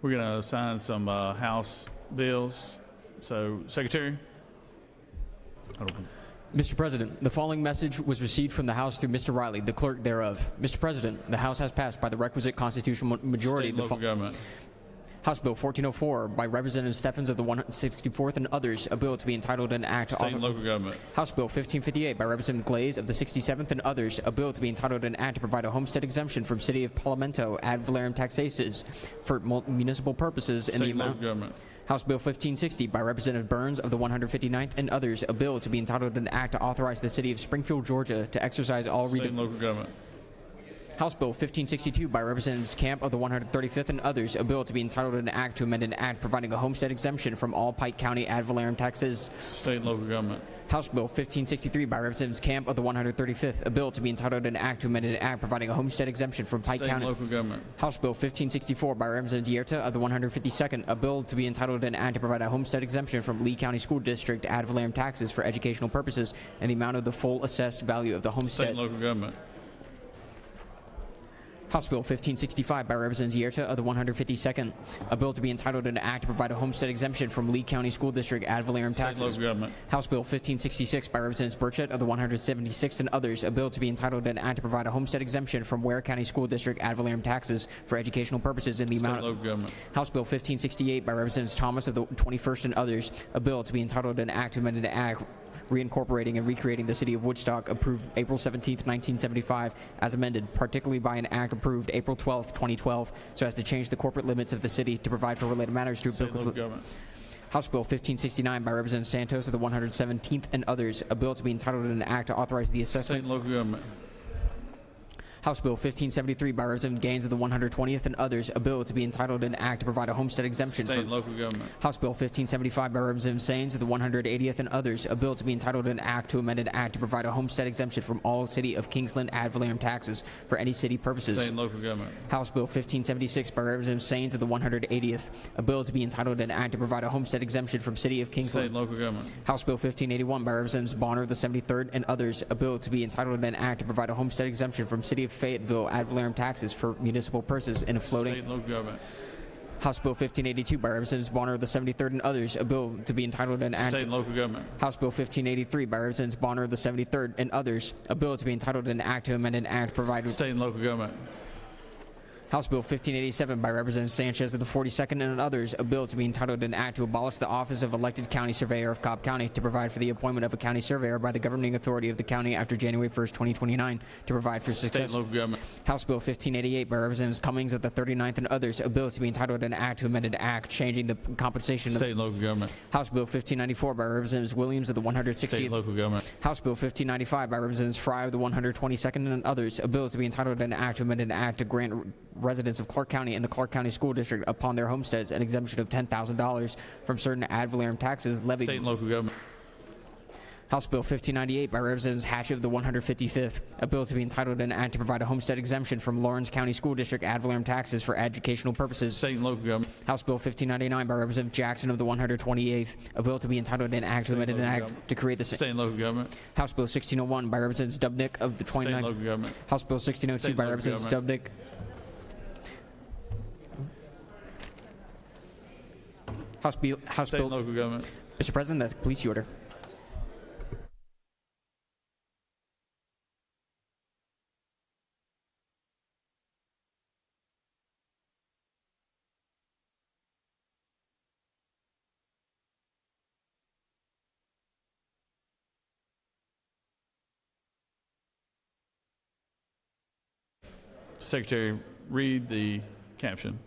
We're going to assign some House bills. So, Secretary. Mr. President, the following message was received from the House through Mr. Riley, the clerk thereof. Mr. President, the House has passed by the requisite constitutional majority. State and local government. House Bill 1404 by Representative Steffens of the 164th and others, a bill to be entitled an act. State and local government. House Bill 1558 by Representative Glaze of the 67th and others, a bill to be entitled an act to provide a homestead exemption from City of Palomento ad valorem taxations for municipal purposes in the amount. Government. House Bill 1560 by Representative Burns of the 159th and others, a bill to be entitled an act to authorize the City of Springfield, Georgia to exercise all State and local government. House Bill 1562 by Representatives Camp of the 135th and others, a bill to be entitled an act to amend an act providing a homestead exemption from all Pike County ad valorem taxes. State and local government. House Bill 1563 by Representatives Camp of the 135th, a bill to be entitled an act to amend an act providing a homestead exemption from Pike State County. And local government. House Bill 1564 by Representative Yerta of the 152nd, a bill to be entitled an act to provide a homestead exemption from Lee County School District ad valorem taxes for educational purposes and the amount of the full assessed value of the homestead. State and local government. House Bill 1565 by Representative Yerta of the 152nd, a bill to be entitled an act to provide a homestead exemption from Lee County School District ad valorem taxes. State and local government. House Bill 1566 by Representative Burchett of the 176th and others, a bill to be entitled an act to provide a homestead exemption from Ware County School District ad valorem taxes for educational purposes in the amount. State and local government. House Bill 1568 by Representatives Thomas of the 21st and others, a bill to be entitled an act to amend an act reincorporating and recreating the City of Woodstock, approved April 17, 1975, as amended, particularly by an act approved April 12, 2012, so as to change the corporate limits of the city to provide for related matters to State and local government. House Bill 1569 by Representative Santos of the 117th and others, a bill to be entitled an act to authorize the State assessment. and local government. House Bill 1573 by Representative Gaines of the 120th and others, a bill to be entitled an act to provide a homestead exemption. State and local government. House Bill 1575 by Representative Saines of the 180th and others, a bill to be entitled an act to amend an act to provide a homestead exemption from all City of Kingsland ad valorem taxes for any city purposes. State and local government. House Bill 1576 by Representative Saines of the 180th, a bill to be entitled an act to provide a homestead exemption from City of State Kingsland. and local government. House Bill 1581 by Representatives Bonner of the 73rd and others, a bill to be entitled an act to provide a homestead exemption from City of Fayetteville ad valorem taxes for municipal purposes in a floating. State and local government. House Bill 1582 by Representatives Bonner of the 73rd and others, a bill to be entitled an act. State and local government. House Bill 1583 by Representatives Bonner of the 73rd and others, a bill to be entitled an act to amend an act provided. State and local government. House Bill 1587 by Representative Sanchez of the 42nd and others, a bill to be entitled an act to abolish the office of elected county surveyor of Cobb County, to provide for the appointment of a county surveyor by the governing authority of the county after January 1st, 2029, to provide for State success. and local government. House Bill 1588 by Representatives Cummings of the 39th and others, a bill to be entitled an act to amend an act changing the compensation of. State and local government. House Bill 1594 by Representatives Williams of the 160th. State and local government. House Bill 1595 by Representatives Fry of the 122nd and others, a bill to be entitled an act to amend an act to grant residents of Clark County and the Clark County School District upon their homesteads an exemption of $10,000 from certain ad valorem taxes levied. State and local government. House Bill 1598 by Representatives Hatch of the 155th, a bill to be entitled an act to provide a homestead exemption from Lawrence County School District ad valorem taxes for educational purposes. State and local government. House Bill 1599 by Representative Jackson of the 128th, a bill to be entitled an act to amend an act to create the State and local government. House Bill 1601 by Representatives Dubnik of the State and 29th. local government. House Bill 1602 State by and local Representatives Dubnik. House State Bill. and local government. Mr. President, that's a police order. Secretary, read the caption.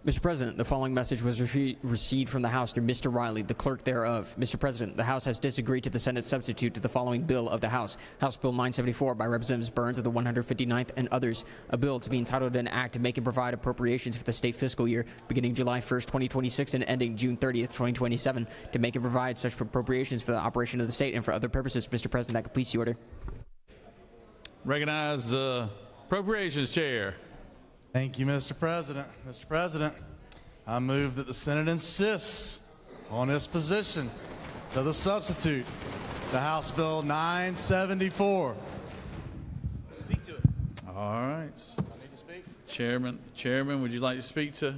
Mr. President, the following message was received from the House through Mr. Riley, the clerk thereof. Mr. President, the House has disagreed to the Senate substitute to the following bill of the House. House Bill 974 by Representatives Burns of the 159th and others, a bill to be entitled an act to make and provide appropriations for the state fiscal year beginning July 1st, 2026 and ending June 30th, 2027, to make and provide such appropriations for the operation of the state and for other purposes. Mr. President, that completes the order. Recognize the Appropriations Chair. Thank you, Mr. President. Mr. President, I move that the Senate insists on its position to the substitute, the House Bill 974. Speak to it. All right. I need to speak? Chairman, would you like to speak to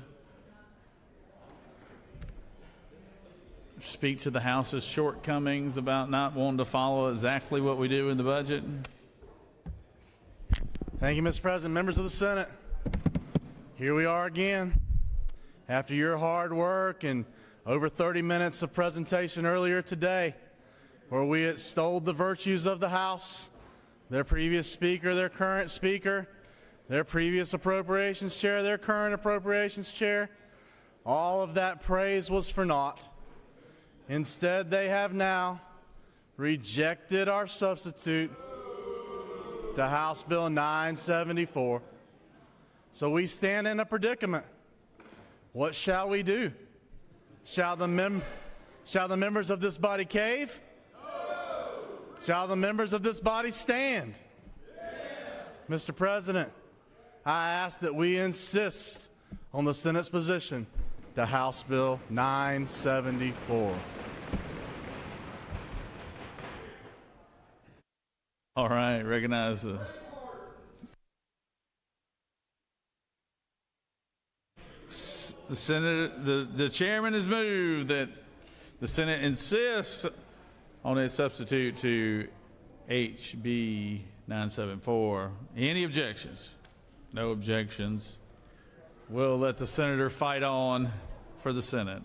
the House's shortcomings about not wanting to follow exactly what we do in the budget? Thank you, Mr. President. Members of the Senate, here we are again. After your hard work and over 30 minutes of presentation earlier today, where we extolled the virtues of the House, their previous speaker, their current speaker, their previous appropriations chair, their current appropriations chair, all of that praise was for naught. Instead, they have now rejected our substitute to House Bill 974. So we stand in a predicament. What shall we do? Shall the members of this body cave? No. Shall the members of this body stand? Yeah. Mr. President, I ask that we insist on the Senate's position to House Bill 974. All right, recognize the Senate. The chairman has moved that the Senate insists on its substitute to HB 974. Any objections? No objections. We'll let the senator fight on for the Senate.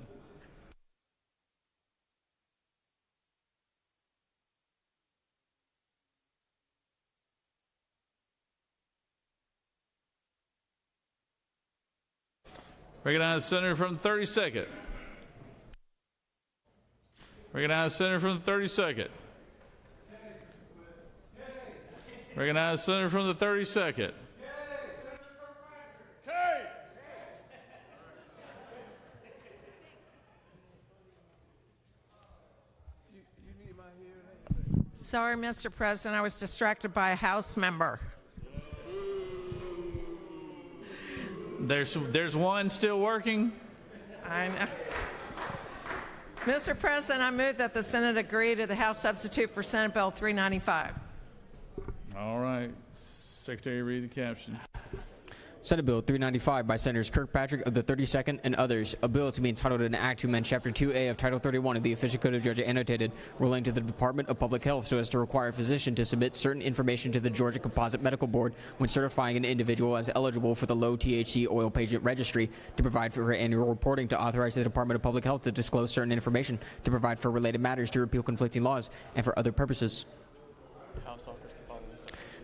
Recognize Senator from the 32nd. Recognize Senator from the 32nd. Recognize Senator from the 32nd. Sorry, Mr. President, I was distracted by a House member. There's one still working. I know. Mr. President, I move that the Senate agree to the House substitute for Senate Bill 395. All right. Secretary, read the caption. Senate Bill 395 by Senators Kirkpatrick of the 32nd and others, a bill to be entitled an act to amend Chapter 2A of Title 31 of the Official Code of Georgia annotated relating to the Department of Public Health so as to require a physician to submit certain information to the Georgia Composite Medical Board when certifying an individual as eligible for the low THC oil patient registry, to provide for annual reporting, to authorize the Department of Public Health to disclose certain information, to provide for related matters, to repeal conflicting laws, and for other purposes.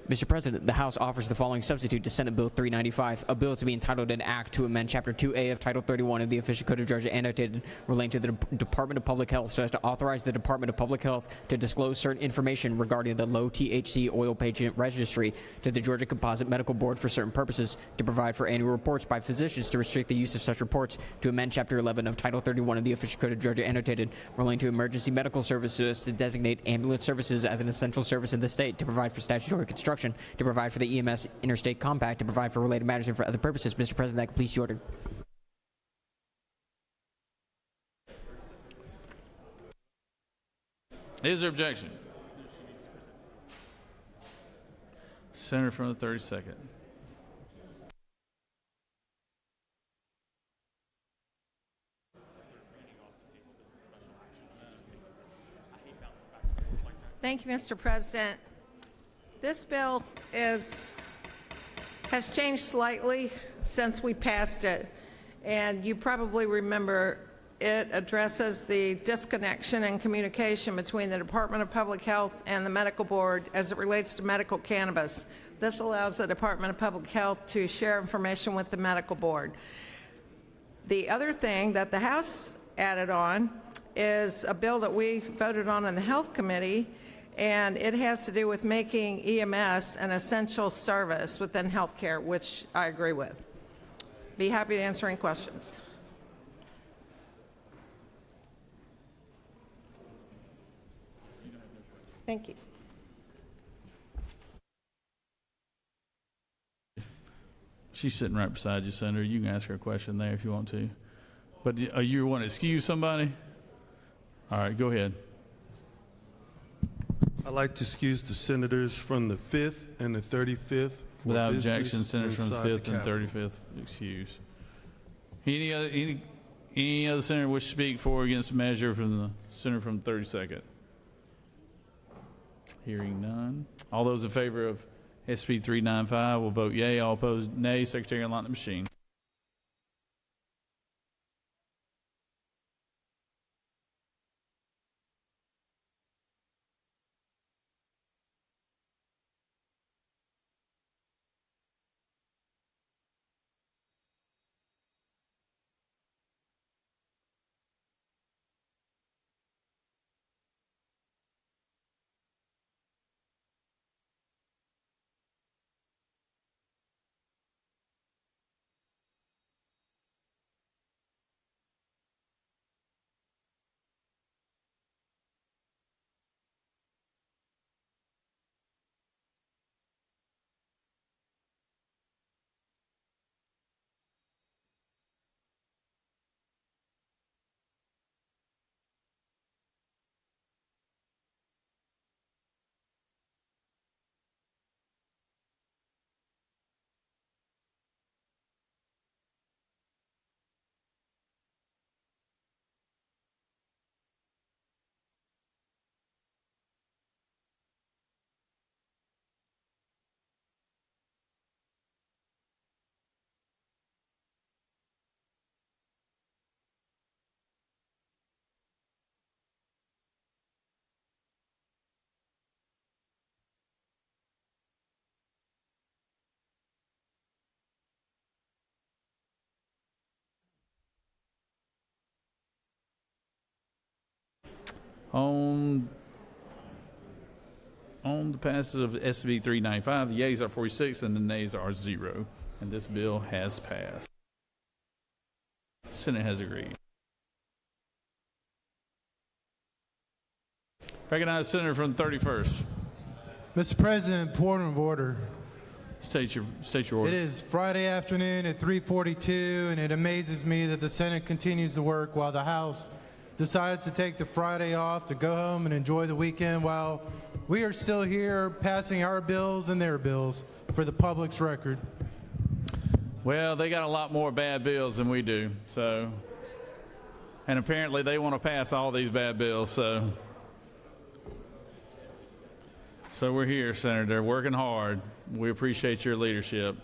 Mr. President, the House offers the following substitute to Senate Bill 395, a bill to be entitled an act to amend Chapter 2A of Title 31 of the Official Code of Georgia annotated relating to the Department of Public Health so as to authorize the Department of Public Health to disclose certain information regarding the low THC oil patient registry to the Georgia Composite Medical Board for certain purposes, to provide for annual reports by physicians, to restrict the use of such reports, to amend Chapter 11 of Title 31 of the Official Code of Georgia annotated relating to emergency medical services, to designate ambulance services as an essential service in the state, to provide for statutory construction, to provide for the EMS Interstate Compact, to provide for related matters and for other purposes. Mr. President, that completes the order. Is there objection? Senator from the 32nd. Thank you, Mr. President. This bill has changed slightly since we passed it, and you probably remember it addresses the disconnection and communication between the Department of Public Health and the Medical Board as it relates to medical cannabis. This allows the Department of Public Health to share information with the Medical Board. The other thing that the House added on is a bill that we voted on in the Health Committee, and it has to do with making EMS an essential service within healthcare, which I agree with. Be happy to answer any questions. Thank you. She's sitting right beside you, Senator. You can ask her a question there if you want to. But you want to excuse somebody? All right, go ahead. I'd like to excuse the senators from the 5th and the 35th. For Without business objection, senators from the inside 5th and Capitol. 35th excuse. Any other senator wish to speak for or against the measure from the senator from the 32nd? Hearing none. All those in favor of SB 395 will vote yea. All opposed, nay. Secretary, unlock the machine. On the passage of SB 395, the yeas are 46 and the nays are 0. And this bill has passed. Senate has agreed. Recognize the senator from the 31st. Mr. President, point of order. State your order. It is Friday afternoon at 3:42, and it amazes me that the Senate continues to work while the House decides to take the Friday off to go home and enjoy the weekend while we are still here passing our bills and their bills for the public's record. Well, they got a lot more bad bills than we do, so. And apparently they want to pass all these bad bills, so. So we're here, Senator. They're working hard. We appreciate your leadership.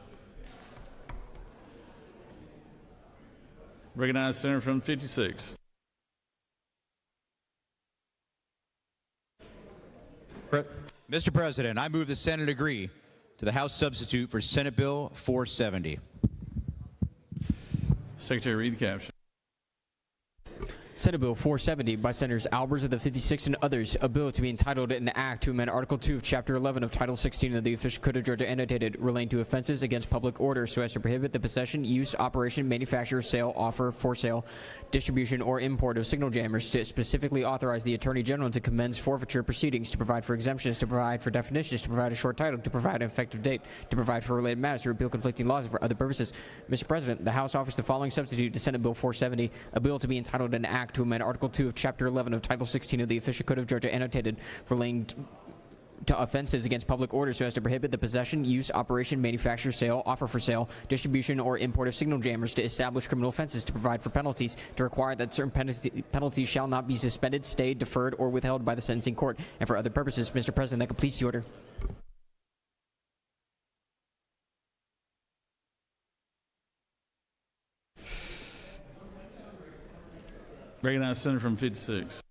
Recognize the senator from 56. Mr. President, I move the Senate agree to the House substitute for Senate Bill 470. Secretary, read the caption. Senate Bill 470 by Senators Albers of the 56th and others, a bill to be entitled an act to amend Article 2 of Chapter 11 of Title 16 of the Official Code of Georgia annotated relating to offenses against public order so as to prohibit the possession, use, operation, manufacture, sale, offer, for sale, distribution, or import of signal jammers, to specifically authorize the Attorney General to commence forfeiture proceedings, to provide for exemptions, to provide for definitions, to provide a short title, to provide an effective date, to provide for related matters, to repeal conflicting laws, and for other purposes. Mr. President, the House offers the following substitute to Senate Bill 470, a bill to be entitled an act to amend Article 2 of Chapter 11 of Title 16 of the Official Code of Georgia annotated relating to offenses against public order so as to prohibit the possession, use, operation, manufacture, sale, offer for sale, distribution, or import of signal jammers, to establish criminal offenses, to provide for penalties, to require that certain penalties shall not be suspended, stayed, deferred, or withheld by the sentencing court, and for other purposes. Mr. President, that completes the order. Recognize the senator from 56.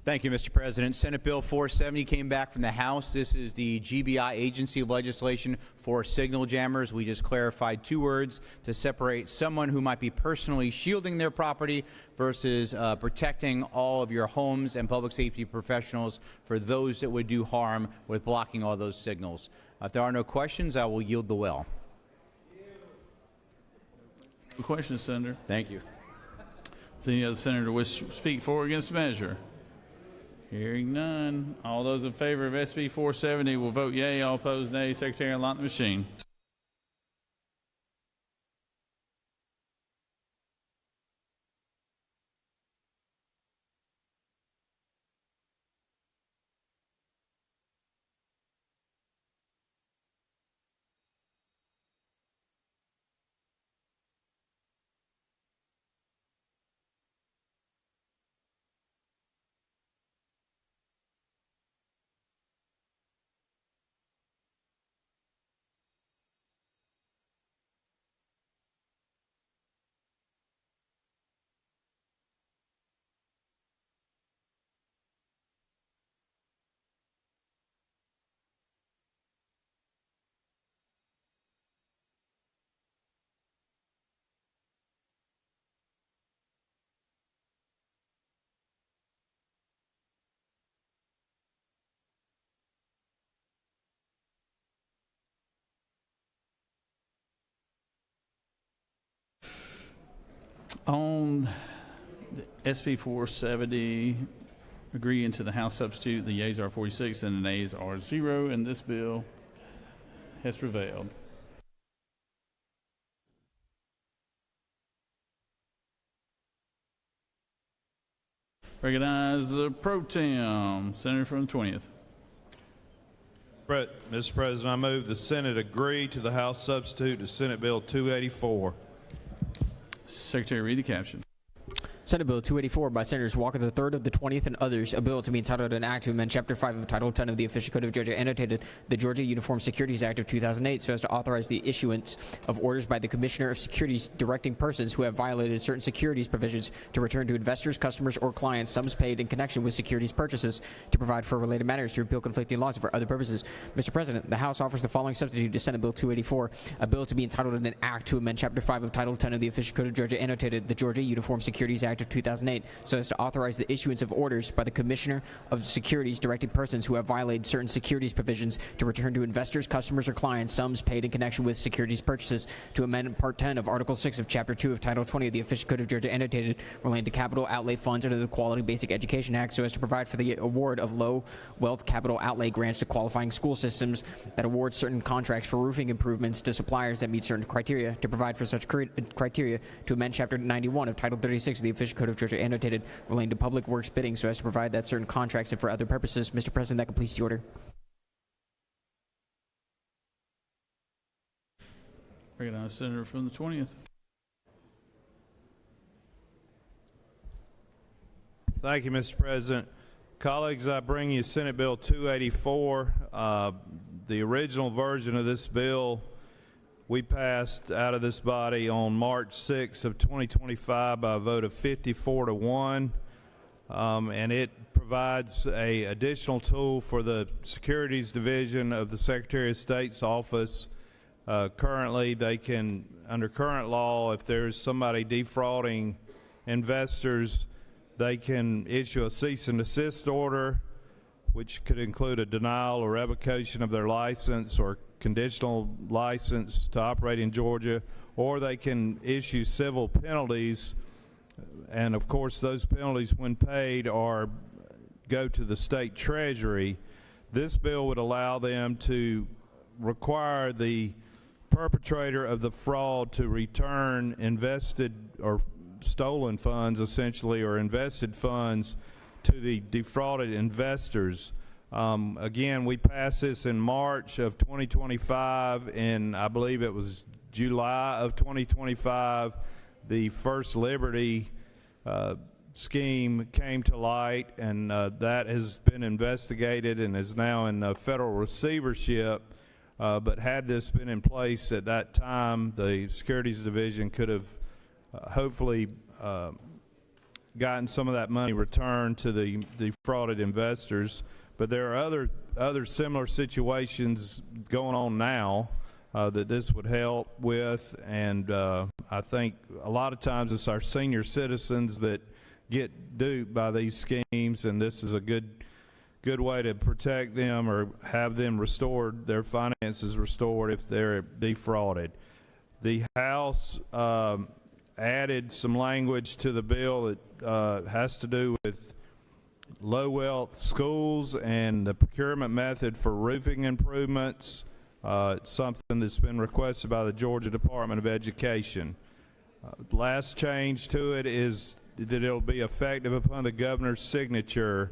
Thank you, Mr. President. Senate Bill 470 came back from the House. This is the GBI agency of legislation for signal jammers. We just clarified two words to separate someone who might be personally shielding their property versus protecting all of your homes and public safety professionals for those that would do harm with blocking all those signals. If there are no questions, I will yield the well. Question, Senator. Thank you. Does any other senator wish to speak for or against the measure? Hearing none. All those in favor of SB 470 will vote yea. All opposed, nay. Secretary, unlock the machine. On the SB 470, agreeing to the House substitute, the yeas are 46 and the nays are 0, and this bill has prevailed. Recognize the pro tem, Senator from the 20th. Mr. President, I move the Senate agree to the House substitute to Senate Bill 284. Secretary, read the caption. Senate Bill 284 by Senators Walker III of the 20th and others, a bill to be entitled an act to amend Chapter 5 of Title 10 of the Official Code of Georgia, annotated the Georgia Uniform Securities Act of 2008, so as to authorize the issuance of orders by the Commissioner of Securities directing persons who have violated certain securities provisions to return to investors, customers, or clients sums paid in connection with securities purchases, to provide for related matters, to repeal conflicting laws, and for other purposes. Mr. President, the House offers the following substitute to Senate Bill 284, a bill to be entitled an act to amend Chapter 5 of Title 10 of the Official Code of Georgia, annotated the Georgia Uniform Securities Act of 2008, so as to authorize the issuance of orders by the Commissioner of Securities directing persons who have violated certain securities provisions to return to investors, customers, or clients sums paid in connection with securities purchases, to amend Part 10 of Article 6 of Chapter 2 of Title 20 of the Official Code of Georgia, annotated relating to capital outlay funds under the Quality Basic Education Act, so as to provide for the award of low wealth capital outlay grants to qualifying school systems, that award certain contracts for roofing improvements to suppliers that meet certain criteria, to provide for such criteria, to amend Chapter 91 of Title 36 of the Official Code of Georgia, annotated relating to public works bidding, so as to provide that certain contracts and for other purposes. Mr. President, that completes the order. Recognize Senator from the 20th. Thank you, Mr. President. Colleagues, I bring you Senate Bill 284. The original version of this bill we passed out of this body on March 6 of 2025 by a vote of 54 to 1, and it provides a additional tool for the Securities Division of the Secretary of State's office. Currently, they can, under current law, if there's somebody defrauding investors, they can issue a cease and desist order, which could include a denial or revocation of their license or conditional license to operate in Georgia, or they can issue civil penalties, and of course those penalties, when paid, go to the state treasury. This bill would allow them to require the perpetrator of the fraud to return invested or stolen funds, essentially, or invested funds to the defrauded investors. Again, we passed this in March of 2025, and I believe it was July of 2025, the First Liberty scheme came to light, and that has been investigated and is now in federal receivership. But had this been in place at that time, the Securities Division could have hopefully gotten some of that money returned to the defrauded investors. But there are other similar situations going on now that this would help with, and I think a lot of times it's our senior citizens that get duped by these schemes, and this is a good way to protect them or have them restored, their finances restored if they're defrauded. The House added some language to the bill that has to do with low wealth schools and the procurement method for roofing improvements. It's something that's been requested by the Georgia Department of Education. Last change to it is that it'll be effective upon the governor's signature.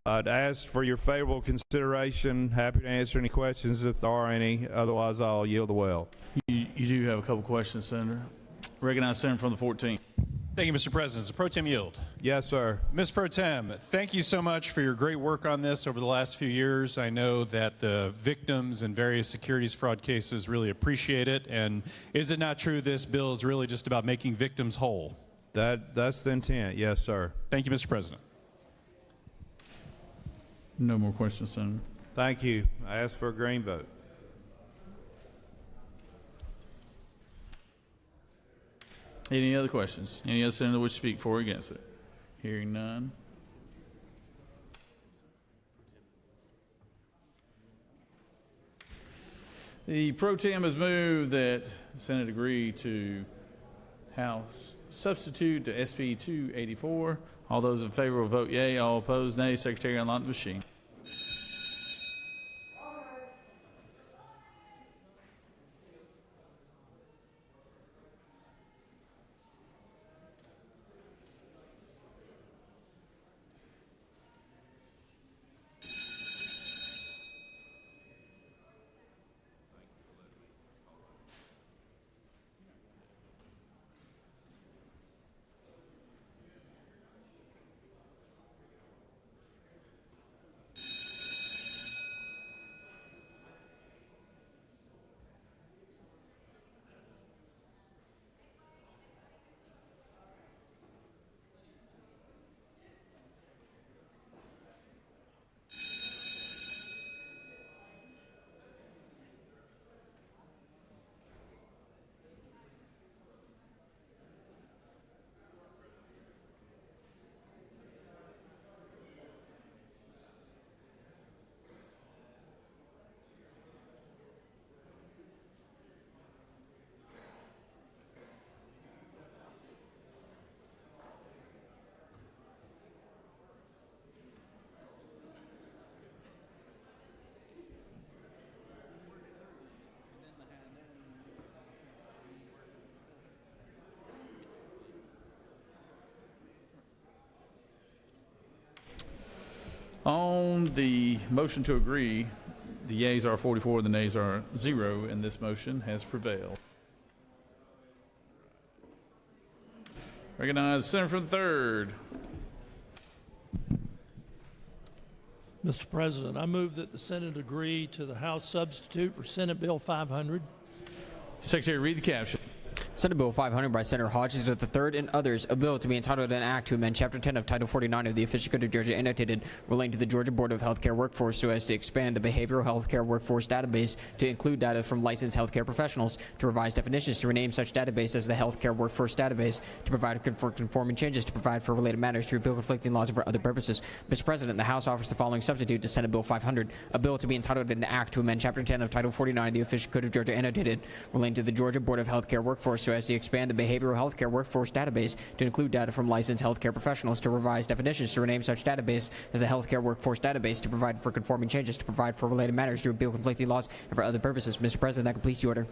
I'd ask for your favorable consideration. Happy to answer any questions if there are any. Otherwise, I'll yield the well. You do have a couple questions, Senator. Recognize Senator from the 14th. Thank you, Mr. President. Pro Tem yield. Yes, sir. Ms. Pro Tem, thank you so much for your great work on this over the last few years. I know that the victims in various securities fraud cases really appreciate it. And is it not true this bill is really just about making victims whole? That's the intent. Yes, sir. Thank you, Mr. President. No more questions, Senator. Thank you. I ask for a green vote. Any other questions? Any other senator wish to speak for or against it? Hearing none. The pro tem has moved that the Senate agree to House substitute to SB 284. All those in favor will vote yea. All opposed, nay. Secretary, unlock the machine. On the motion to agree, the yeas are 44, the nays are 0, and this motion has prevailed. Recognize Senator from the 3rd. Mr. President, I move that the Senate agree to the House substitute for Senate Bill 500. Secretary, read the caption. Senate Bill 500 by Senator Hodges III and others, a bill to be entitled an act to amend Chapter 10 of Title 49 of the Official Code of Georgia annotated relating to the Georgia Board of Healthcare Workforce so as to expand the behavioral health care workforce database to include data from licensed healthcare professionals, to revise definitions to rename such database as the Healthcare Workforce Database, to provide conforming changes, to provide for related matters, to repeal conflicting laws and for other purposes. Mr. President, the House offers the following substitute to Senate Bill 500, a bill to be entitled an act to amend Chapter 10 of Title 49 of the Official Code of Georgia annotated relating to the Georgia Board of Healthcare Workforce so as to expand the behavioral health care workforce database to include data from licensed healthcare professionals, to revise definitions to rename such database as a healthcare workforce database, to provide for conforming changes, to provide for related matters, to repeal conflicting laws, and for other purposes. Mr. President, that completes the order.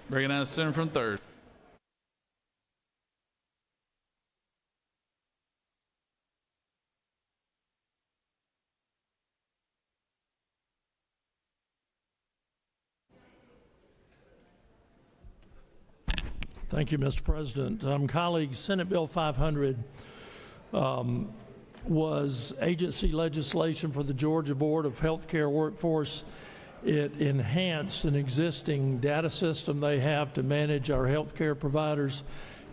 Recognize Senator from the 3rd. Thank you, Mr. President. Colleagues, Senate Bill 500 was agency legislation for the Georgia Board of Healthcare Workforce. It enhanced an existing data system they have to manage our healthcare providers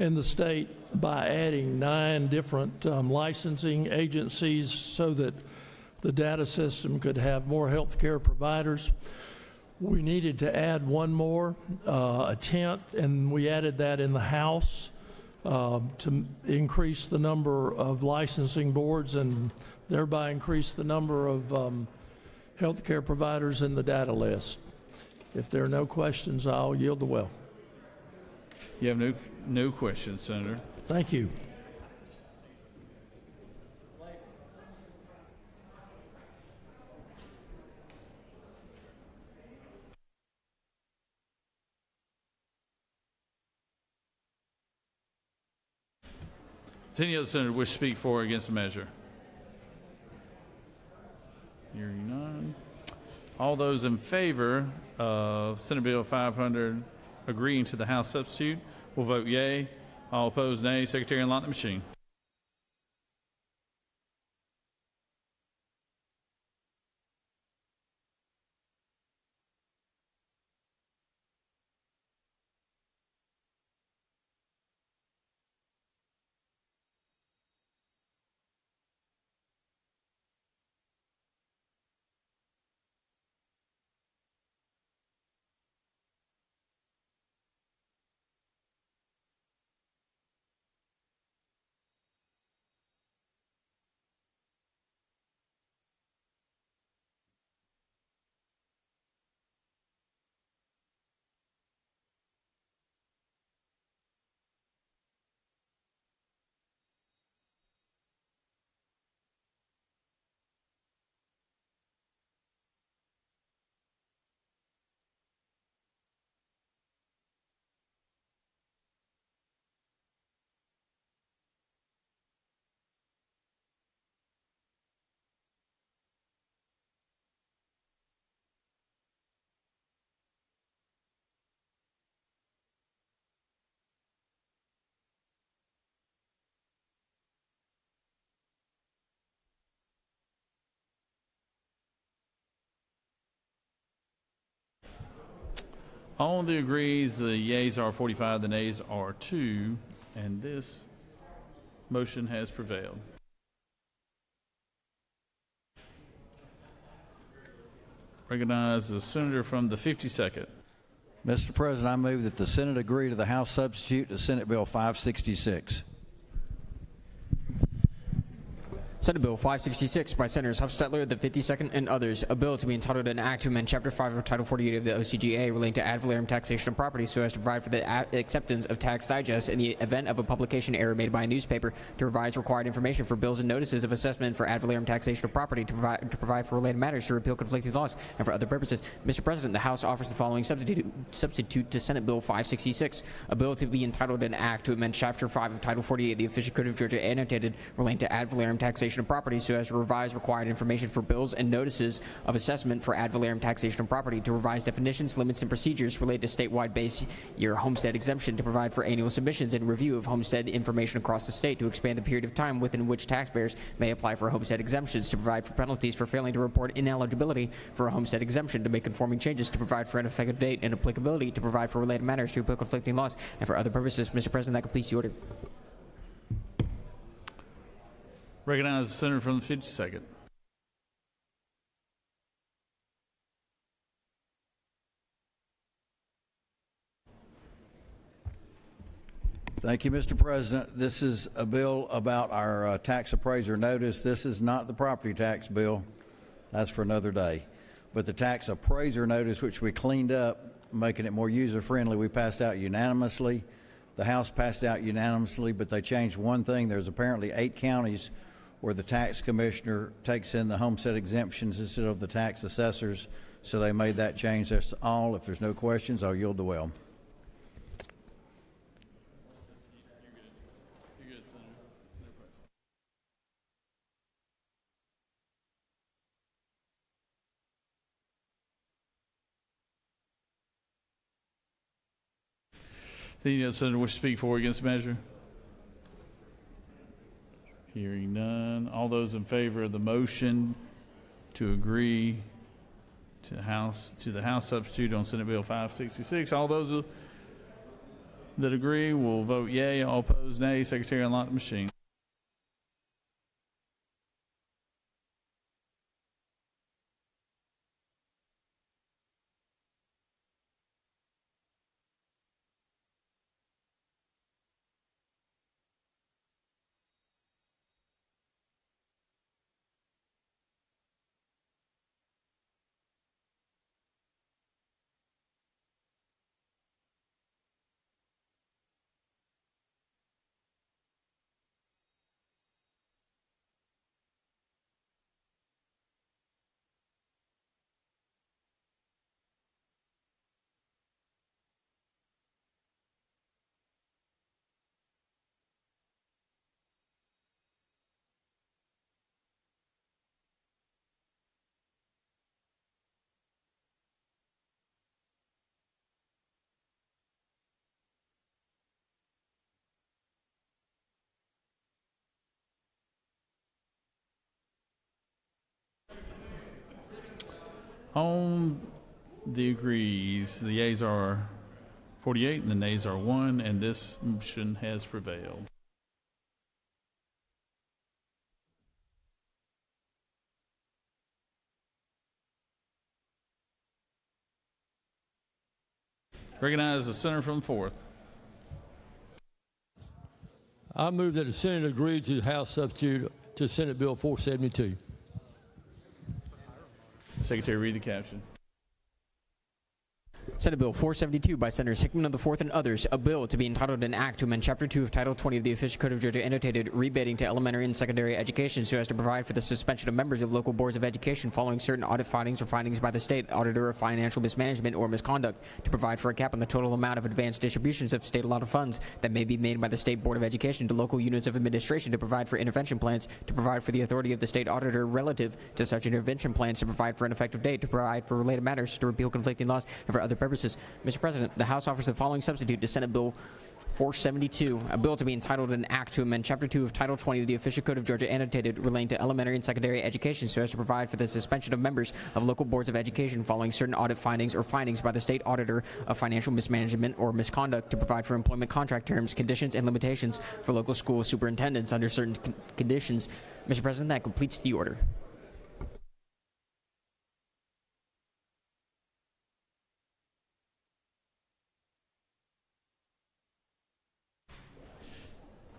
in the state by adding 9 different licensing agencies so that the data system could have more healthcare providers. We needed to add one more, a 10th, and we added that in the House to increase the number of licensing boards and thereby increase the number of healthcare providers in the data list. If there are no questions, I'll yield the well. You have no questions, Senator. Thank you. Does any other senator wish to speak for or against the measure? Hearing none. All those in favor of Senate Bill 500 agreeing to the House substitute will vote yea. All opposed, nay. Secretary, unlock the machine. On the agrees, the yeas are 45, the nays are 2, and this motion has prevailed. Recognize the senator from the 52nd. Mr. President, I move that the Senate agree to the House substitute to Senate Bill 566. Senate Bill 566 by Senators Huffstetler, the 52nd, and others. A bill to be entitled an act to amend Chapter 5 of Title 48 of the OCGA relating to ad valorem taxation of property so as to provide for the acceptance of tax digests in the event of a publication error made by a newspaper, to revise required information for bills and notices of assessment for ad valorem taxation of property, to provide for related matters, to repeal conflicting laws, and for other purposes. Mr. President, the House offers the following substitute to Senate Bill 566. A bill to be entitled an act to amend Chapter 5 of Title 48 of the Official Code of Georgia annotated relating to ad valorem taxation of property so as to revise required information for bills and notices of assessment for ad valorem taxation of property, to revise definitions, limits, and procedures related to statewide base year homestead exemption, to provide for annual submissions and review of homestead information across the state, to expand the period of time within which taxpayers may apply for homestead exemptions, to provide for penalties for failing to report ineligibility for a homestead exemption, to make conforming changes, to provide for an effective date and applicability, to provide for related matters, to repeal conflicting laws, and for other purposes. Mr. President, that completes the order. Recognize the senator from the 52nd. Thank you, Mr. President. This is a bill about our tax appraiser notice. This is not the property tax bill. That's for another day. But the tax appraiser notice, which we cleaned up, making it more user-friendly, we passed out unanimously. The House passed out unanimously, but they changed one thing. There's apparently 8 counties where the tax commissioner takes in the homestead exemptions instead of the tax assessors, so they made that change. That's all. If there's no questions, I'll yield the well. The senator wish to speak for or against the measure? Hearing none. All those in favor of the motion to agree to the House substitute on Senate Bill 566, all those that agree will vote yea. All opposed, nay. Secretary, unlock the machine. On the agrees, the yeas are 48 and the nays are 1, and this motion has prevailed. Recognize the senator from the 4th. I move that the Senate agree to the House substitute to Senate Bill 472. Secretary, read the caption. Senate Bill 472 by Senators Hickman of the 4th and others, a bill to be entitled an act to amend Chapter 2 of Title 20 of the Official Code of Georgia annotated rebating to elementary and secondary education so as to provide for the suspension of members of local boards of education following certain audit findings or findings by the state auditor of financial mismanagement or misconduct, to provide for a cap on the total amount of advanced distributions of state allotted funds that may be made by the State Board of Education to local units of administration, to provide for intervention plans, to provide for the authority of the state auditor relative to such intervention plans, to provide for an effective date, to provide for related matters, to repeal conflicting laws, and for other purposes. purposes. Mr. President, the House offers the following substitute to Senate Bill 472, a bill to be entitled an act to amend Chapter 2 of Title 20 of the Official Code of Georgia annotated relating to elementary and secondary education so as to provide for the suspension of members of local boards of education following certain audit findings or findings by the state auditor of financial mismanagement or misconduct, to provide for employment contract terms, conditions, and limitations for local school superintendents under certain conditions. Mr. President, that completes the order.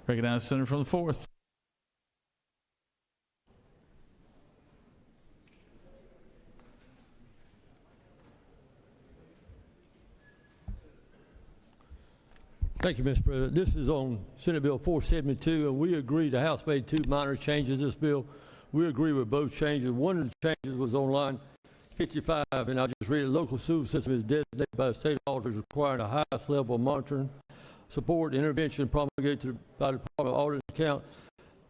Recognize the senator from the 4th. Thank you, Mr. President. This is on Senate Bill 472, and we agree the House made 2 minor changes to this bill. We agree with both changes. One of the changes was on line 55, and I'll just read it. Local school system is designated by the state auditors requiring the highest level of monitoring, support, intervention promulgated by the Department of Audit and Account.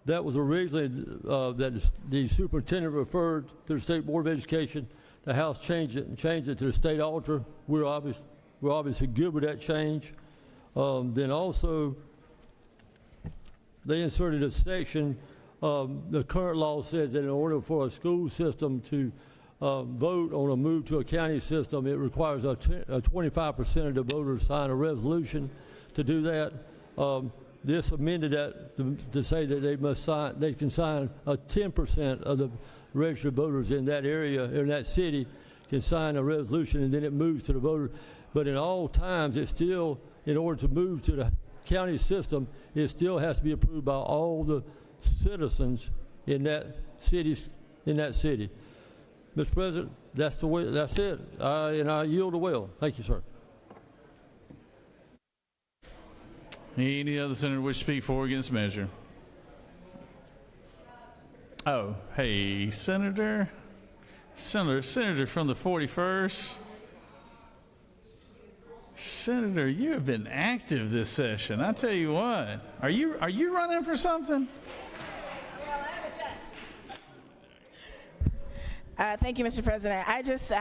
That was originally that the superintendent referred to the State Board of Education. The House changed it to the state auditor. We're obviously good with that change. Then also, they inserted a section. The current law says that in order for a school system to vote on a move to a county system, it requires a 25% of the voters sign a resolution to do that. This amended that to say that they can sign a 10% of the registered voters in that area, in that city, can sign a resolution, and then it moves to the voter. But in all times, it's still, in order to move to the county system, it still has to be approved by all the citizens in that city. Mr. President, that's the way. That's it. And I yield the will. Thank you, sir. Any other senator wish to speak for or against the measure? Oh, hey, Senator from the 41st. Senator, you have been active this session. I tell you what. Are you running for something? Thank you, Mr. President. I just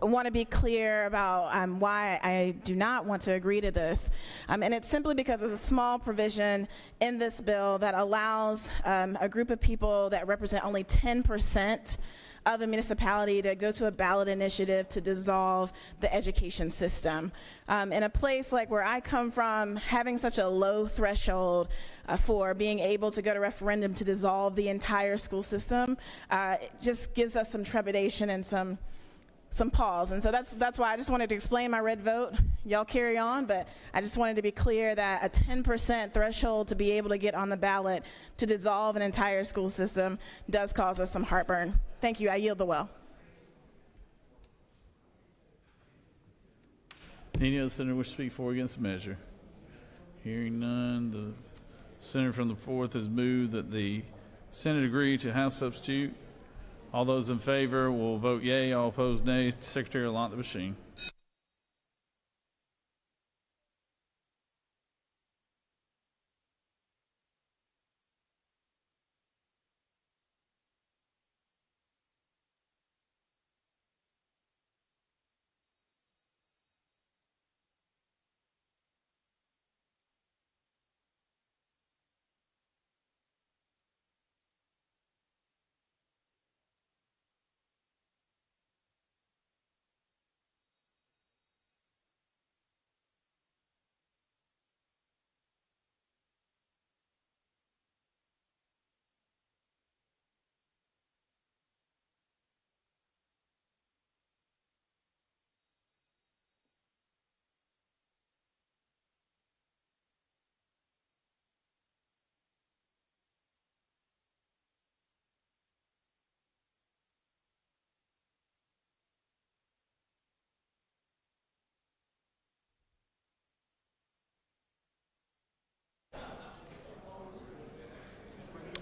want to be clear about why I do not want to agree to this. And it's simply because there's a small provision in this bill that allows a group of people that represent only 10% of a municipality to go to a ballot initiative to dissolve the education system. In a place like where I come from, having such a low threshold for being able to go to referendum to dissolve the entire school system, it just gives us some trepidation and some pause. And so that's why I just wanted to explain my red vote. Y'all carry on, but I just wanted to be clear that a 10% threshold to be able to get on the ballot to dissolve an entire school system does cause us some heartburn. Thank you. I yield the well. Any other senator wish to speak for or against the measure? Hearing none, the senator from the 4th has moved that the Senate agree to House substitute. All those in favor will vote yea. All opposed, nay. Secretary will lock the machine.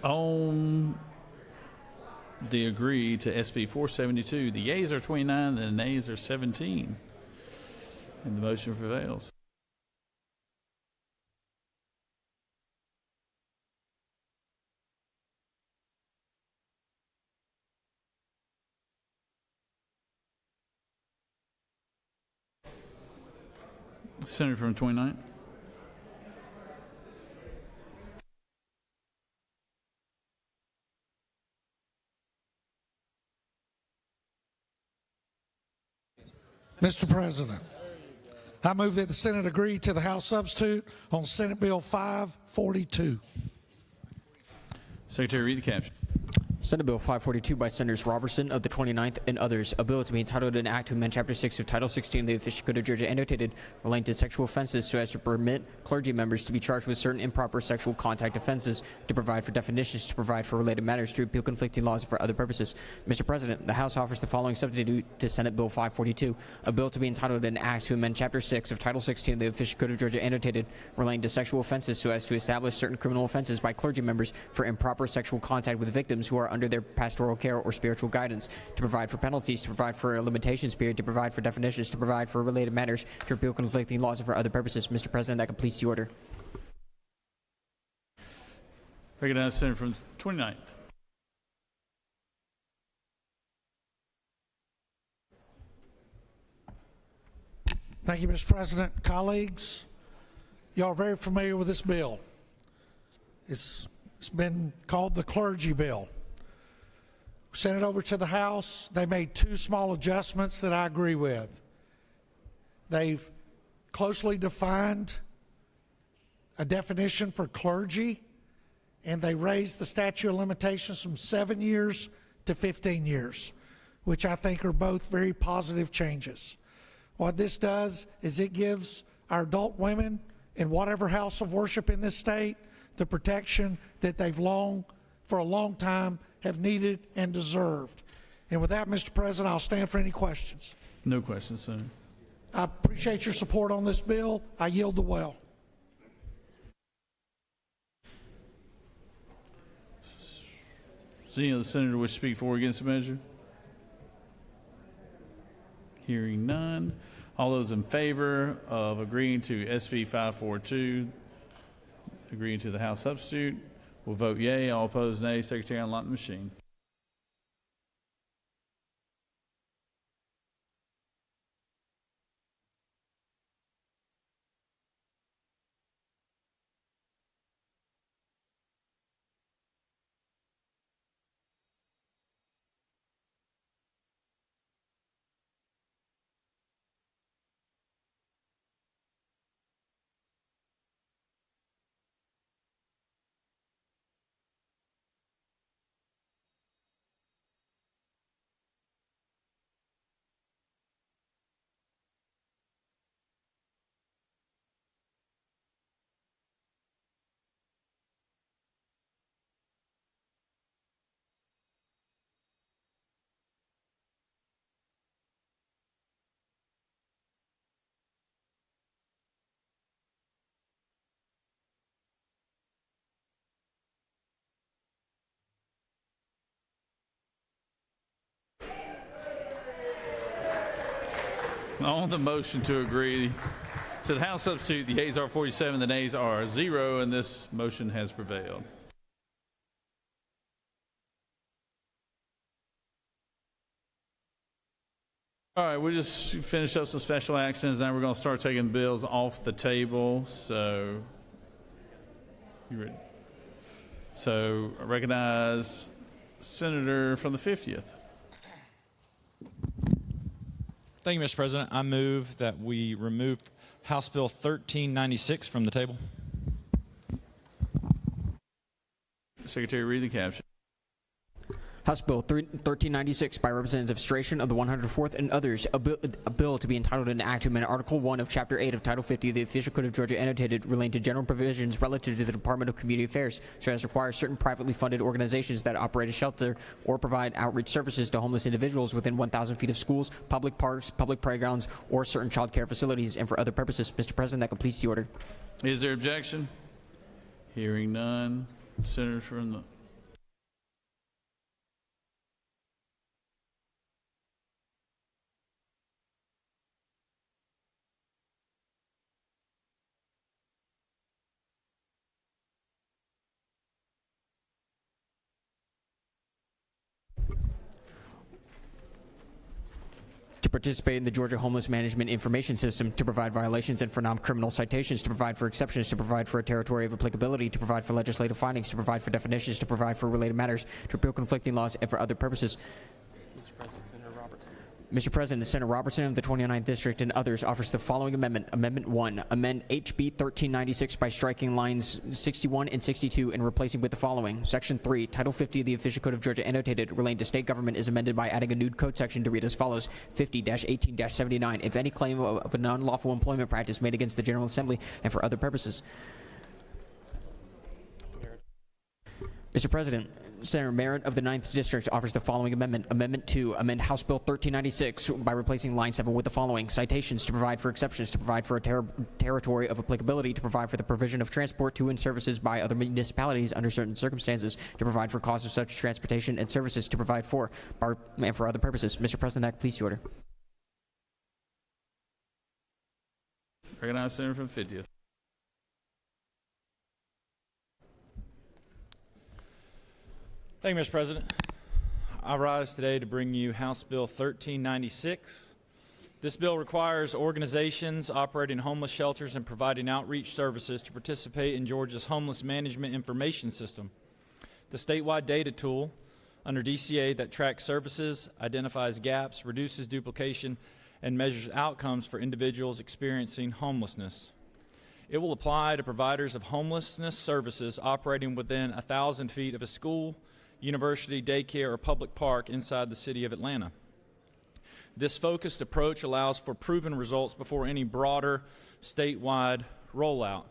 On the agree to SB 472, the yeas are 29 and the nays are 17. And the motion prevails. Senator from 29th. Mr. President, I move that the Senate agree to the House substitute on Senate Bill 542. Secretary, read the caption. Senate Bill 542 by Senators Robertson of the 29th and others, a bill to be entitled an act to amend Chapter 6 of Title 16 of the Official Code of Georgia annotated relating to sexual offenses so as to permit clergy members to be charged with certain improper sexual contact offenses, to provide for definitions, to provide for related matters, to repeal conflicting laws, and for other purposes. Mr. President, the House offers the following substitute to Senate Bill 542, a bill to be entitled an act to amend Chapter 6 of Title 16 of the Official Code of Georgia annotated relating to sexual offenses so as to establish certain criminal offenses by clergy members for improper sexual contact with victims who are under their pastoral care or spiritual guidance, to provide for penalties, to provide for a limitations period, to provide for definitions, to provide for related matters, to repeal conflicting laws, and for other purposes. Mr. President, that completes the order. Recognize Senator from 29th. Thank you, Mr. President. Colleagues, y'all are very familiar with this bill. It's been called the clergy bill. Sent it over to the House. They made two small adjustments that I agree with. They've closely defined a definition for clergy, and they raised the statute of limitations from 7 years to 15 years, which I think are both very positive changes. What this does is it gives our adult women in whatever house of worship in this state the protection that they've for a long time have needed and deserved. And with that, Mr. President, I'll stand for any questions. No questions, Senator. I appreciate your support on this bill. I yield the well. Does any of the senators wish to speak for or against the measure? Hearing none. All those in favor of agreeing to SB 542, agreeing to the House substitute, will vote yea. All opposed, nay. Secretary, unlock the machine. On the motion to agree to the House substitute, the yeas are 47, the nays are 0, and this motion has prevailed. All right, we just finished up some special actions. Now we're going to start taking bills off the table. So, you ready? So, I recognize Senator from the 50th. Thank you, Mr. President. I move that we remove House Bill 1396 from the table. Secretary, read the caption. House Bill 1396 by Representative Stration of the 104th and others, a bill to be entitled an act to amend Article 1 of Chapter 8 of Title 50 of the Official Code of Georgia annotated relating to general provisions relative to the Department of Community Affairs, so as to require certain privately funded organizations that operate a shelter or provide outreach services to homeless individuals within 1,000 feet of schools, public parks, public playgrounds, or certain child care facilities, and for other purposes. Mr. President, that completes the order. Is there objection? Hearing none. Senator from the... participate in the Georgia Homeless Management Information System, to provide violations and for non-criminal citations, to provide for exceptions, to provide for a territory of applicability, to provide for legislative findings, to provide for definitions, to provide for related matters, to repeal conflicting laws, and for other purposes. Mr. President, Senator Robertson of the 29th District and others offers the following amendment. Amendment 1, amend HB 1396 by striking lines 61 and 62 and replacing with the following. Section 3, Title 50 of the Official Code of Georgia annotated relating to state government is amended by adding a new code section to read as follows. 50-18-79, if any claim of a non-lawful employment practice made against the General Assembly and for other purposes. Mr. President, Senator Merritt of the 9th District offers the following amendment. Amendment 2, amend House Bill 1396 by replacing line 7 with the following. Citations, to provide for exceptions, to provide for a territory of applicability, to provide for the provision of transport to and services by other municipalities under certain circumstances, to provide for costs of such transportation and services, to provide for and for other purposes. Mr. President, that completes the order. Recognize Senator from 50th. Thank you, Mr. President. I rise today to bring you House Bill 1396. This bill requires organizations operating homeless shelters and providing outreach services to participate in Georgia's Homeless Management Information System, the statewide data tool under DCA that tracks services, identifies gaps, reduces duplication, and measures outcomes for individuals experiencing homelessness. It will apply to providers of homelessness services operating within 1,000 feet of a school, university, daycare, or public park inside the city of Atlanta. This focused approach allows for proven results before any broader statewide rollout.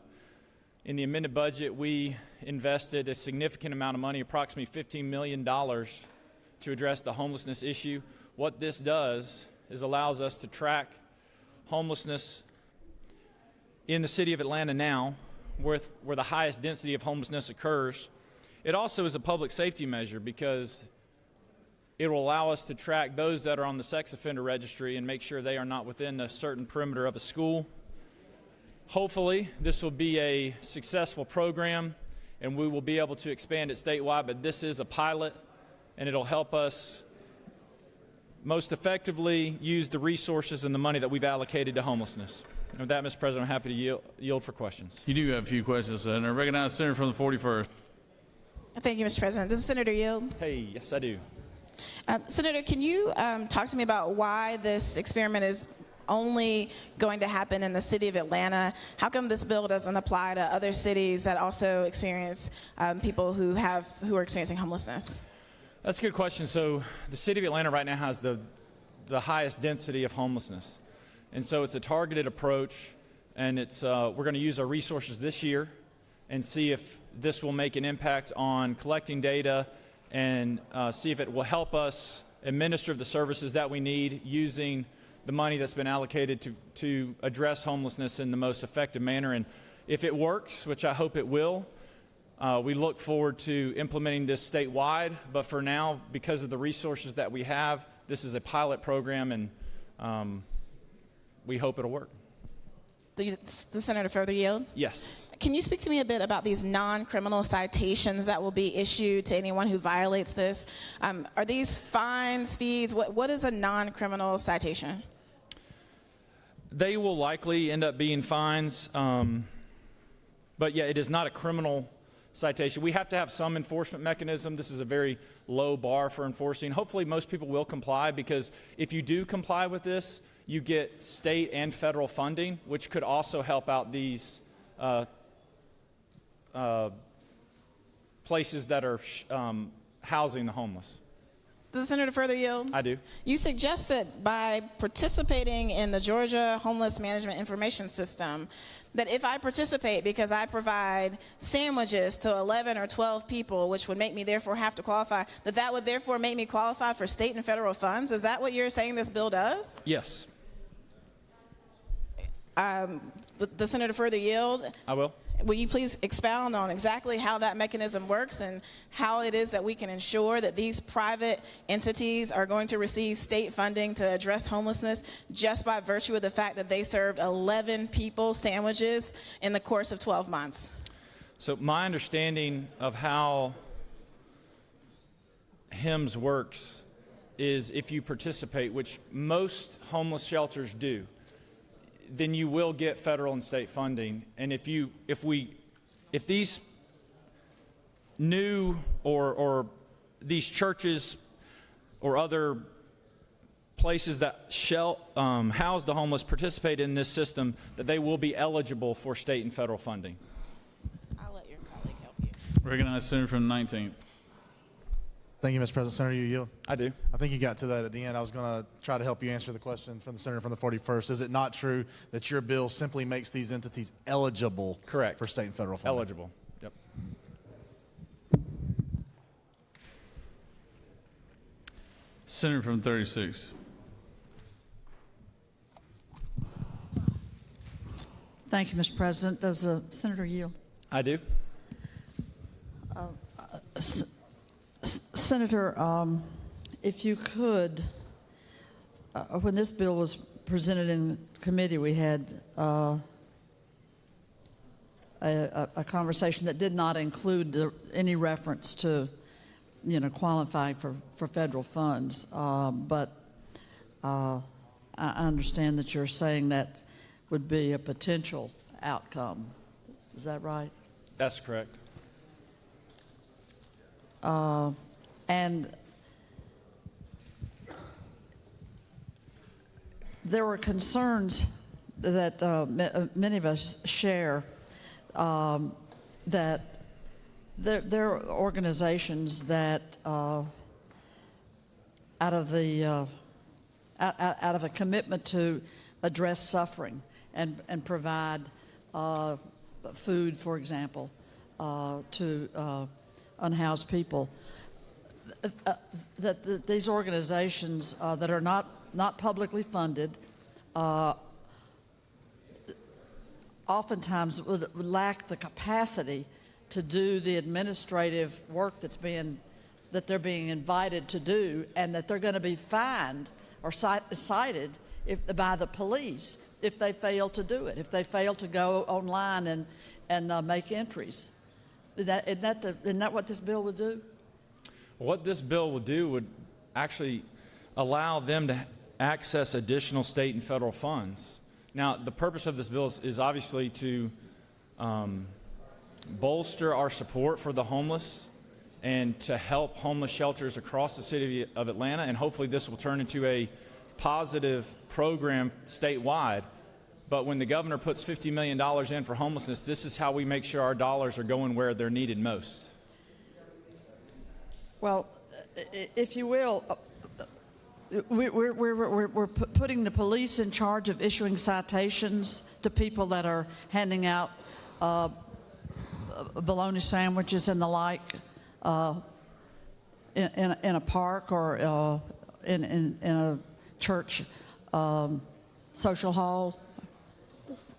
In the amended budget, we invested a significant amount of money, approximately $15 million, to address the homelessness issue. What this does is allows us to track homelessness in the city of Atlanta now, where the highest density of homelessness occurs. It also is a public safety measure because it will allow us to track those that are on the sex offender registry and make sure they are not within a certain perimeter of a school. Hopefully, this will be a successful program and we will be able to expand it statewide, but this is a pilot and it'll help us most effectively use the resources and the money that we've allocated to homelessness. And with that, Mr. President, I'm happy to yield for questions. You do have a few questions, Senator. I recognize the Senator from the 41st. Thank you, Mr. President. Does the Senator yield? Hey, yes, I do. Senator, can you talk to me about why this experiment is only going to happen in the city of Atlanta? How come this bill doesn't apply to other cities that also experience people who are experiencing homelessness? That's a good question. So the city of Atlanta right now has the highest density of homelessness. And so it's a targeted approach, and it's we're going to use our resources this year and see if this will make an impact on collecting data and see if it will help us administer the services that we need using the money that's been allocated to address homelessness in the most effective manner. And if it works, which I hope it will, we look forward to implementing this statewide. But for now, because of the resources that we have, this is a pilot program, and we hope it'll work. The Senator further yield? Yes. Can you speak to me a bit about these non-criminal citations that will be issued to anyone who violates this? Are these fines, fees? What is a non-criminal citation? They will likely end up being fines, but yeah, it is not a criminal citation. We have to have some enforcement mechanism. This is a very low bar for enforcing. Hopefully most people will comply, because if you do comply with this, you get state and federal funding, which could also help out these places that are housing the homeless. Does the Senator further yield? I do. You suggest that by participating in the Georgia Homeless Management Information System, that if I participate because I provide sandwiches to 11 or 12 people, which would make me therefore have to qualify, that would therefore make me qualify for state and federal funds? Is that what you're saying this bill does? Yes. The Senator further yield? I will. Will you please expound on exactly how that mechanism works and how it is that we can ensure that these private entities are going to receive state funding to address homelessness just by virtue of the fact that they served 11 people sandwiches in the course of 12 months? So my understanding of how HIMSS works is if you participate, which most homeless shelters do, then you will get federal and state funding. And if these new or these churches or other places that house the homeless participate in this system, that they will be eligible for state and federal funding. I'll let your colleague help you. Recognize Senator from the 19th. Thank you, Mr. President. Senator, you yield? I do. I think you got to that at the end. I was going to try to help you answer the question from the senator from the 41st. Is it not true that your bill simply makes these entities eligible Correct. for state and federal funding? Eligible. Yep. Senator from 36. Thank you, Mr. President. Does the senator yield? I do. Senator, if you could, when this bill was presented in committee, we had a conversation that did not include any reference to, qualifying for federal funds. But I understand that you're saying that would be a potential outcome. Is that right? That's correct. And there were concerns that many of us share that there are organizations that out of a commitment to address suffering and provide food, for example, to unhoused people, that these organizations that are not publicly funded oftentimes would lack the capacity to do the administrative work that they're being invited to do, and that they're going to be fined or cited by the police if they fail to do it, if they fail to go online and make entries. Isn't that what this bill would do? What this bill would do would actually allow them to access additional state and federal funds. Now, the purpose of this bill is obviously to bolster our support for the homeless and to help homeless shelters across the city of Atlanta, and hopefully this will turn into a positive program statewide. But when the governor puts $50 million in for homelessness, this is how we make sure our dollars are going where they're needed most. Well, if you will, we're putting the police in charge of issuing citations to people that are handing out bologna sandwiches and the like in a park or in a church social hall.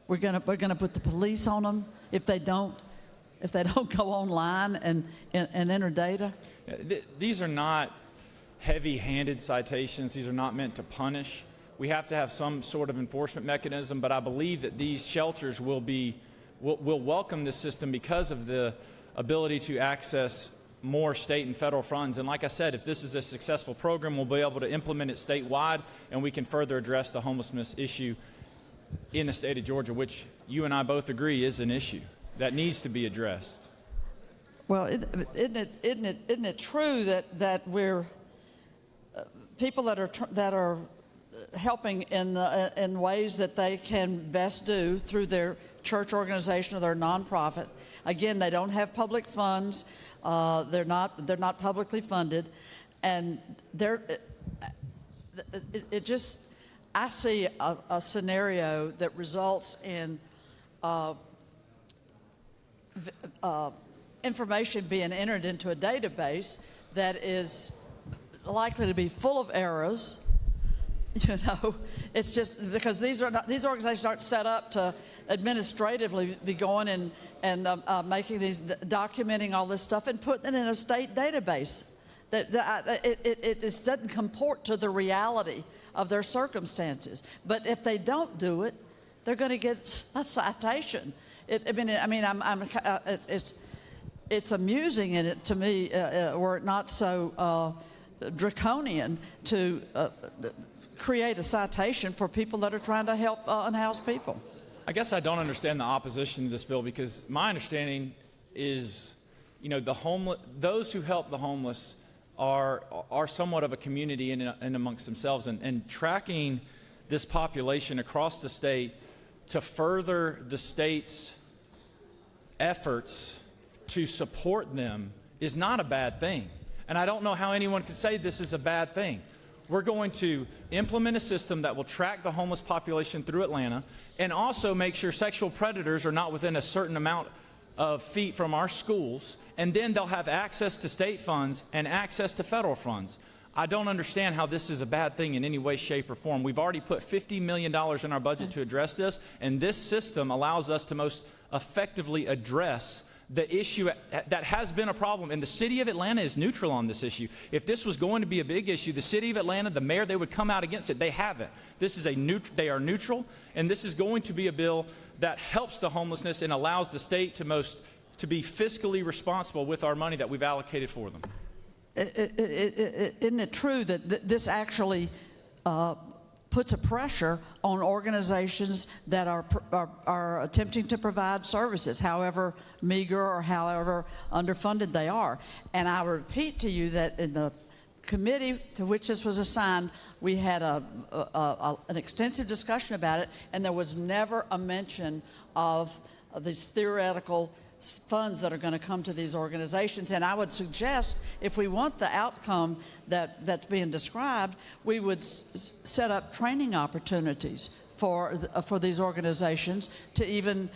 We're gonna put the police on them if they don't go online and enter data. These are not heavy-handed citations. These are not meant to punish. We have to have some sort of enforcement mechanism, but I believe that these shelters will welcome this system because of the ability to access more state and federal funds. And like I said, if this is a successful program, we'll be able to implement it statewide, and we can further address the homelessness issue in the state of Georgia, which you and I both agree is an issue that needs to be addressed. Well, isn't it true that we're people that are helping in ways that they can best do through their church organization or their nonprofit? Again, they don't have public funds. They're not publicly funded, and I see a scenario that results in information being entered into a database that is likely to be full of errors. It's just because these organizations aren't set up to administratively be going and making these, documenting all this stuff and putting it in a state database. It just doesn't comport to the reality of their circumstances. But if they don't do it, they're going to get a citation. It's amusing in it to me, were it not so draconian to create a citation for people that are trying to help unhoused people. I guess I don't understand the opposition to this bill, because my understanding is, you know, those who help the homeless are somewhat of a community in amongst themselves, and tracking this population across the state to further the state's efforts to support them is not a bad thing. And I don't know how anyone could say this is a bad thing. We're going to implement a system that will track the homeless population through Atlanta and also make sure sexual predators are not within a certain amount of feet from our schools, and then they'll have access to state funds and access to federal funds. I don't understand how this is a bad thing in any way, shape, or form. We've already put $50 million in our budget to address this, and this system allows us to most effectively address the issue that has been a problem. And the city of Atlanta is neutral on this issue. If this was going to be a big issue, the city of Atlanta, the mayor, they would come out against it. They haven't. This is they are neutral, and this is going to be a bill that helps the homelessness and allows the state to be fiscally responsible with our money that we've allocated for them. Isn't it true that this actually puts a pressure on organizations that are attempting to provide services, however meager or however underfunded they are? And I repeat to you that in the committee to which this was assigned, we had an extensive discussion about it, and there was never a mention of these theoretical funds that are going to come to these organizations. And I would suggest, if we want the outcome that's being described, we would set up training opportunities for these organizations to even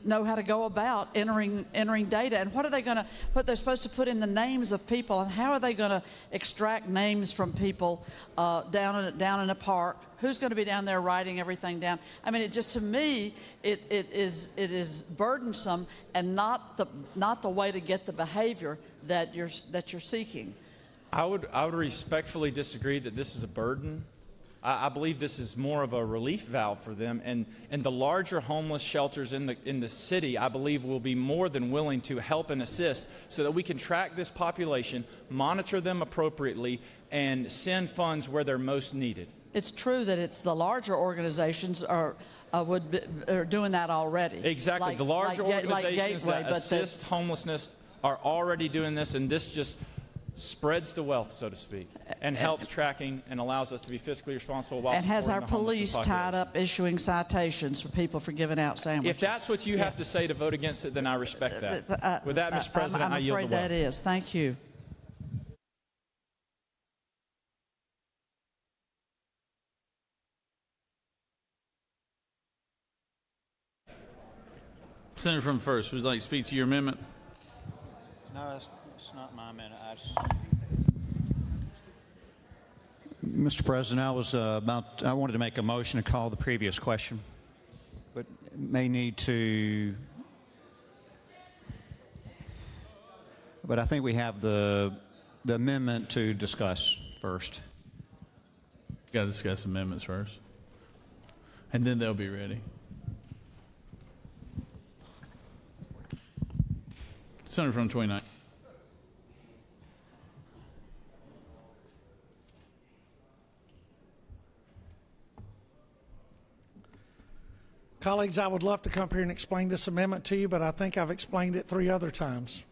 know how to go about entering data. And what they're supposed to put in the names of people, and how are they going to extract names from people down in a park? Who's going to be down there writing everything down? I mean, to me, it is burdensome and not the way to get the behavior that you're seeking. I would respectfully disagree that this is a burden. I believe this is more of a relief valve for them, and the larger homeless shelters in the city, I believe, will be more than willing to help and assist so that we can track this population, monitor them appropriately, and send funds where they're most needed. It's true that it's the larger organizations are doing that already. Exactly. The larger organizations that assist homelessness are already doing this, and this just spreads the wealth, so to speak, and helps tracking and allows us to be fiscally responsible while and has our supporting the police homeless tied up issuing citations for people for giving out sandwiches. If that's what you have to say to vote against it, then I respect that. With that, Mr. President, I yield the I'm afraid that is. Thank you. Senator from First, would you like to speak to your amendment? No, it's not my amendment. Mr. President, I wanted to make a motion to call the previous question, but may need to. But I think we have the amendment to discuss first. You got to discuss amendments first, and then they'll be ready. Senator from 29. Colleagues, I would love to come up here and explain this amendment to you, but I think I've explained it 3 other times.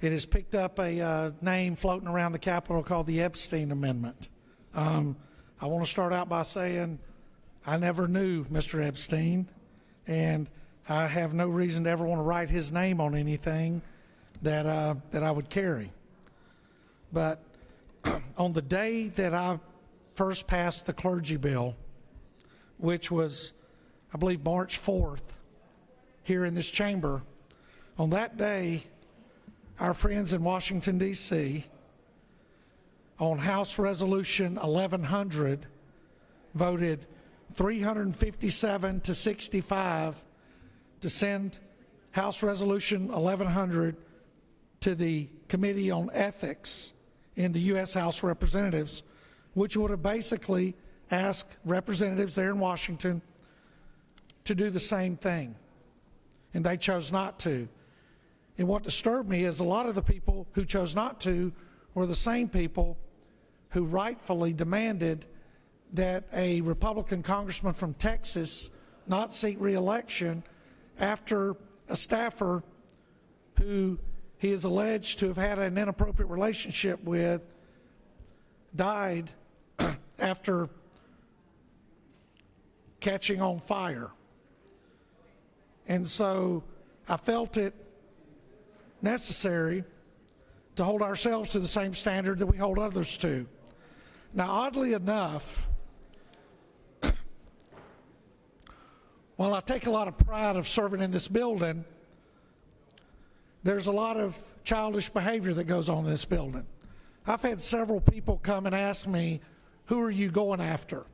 It has picked up a name floating around the Capitol called the Epstein Amendment. I want to start out by saying I never knew Mr. Epstein, and I have no reason to ever want to write his name on anything that I would carry. But on the day that I first passed the clergy bill, which was, I believe, March 4th, here in this chamber, on that day, our friends in Washington, D.C., on House Resolution 1100, voted 357 to 65 to send House Resolution 1100 to the Committee on Ethics in the U.S. House of Representatives, which would have basically asked representatives there in And what disturbed me is a lot of the people who chose not to were the same people who rightfully demanded that a Republican congressman from Texas not seek re-election after a staffer who he is alleged to have had an inappropriate relationship with died after catching on fire. And so I felt it necessary to hold ourselves to the same standard that we hold others to. Now, oddly enough, while I take a lot of pride of serving in this building, there's a lot of childish behavior that goes on in this building. I've had several people come and ask me, who are you going after?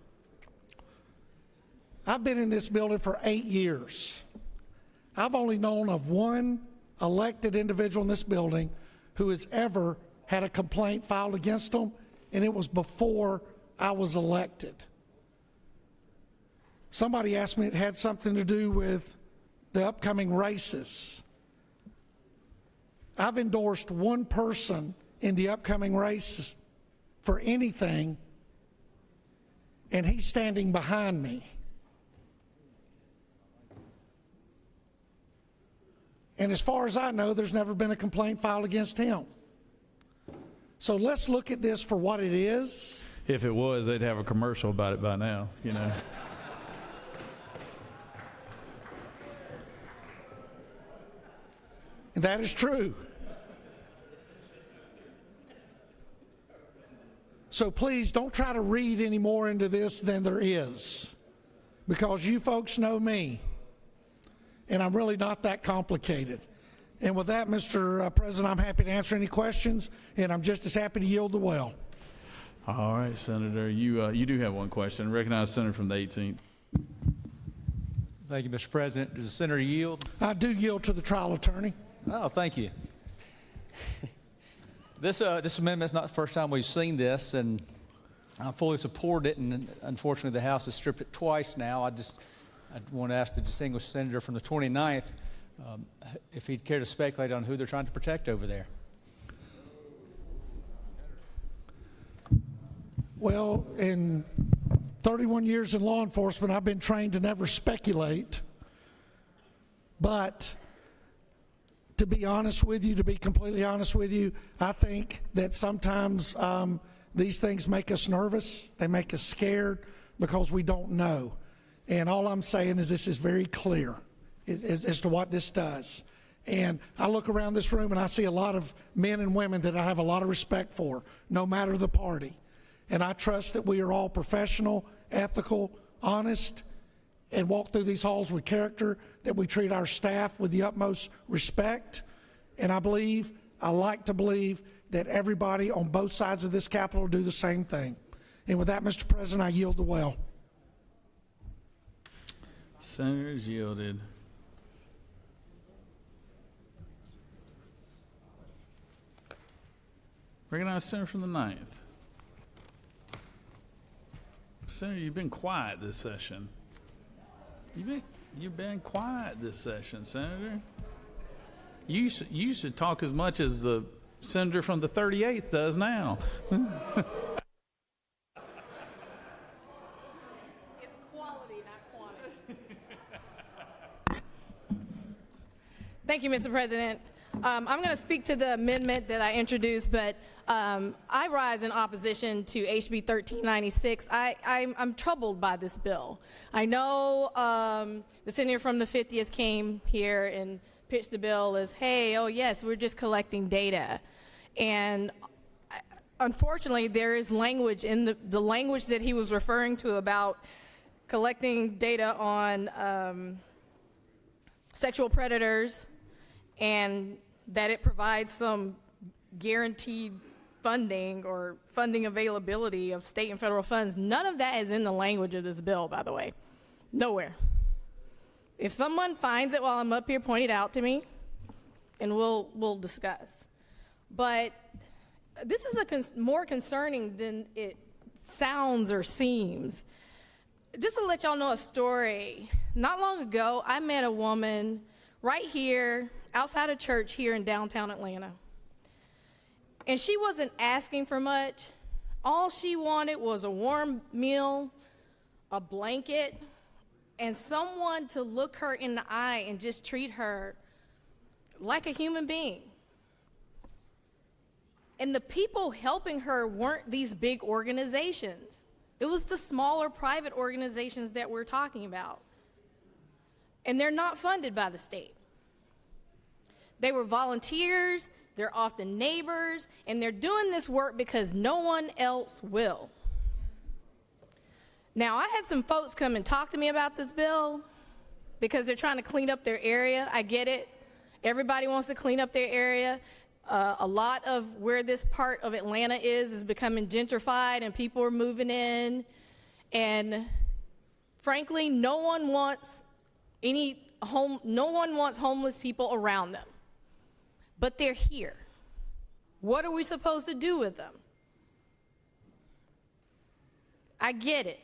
I've been in this building for 8 years. I've only known of one elected individual in this building who has ever had a complaint filed against them, and it was before I was elected. Somebody asked me it had something to do with the upcoming races. I've endorsed one person in the upcoming race for anything, and he's standing behind me. And as far as I know, there's never been a complaint filed against him. So let's look at this for what it is. If it was, they'd have a commercial about it by now, you know. And that is true. So please don't try to read any more into this than there is, because you folks know me, and I'm really not that complicated. And with that, Mr. President, I'm happy to answer any questions, and I'm just as happy to yield the well. All right, Senator, you do have one question. Recognize the senator from the 18th. Thank you, Mr. President. Does the senator yield? I do yield to the trial attorney. Oh, thank you. This amendment is not the first time we've seen this, and I fully support it, and unfortunately the House has stripped it twice now. I want to ask the distinguished senator from the 29th if he'd care to speculate on who they're trying to protect over there. Well, in 31 years in law enforcement, I've been trained to never speculate, but to be honest with you, to be completely honest with you, I think that sometimes these things make us nervous. They make us scared because we don't know. And all I'm saying is this is very clear as to what this does. And I look around this room and I see a lot of men and women that I have a lot of respect for, no matter the party. And I trust that we are all professional, ethical, honest, and walk through these halls with character, that we treat our staff with the utmost respect. And I like to believe that everybody on both sides of this Capitol do the same thing. And with that, Mr. President, I yield the well. Senators yielded. Recognize the senator from the 9th. Senator, you've been quiet this session. You've been quiet this session, Senator. You should talk as much as the senator from the 38th does now. It's quality, not quantity. Thank you, Mr. President. I'm going to speak to the amendment that I introduced, but I rise in opposition to HB 1396. I'm troubled by this bill. I know the senator from the 50th came here and pitched the bill as, hey, oh yes, we're just collecting data. And unfortunately, there is language in the language that he was referring to about collecting data on sexual predators, and that it provides some guaranteed funding or funding availability of state and federal funds. None of that is in the language of this bill, by the way. Nowhere. If someone finds it while I'm up here, point it out to me, and we'll discuss. But this is more concerning than it sounds or seems. Just to let y'all know a story, not long ago, I met a woman right here outside of church here in downtown Atlanta. And she wasn't asking for much. All she wanted was a warm meal, a blanket, and someone to look her in the eye and just treat her like a human being. And the people helping her weren't these big organizations. It was the smaller private organizations that we're talking about. And they're not funded by the state. They were volunteers, they're often neighbors, and they're doing this work because no one else will. Now, I had some folks come and talk to me about this bill because they're trying to clean up their area. I get it. Everybody wants to clean up their area. A lot of where this part of Atlanta is becoming gentrified and people are moving in. And frankly, no one wants homeless people around them. But they're here. What are we supposed to do with them? I get it.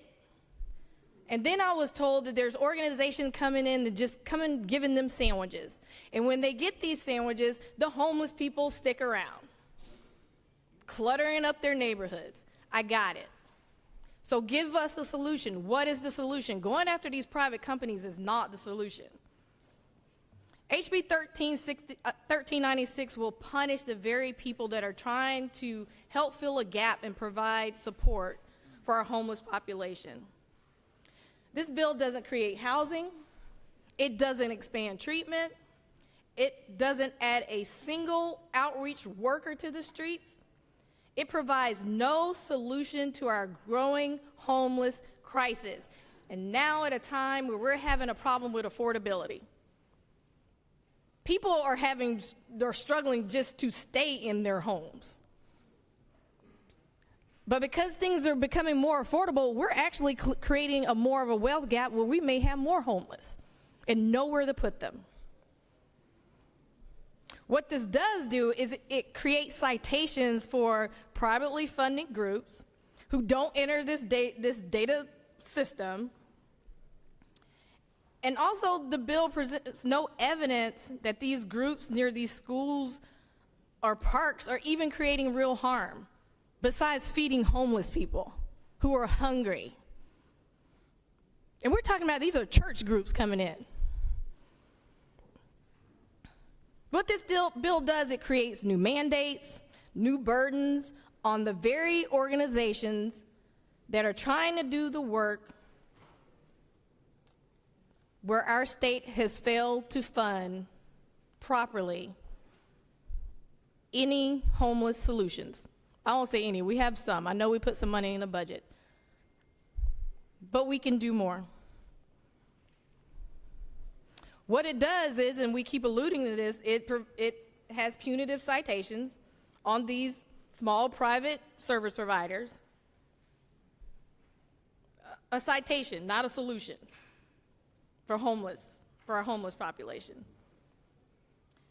And then I was told that there's organizations coming in that just come and giving them sandwiches. And when they get these sandwiches, the homeless people stick around, cluttering up their neighborhoods. I got it. So give us a solution. What is the solution? Going after these private companies is not the solution. HB 1396 will punish the very people that are trying to help fill a gap and provide support for our homeless population. This bill doesn't create housing. It doesn't expand treatment. It doesn't add a single outreach worker to the streets. It provides no solution to our growing homeless crisis. And now at a time where we're having a problem with affordability. People they're struggling just to stay in their homes. But because things are becoming more affordable, we're actually creating more of a wealth gap where we may have more homeless and nowhere to put them. What this does do is it creates citations for privately funded groups who don't enter this data system. And also, the bill presents no evidence that these groups near these schools or parks are even creating real harm, besides feeding homeless people who are hungry. And we're talking about these are church groups coming in. What this bill does, it creates new mandates, new burdens on the very organizations that are trying to do the work where our state has failed to fund properly any homeless solutions. I won't say any, we have some. I know we put some money in the budget. But we can do more. What it does is, and we keep alluding to this, it has punitive citations on these small private service providers. A citation, not a solution for our homeless population.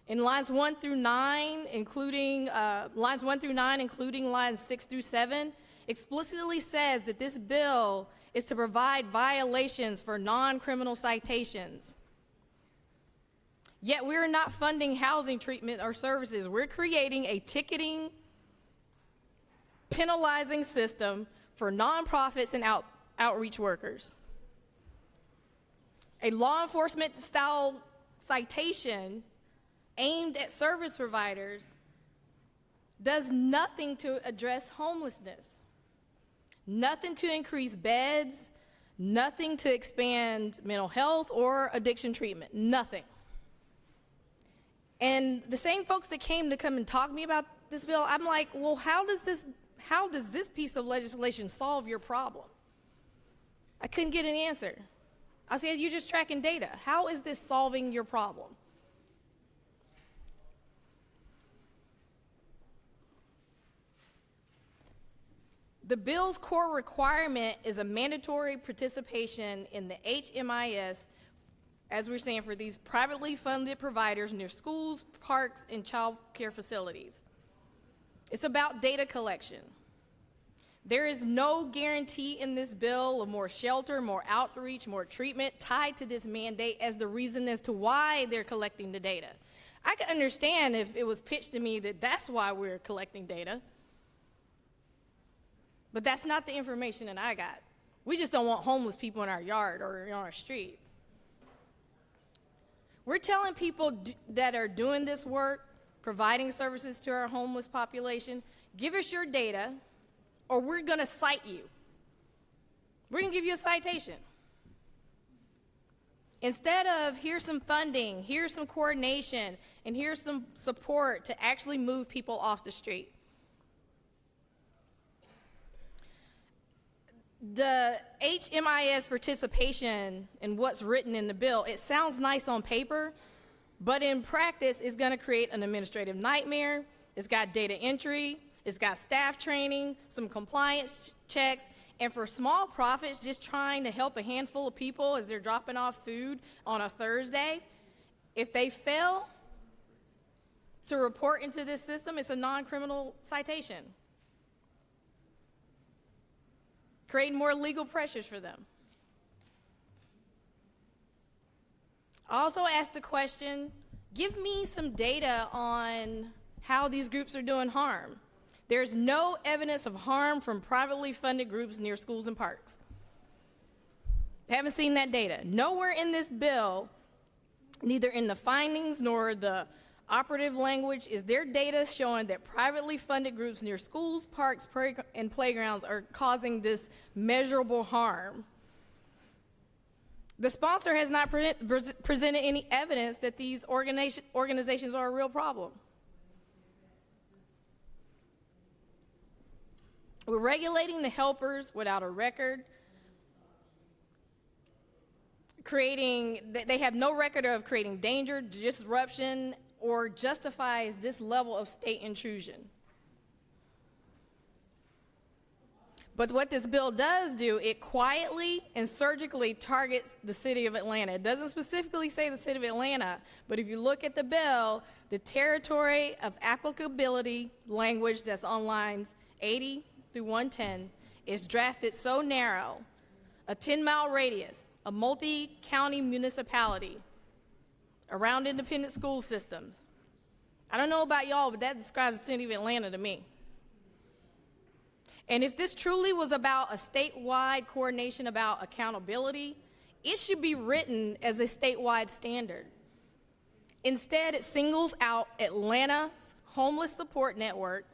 In lines 1 through 9, including lines 6 through 7, explicitly says that this bill is to provide violations for non-criminal citations. Yet we're not funding housing treatment or services. We're creating a ticketing, penalizing system for nonprofits and outreach workers. A law enforcement style citation aimed at service providers does nothing to address homelessness, nothing to increase beds, nothing to expand mental health or addiction treatment, nothing. And the same folks that came and talk to me about this bill, I'm like, well, how does this piece of legislation solve your problem? I couldn't get an answer. I said, you're just tracking data. How is this solving your problem? The bill's core requirement is a mandatory participation in the HMIS, as we're saying, for these privately funded providers near schools, parks, and child care facilities. It's about data collection. There is no guarantee in this bill of more shelter, more outreach, more treatment tied to this mandate as the reason as to why they're collecting the data. I could understand if it was pitched to me that that's why we're collecting data, but that's not the information that I got. We just don't want homeless people in our yard or on our streets. We're telling people that are doing this work, providing services to our homeless population, give us your data or we're going to cite you. We're going to give you a citation. Instead of here's some funding, here's some coordination, and here's some support to actually move people off the street. The HMIS participation in what's written in the bill, it sounds nice on paper, but in practice, it's going to create an administrative nightmare. It's got data entry, it's got staff training, some compliance checks, and for small profits just trying to help a handful of people as they're dropping off food on a Thursday, if they fail to report into this system, it's a non-criminal citation, creating more legal pressures for them. I also asked the question, give me some data on how these groups are doing harm. There's no evidence of harm from privately funded groups near schools and parks. Haven't seen that data. Nowhere in this bill, neither in the findings nor the operative language, is there data showing that privately funded groups near schools, parks, and playgrounds are causing this measurable harm. The sponsor has not presented any evidence that these organizations are a real problem. We're regulating the helpers without a record, they have no record of creating danger, disruption, or justifies this level of state intrusion. But what this bill does do, it quietly and surgically targets the city of Atlanta. It doesn't specifically say the city of Atlanta, but if you look at the bill, the territory of applicability language that's on lines 80 through 110 is drafted so narrow, a 10-mile radius, a multi-county municipality around independent school systems. I don't know about y'all, but that describes the city of Atlanta to me. And if this truly was about a statewide coordination about accountability, it should be written as a statewide standard. Instead, it singles out Atlanta's homeless support network.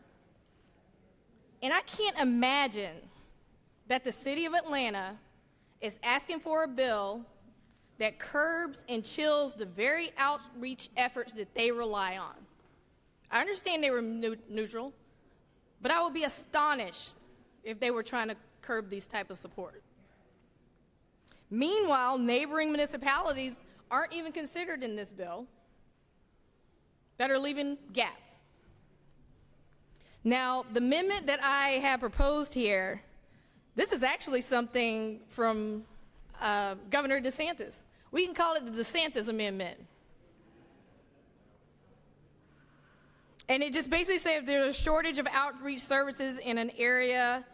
And I can't imagine that the city of Atlanta is asking for a bill that curbs and chills the very outreach efforts that they rely on. I understand they were neutral, but I would be astonished if they were trying to curb these type of support. Meanwhile, neighboring municipalities aren't even considered in this bill that are leaving gaps. Now, the amendment that I have proposed here, this is actually something from Governor DeSantis. We can call it the DeSantis Amendment. And it just basically says if there's a shortage of outreach services in an area,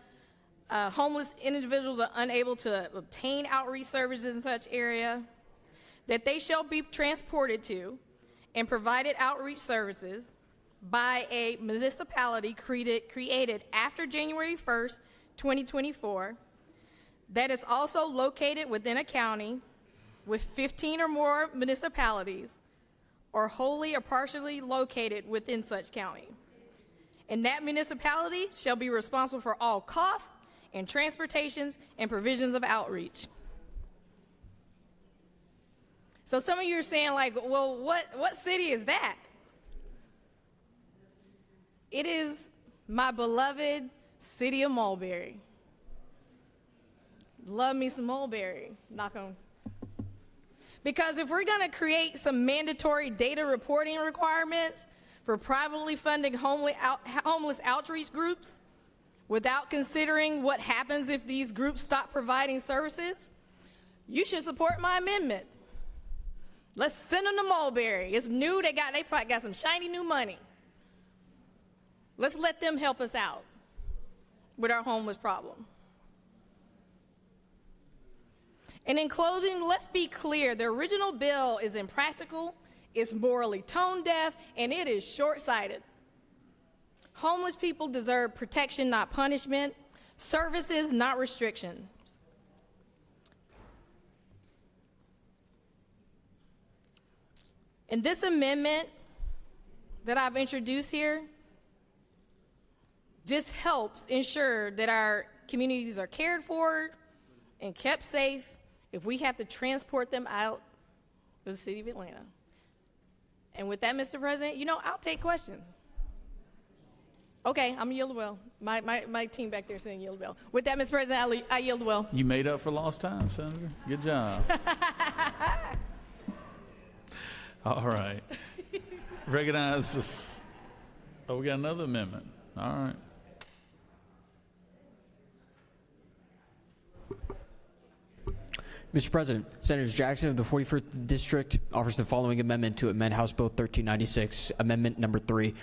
homeless individuals are unable to obtain outreach services in such area, that they shall be transported to and provided outreach services by a municipality created after January 1st, 2024, that is also located within a county with 15 or more municipalities, or wholly or partially located within such county. And that municipality shall be responsible for all costs and transportations and provisions of outreach. So some of you are saying like, well, what city is that? It is my beloved city of Mulberry. Love me some Mulberry, knock on. Because if we're gonna create some mandatory data reporting requirements for privately funded homeless outreach groups without considering what happens if these groups stop providing services, you should support my amendment. Let's send them to Mulberry. It's new, they probably got some shiny new money. Let's let them help us out. with our homeless problem. And in closing, let's be clear, the original bill is impractical, it's morally tone deaf, and it is short-sighted. Homeless people deserve protection, not punishment, services, not restrictions. And this amendment that I've introduced here just helps ensure that our communities are cared for and kept safe if we have to transport them out of the city of Atlanta. And with that, Mr. President, I'll take questions. Okay, I'm yield well. My team back there saying yield well. With that, Mr. President, I yield well. You made up for lost time, Senator. Good job. All right. Recognize this. Oh, we got another amendment. All right. Mr. President, Senators Jackson of the 41st District offers the following amendment to amend House Bill 1396, Amendment Number 3,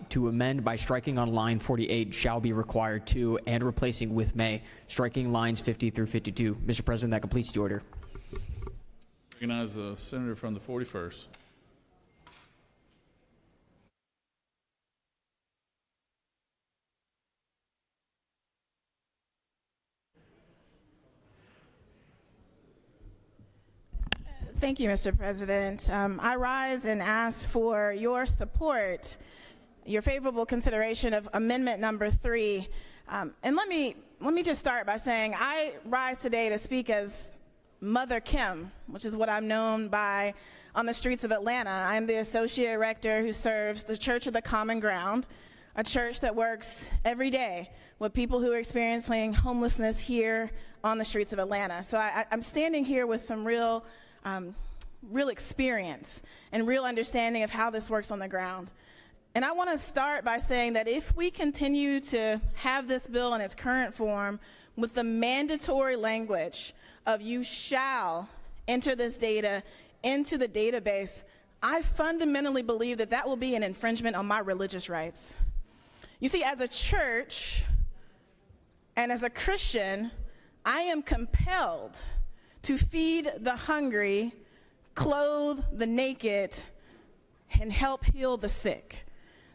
to amend by striking on line 48 shall be required to and replacing with may, striking lines 50 through 52. Mr. President, that completes the order. Recognize the senator from the 41st. Thank you, Mr. President. I rise and ask for your support, your favorable consideration of Amendment Number 3. And let me just start by saying I rise today to speak as Mother Kim, which is what I'm known by on the streets of Atlanta. I'm the associate rector who serves the Church of the Common Ground, a church that works every day with people who are experiencing homelessness here on the streets of Atlanta. So I'm standing here with some real experience and real understanding of how this works on the ground. And I want to start by saying that if we continue to have this bill in its current form with the mandatory language of you shall enter this data into the database, I fundamentally believe that that will be an infringement on my religious rights. You see, as a church and as a Christian, I am compelled to feed the hungry, clothe the naked, and help heal the sick.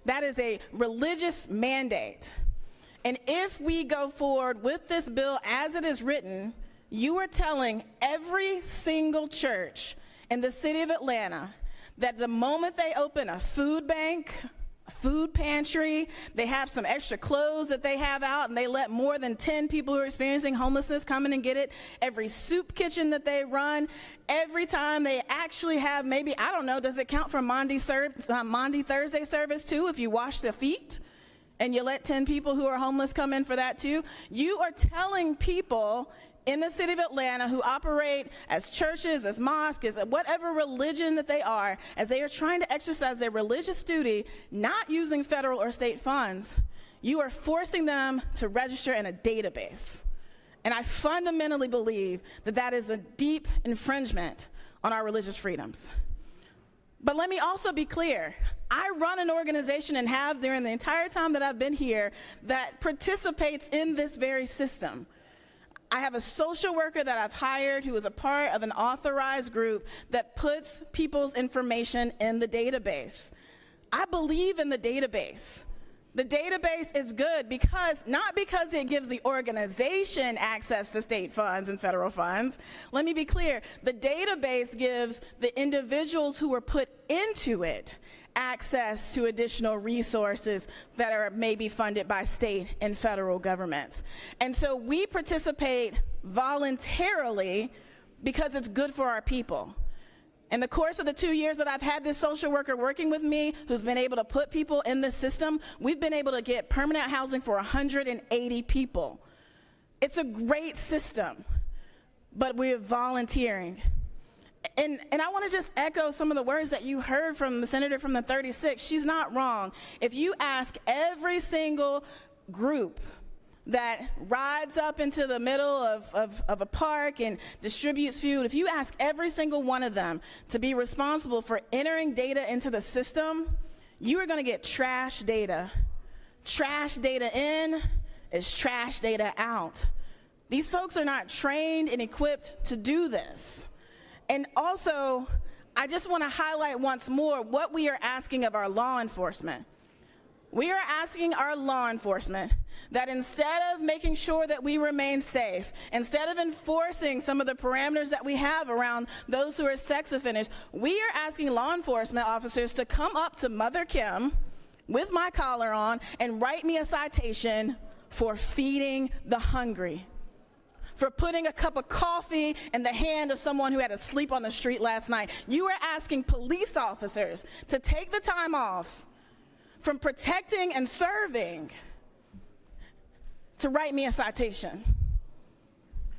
That is a religious mandate. And if we go forward with this bill as it is written, you are telling every single church in the city of Atlanta that the moment they open a food bank, a food pantry, they have some extra clothes that they have out and they let more than 10 people who are experiencing homelessness come in and get it. Every soup kitchen that they run, every time they actually have maybe, I don't know, does it count for Maundy Thursday service too if you wash their feet and you let 10 people who are homeless come in for that too? You are telling people in the city of Atlanta who operate as churches, as mosques, as whatever religion that they are, as they are trying to exercise their religious duty, not using federal or state funds, you are forcing them to register in a database. And I fundamentally believe that that is a deep infringement on our religious freedoms. But let me also be clear. I run an organization and have during the entire time that I've been here that participates in this very system. I have a social worker that I've hired who is a part of an authorized group that puts people's information in the database. I believe in the database. The database is good because, not because it gives the organization access to state funds and federal funds. Let me be clear. The database gives the individuals who were put into it access to additional resources that are maybe funded by state and federal governments. And so we participate voluntarily because it's good for our people. In the course of the 2 years that I've had this social worker working with me who's been able to put people in the system, we've been able to get permanent housing for 180 people. It's a great system, but we're volunteering. And I want to just echo some of the words that you heard from the senator from the 36. She's not wrong. If you ask every single group that rides up into the middle of a park and distributes food, if you ask every single one of them to be responsible for entering data into the system, you are going to get trash data in is trash data out. These folks are not trained and equipped to do this. And also, I just want to highlight once more what we are asking of our law enforcement. We are asking our law enforcement that instead of making sure that we remain safe, instead of enforcing some of the parameters that we have around those who are sex offenders, we are asking law enforcement officers to come up to Mother Kim with my collar on and write me a citation for feeding the hungry, for putting a cup of coffee in the hand of someone who had to sleep on the street last night. You are asking police officers to take the time off from protecting and serving to write me a citation,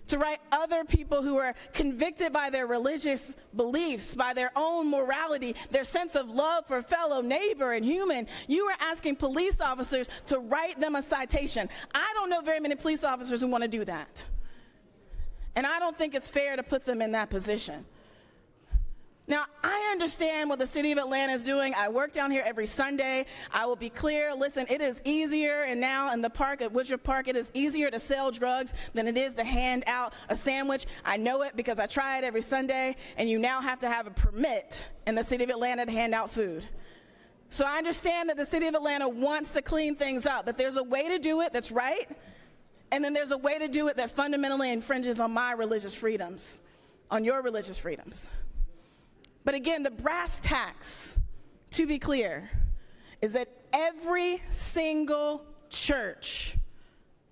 to write other people who are convicted by their religious beliefs, by their own morality, their sense of love for fellow neighbor and human. You are asking police officers to write them a citation. I don't know very many police officers who want to do that. And I don't think it's fair to put them in that position. Now, I understand what the city of Atlanta is doing. I work down here every Sunday. I will be clear, listen, it is easier, and now in the park at Woodruff Park, it is easier to sell drugs than it is to hand out a sandwich. I know it because I try it every Sunday, and you now have to have a permit in the city of Atlanta to hand out food. So I understand that the city of Atlanta wants to clean things up, but there's a way to do it that's right, and then there's a way to do it that fundamentally infringes on my religious freedoms, on your religious freedoms. But again, the brass tacks, to be clear, is that every single church,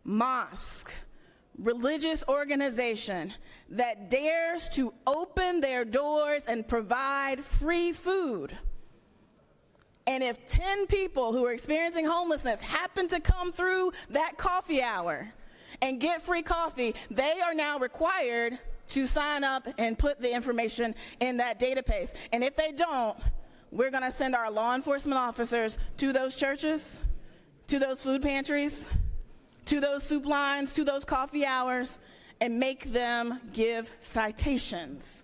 mosque, religious organization that dares to open their doors and provide free food, and if 10 people who are experiencing homelessness happen to come through that coffee hour and get free coffee, they are now required to sign up and put the information in that database. And if they don't, we're going to send our law enforcement officers to those churches, to those food pantries, to those soup lines, to those coffee hours, and make them give citations.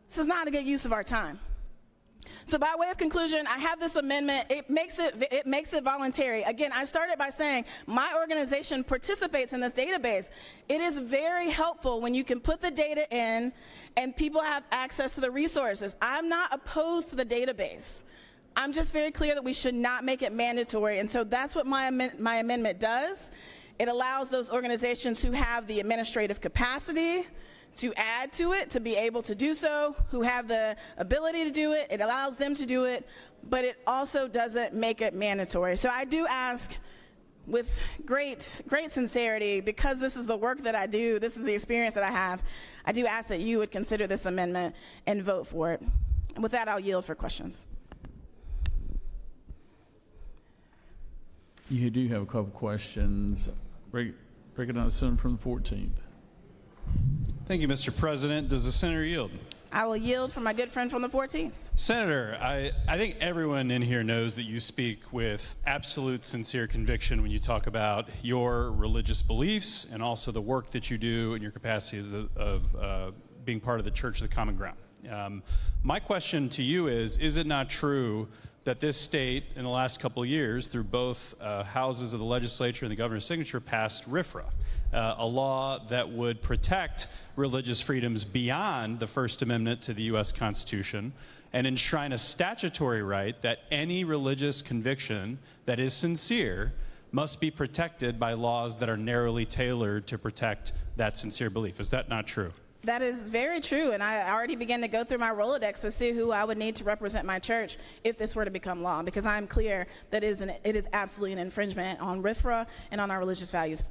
This is not a good use of our time. So by way of conclusion, I have this amendment. It makes it voluntary. Again, I started by saying my organization participates in this database. It is very helpful when you can put the data in and people have access to the resources. I'm not opposed to the database. I'm just very clear that we should not make it mandatory, and so that's what my amendment does. It allows those organizations who have the administrative capacity to add to it, to be able to do so, who have the ability to do it. It allows them to do it, but it also doesn't make it mandatory. So I do ask with great sincerity, because this is the work that I do, this is the experience that I have, I do ask that you would consider this amendment and vote for it. And with that, I'll yield for questions. You do have a couple questions. Break it down to Senator from the 14th. Thank you, Mr. President. Does the senator yield? I will yield for my good friend from the 14th. Senator, I think everyone in here knows that you speak with absolute sincere conviction when you talk about your religious beliefs and also the work that you do in your capacity as of being part of the Church of the Common Ground. My question to you is it not true that this state in the last couple of years, through both houses of the legislature and the governor's signature, passed RFRA, a law that would protect religious freedoms beyond the First Amendment to the U.S. Constitution and enshrine a statutory right that any religious conviction that is sincere must be protected by laws that are narrowly tailored to protect that sincere belief. Is that not true? That is very true, and I already began to go through my Rolodex to see who I would need to represent my church if this were to become law, because I'm clear that it is absolutely an infringement on RFRA and on our religious values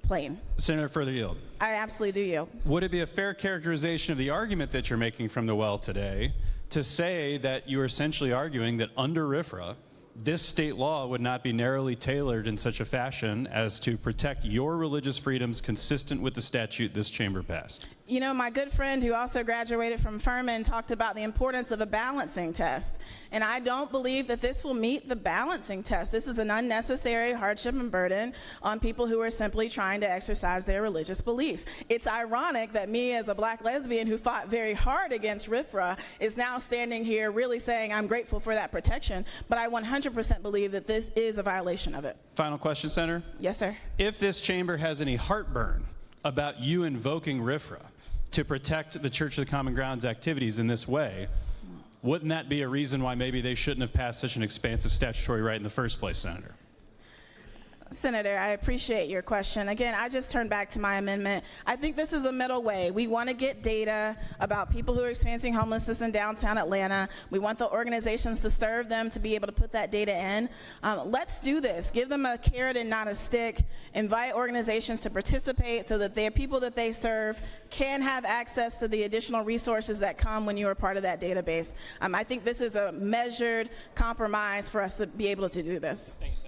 plane. Senator, further yield. I absolutely do yield. Would it be a fair characterization of the argument that you're making from the well today to say that you are essentially arguing that under RFRA, this state law would not be narrowly tailored in such a fashion as to protect your religious freedoms consistent with the statute this chamber passed? You know, my good friend who also graduated from Furman talked about the importance of a balancing test, and I don't believe that this will meet the balancing test. This is an unnecessary hardship and burden on people who are simply trying to exercise their religious beliefs. It's ironic that me as a black lesbian who fought very hard against RFRA is now standing here really saying I'm grateful for that protection, but I 100% 100% believe that this is a violation of it. Final question, Senator. Yes, sir. If this chamber has any heartburn about you invoking RFRA to protect the Church of the Common Ground's activities in this way, wouldn't that be a reason why maybe they shouldn't have passed such an expansive statutory right in the first place, Senator? Senator, I appreciate your question. Again, I just turned back to my amendment. I think this is a middle way. We want to get data about people who are experiencing homelessness in downtown Atlanta. We want the organizations to serve them to be able to put that data in. Let's do this. Give them a carrot and not a stick. Invite organizations to participate so that their people that they serve can have access to the additional resources that come when you are part of that database. I think this is a measured compromise for us to be able to do this. Thank you, Senator.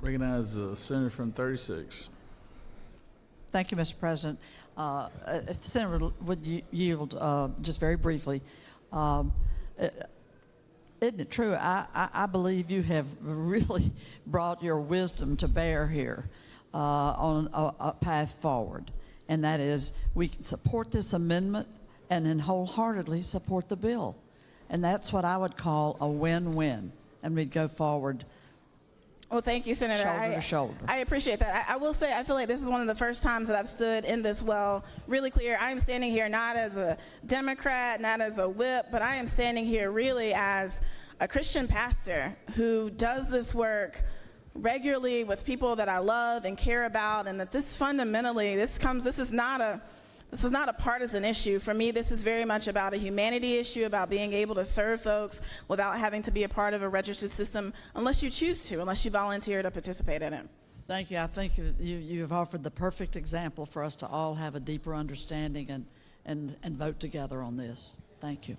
Recognize the senator from 36. Thank you, Mr. President. If the senator would yield just very briefly, isn't it true? I believe you have really brought your wisdom to bear here on a path forward, and that is we can support this amendment and then wholeheartedly support the bill, and that's what I would call a win-win, and we'd go forward. Well, thank you, Senator. Shoulder to shoulder. I appreciate that. I will say I feel like this is one of the first times that I've stood in this well really clear. I am standing here not as a Democrat, not as a whip, but I am standing here really as a Christian pastor who does this work regularly with people that I love and care about, and that this fundamentally, this is not a partisan issue. For me, this is very much about a humanity issue, about being able to serve folks without having to be a part of a registered system unless you choose to, unless you volunteer to participate in it. Thank you. I think you've offered the perfect example for us to all have a deeper understanding and vote together on this. Thank you.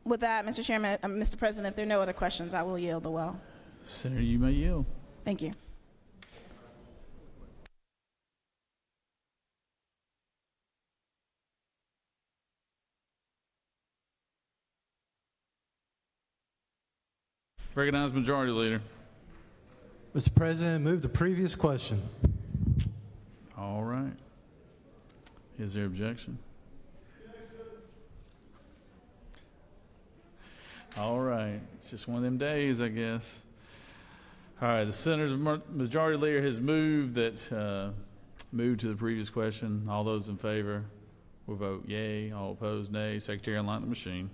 With that, Mr. Chairman, Mr. President, if there are no other questions, I will yield the well. Senator, you may yield. Thank you. Recognize Majority Leader. Mr. President, move the previous question. All right. Is there objection? All right. It's just one of them days, I guess. All right. The Senator's Majority Leader has moved that move to the previous question. All those in favor will vote yay. All opposed, nay. Secretary, unlock the machine.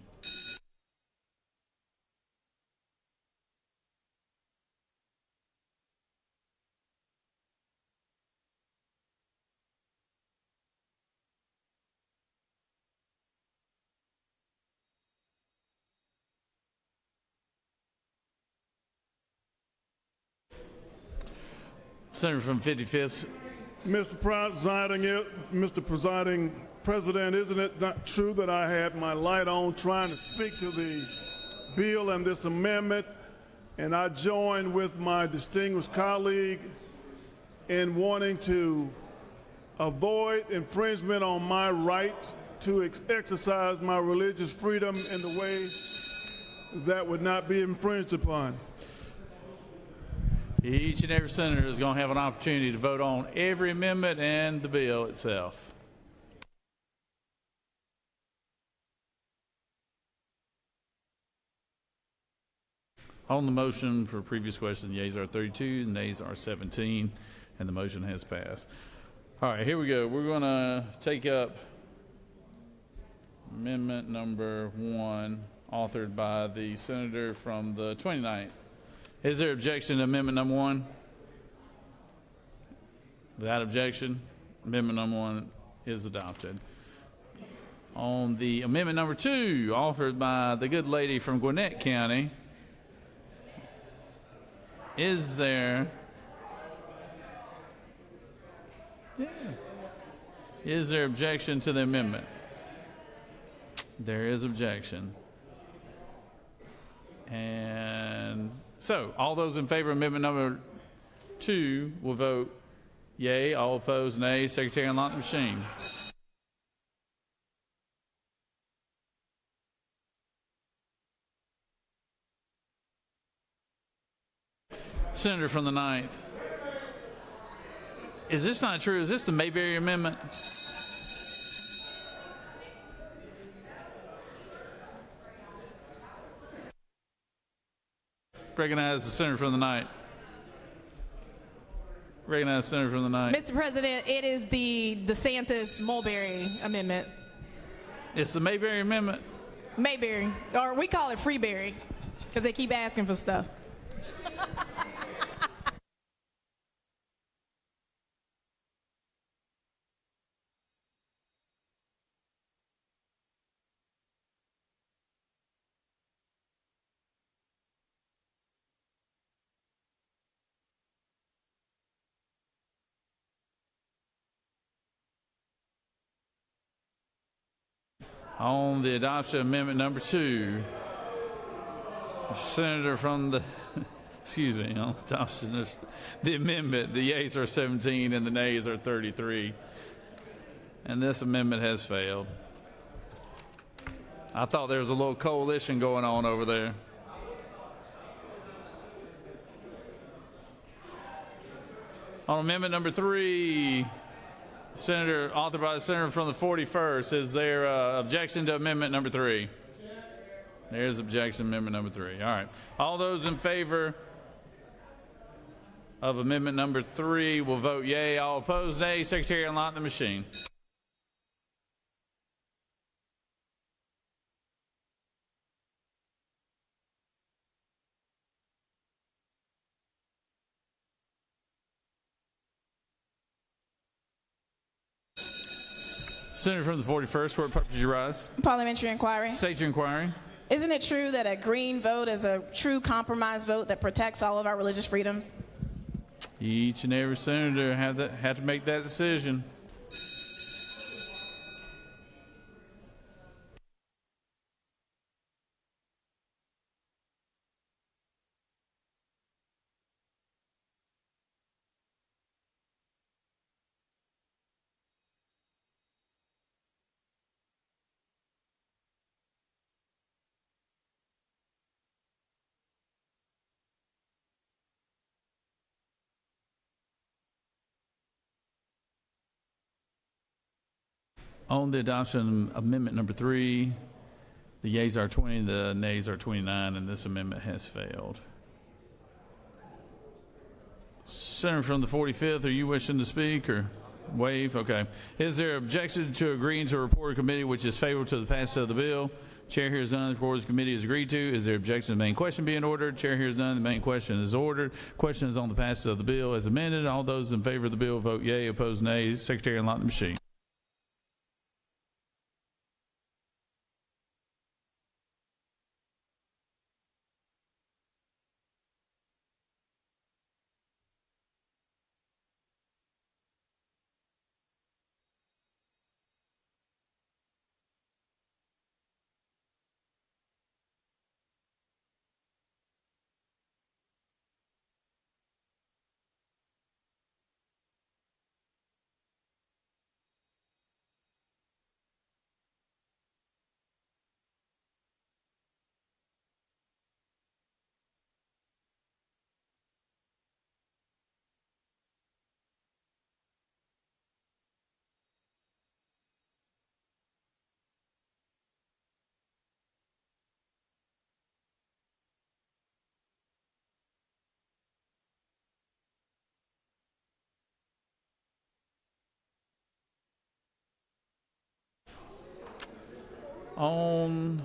Senator from 55th. Mr. Presiding President, isn't it not true that I had my light on trying to speak to the bill and this amendment, and I joined with my distinguished colleague in wanting to avoid infringement on my right to exercise my religious freedom in the way that would not be infringed upon? Each and every senator is going to have an opportunity to vote on every amendment and the bill itself. On the motion for previous question, the yeas are 32, the nays are 17, and the motion has passed. All right, here we go. We're going to take up amendment number 1, authored by the senator from the 29th. Is there objection to amendment number 1? Without objection, amendment number 1 is adopted. On the amendment number 2, offered by the good lady from Gwinnett County, is there objection to the amendment? There is objection. And so, all those in favor of amendment number 2 will vote yay. All opposed, nay. Secretary, unlock the machine. Senator from the 9th. Is this not true? Is this the Mayberry Amendment? Recognize the senator from the ninth. Recognize the senator from the ninth. Mr. President, it is the DeSantis-Mulberry amendment. It's the Mayberry Amendment. Mayberry, or we call it Freeberry, because they keep asking for stuff. On the adoption of amendment number 2, the senator from the, excuse me, on the adoption of the amendment, the yeas are 17 and the nays are 33. And this amendment has failed. I thought there was a little coalition going on over there. On amendment number 3, Senator, authored by the senator from the 41st, is there objection to amendment number 3? There's objection to amendment number 3. All right. All those in favor of amendment number 3 will vote yea. All opposed, nay. Secretary, unlock the machine. Senator from the 41st, for what purpose you rise? Parliamentary inquiry. State your inquiry. Isn't it true that a green vote is a true compromise vote that protects all of our religious freedoms? Each and every senator had to make that decision. On the adoption of amendment number 3, the yeas are 20, the nays are 29, and this amendment has failed. Senator from the 45th, are you wishing to speak or waive? Okay. Is there objection to agreeing to a report of committee which is favorable to the passage of the bill? Chair hears none. The report of the committee is agreed to. Is there objection to the main question being ordered? Chair hears none. The main question is ordered. Question is on the passage of the bill as amended. All those in favor of the bill vote yea. Opposed, nay. Secretary, unlock the machine. On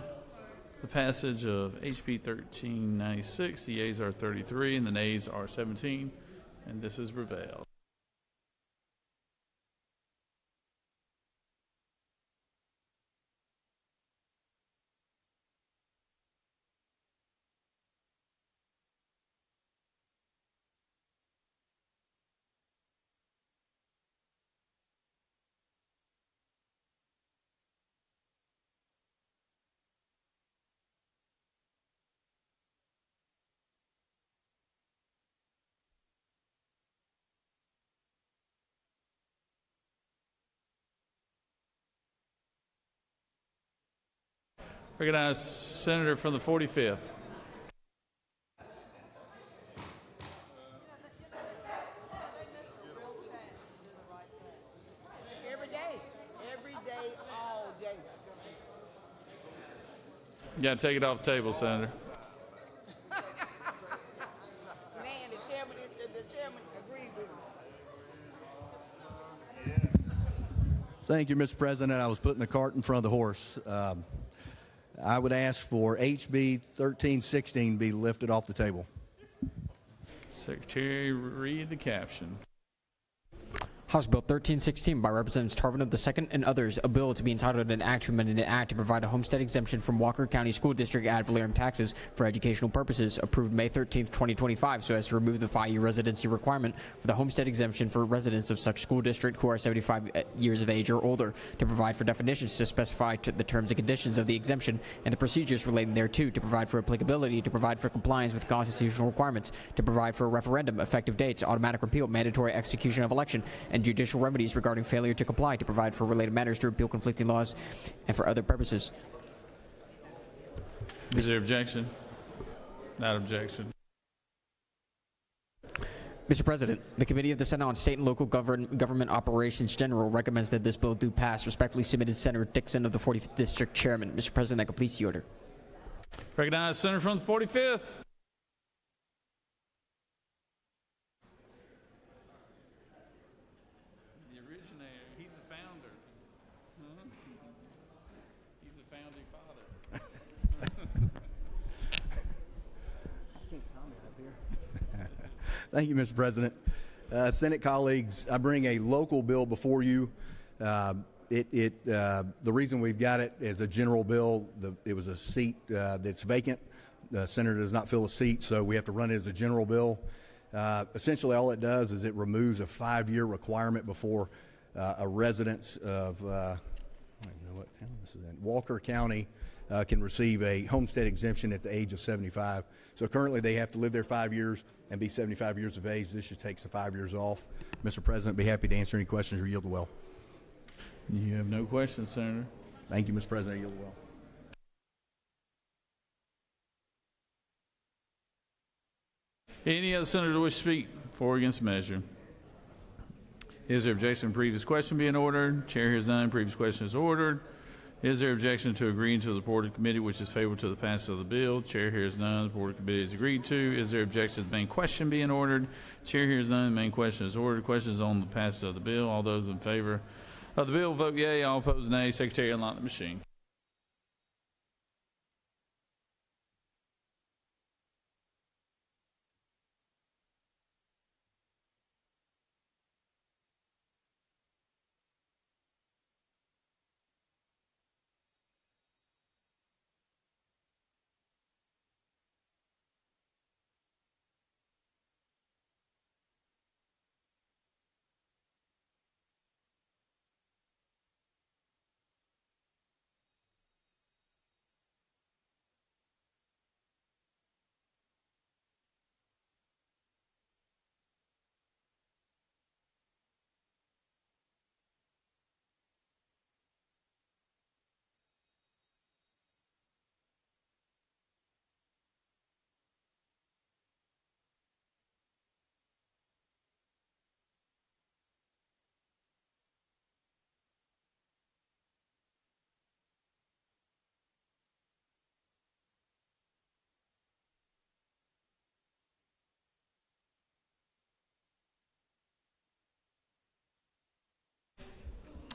the passage of HB 1396, the yeas are 33 and the nays are 17, and this is revealed. Recognize Senator from the 45th. Every day, all day. You got to take it off the table, Senator. chairman agrees with me. Thank you, Mr. President. I was putting the cart in front of the horse. I would ask for HB 1316 be lifted off the table. Secretary, read the caption. House Bill 1316 by Representatives Tarvin II and others, a bill to be entitled an act to amend an act to provide a homestead exemption from Walker County School District ad valorem taxes for educational purposes, approved May 13, 2025, so as to remove the 5-year residency requirement for the homestead exemption for residents of such school district who are 75 years of age or older, to provide for definitions to specify the terms and conditions of the exemption and the procedures relating thereto, to provide for applicability, to provide for compliance with constitutional requirements, to provide for a referendum, effective dates, automatic repeal, mandatory execution of election, and judicial remedies regarding failure to comply, to provide for related matters, to repeal conflicting laws, and for other purposes. Is there objection? Not objection. Mr. President, the Committee of the Senate on State and Local Government Operations General recommends that this bill do pass. Respectfully submitted, Senator Dixon of the 45th District Chairman. Mr. President, that completes the order. Recognize Senator from the 45th. The originator. He's the founder. He's the founding father. Thank you, Mr. President. Senate colleagues, I bring a local bill before you. The reason we've got it as a general bill, it was a seat that's vacant. The senator does not fill a seat, so we have to run it as a general bill. Essentially, all it does is it removes a 5-year requirement before a resident of I don't know what town this is in, Walker County can receive a homestead exemption at the age of 75. So currently they have to live there 5 years and be 75 years of age. This just takes the 5 years off. Mr. President, be happy to answer any questions or yield the well. You have no questions, Senator. Thank you, Mr. President. I yield the well. Any other senator wish to speak for or against the measure? Is there objection to previous question being ordered? Chair hears none. Previous question is ordered. Is there objection to agreeing to the report of the committee which is favorable to the passage of the bill? Chair hears none. The report of the committee is agreed to. Is there objection to the main question being ordered? Chair hears none. The main question is ordered. Questions on the passage of the bill. All those in favor of the bill vote yea. All opposed nay. Secretary, unlock the machine.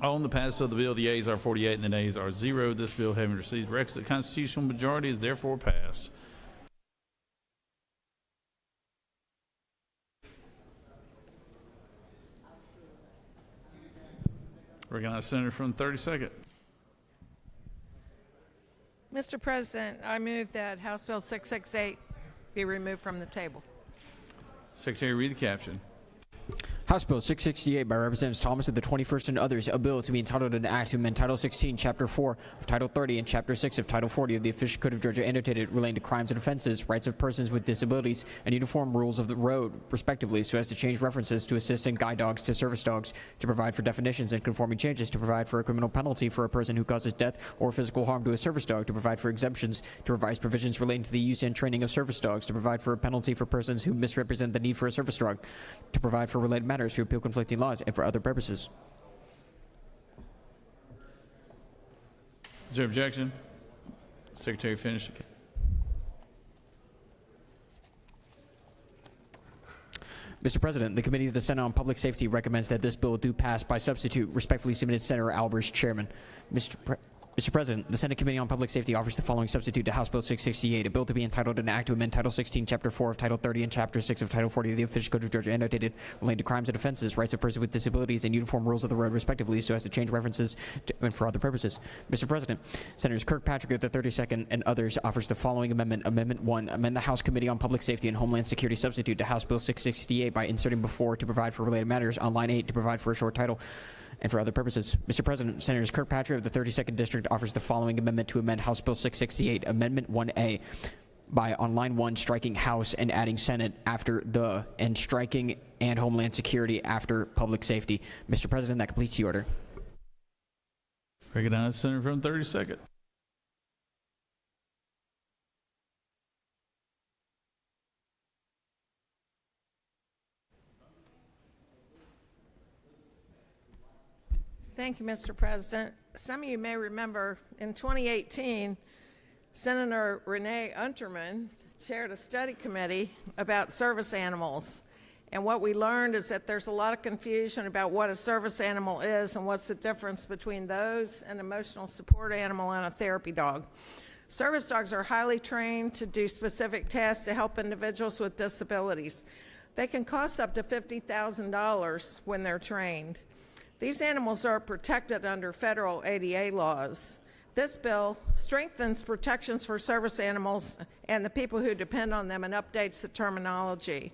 On the passage of the bill, the yeas are 48 and the nays are 0. This bill, having received the requisite constitutional majority, is therefore passed. Recognize Senator from the 32nd. Mr. President, I move that House Bill 668 be removed from the table. Secretary, read the caption. House Bill 668 by Representatives Thomas of the 21st and others, a bill to be entitled an act to amend Title 16, Chapter 4 of Title 30 and Chapter 6 of Title 40 of the Official Code of Georgia annotated relating to crimes and offenses, rights of persons with disabilities, and uniform rules of the road, respectively, so as to change references to assistant guide dogs to service dogs, to provide for definitions and conforming changes, to provide for a criminal penalty for a person who causes death or physical harm to a service dog, to provide for exemptions, to revise provisions relating to the use and training of service dogs, to provide for a penalty for persons who misrepresent the need for a service dog, to provide for related matters, to repeal conflicting laws, and for other purposes. Is there objection? Secretary, finish. Mr. President, the Committee of the Senate on Public Safety recommends that this bill do pass by substitute. Respectfully submitted, Senator Albers, Chairman. Mr. President, the Senate Committee on Public Safety offers the following substitute to House Bill 668, a bill to be entitled an act to amend Title 16, Chapter 4 of Title 30 and Chapter 6 of Title 40 of the Official Code of Georgia, annotated, relating to crimes and offenses, rights of persons with disabilities, and uniform rules of the road, respectively, so as to change references to, and for other purposes. Mr. President, Senators Kirkpatrick of the 32nd and others offers the following amendment. Amendment 1, amend the House Committee on Public Safety and Homeland Security substitute to House Bill 668 by inserting before to provide for related matters on line 8 to provide for a short title and for other purposes. Mr. President, Senators Kirkpatrick of the 32nd District offers the following amendment to amend House Bill 668, Amendment 1A, by on line 1 striking House and adding Senate after the, and striking and Homeland Security after Public Safety. Mr. President, that completes the order. Recognize Senator from 32nd. Thank you, Mr. President. Some of you may remember in 2018, Senator Renee Unterman chaired a study committee about service animals. And what we learned is that there's a lot of confusion about what a service animal is and what's the difference between those, an emotional support animal, and a therapy dog. Service dogs are highly trained to do specific tasks to help individuals with disabilities. They can cost up to $50,000 when they're trained. These animals are protected under federal ADA laws. This bill strengthens protections for service animals and the people who depend on them and updates the terminology.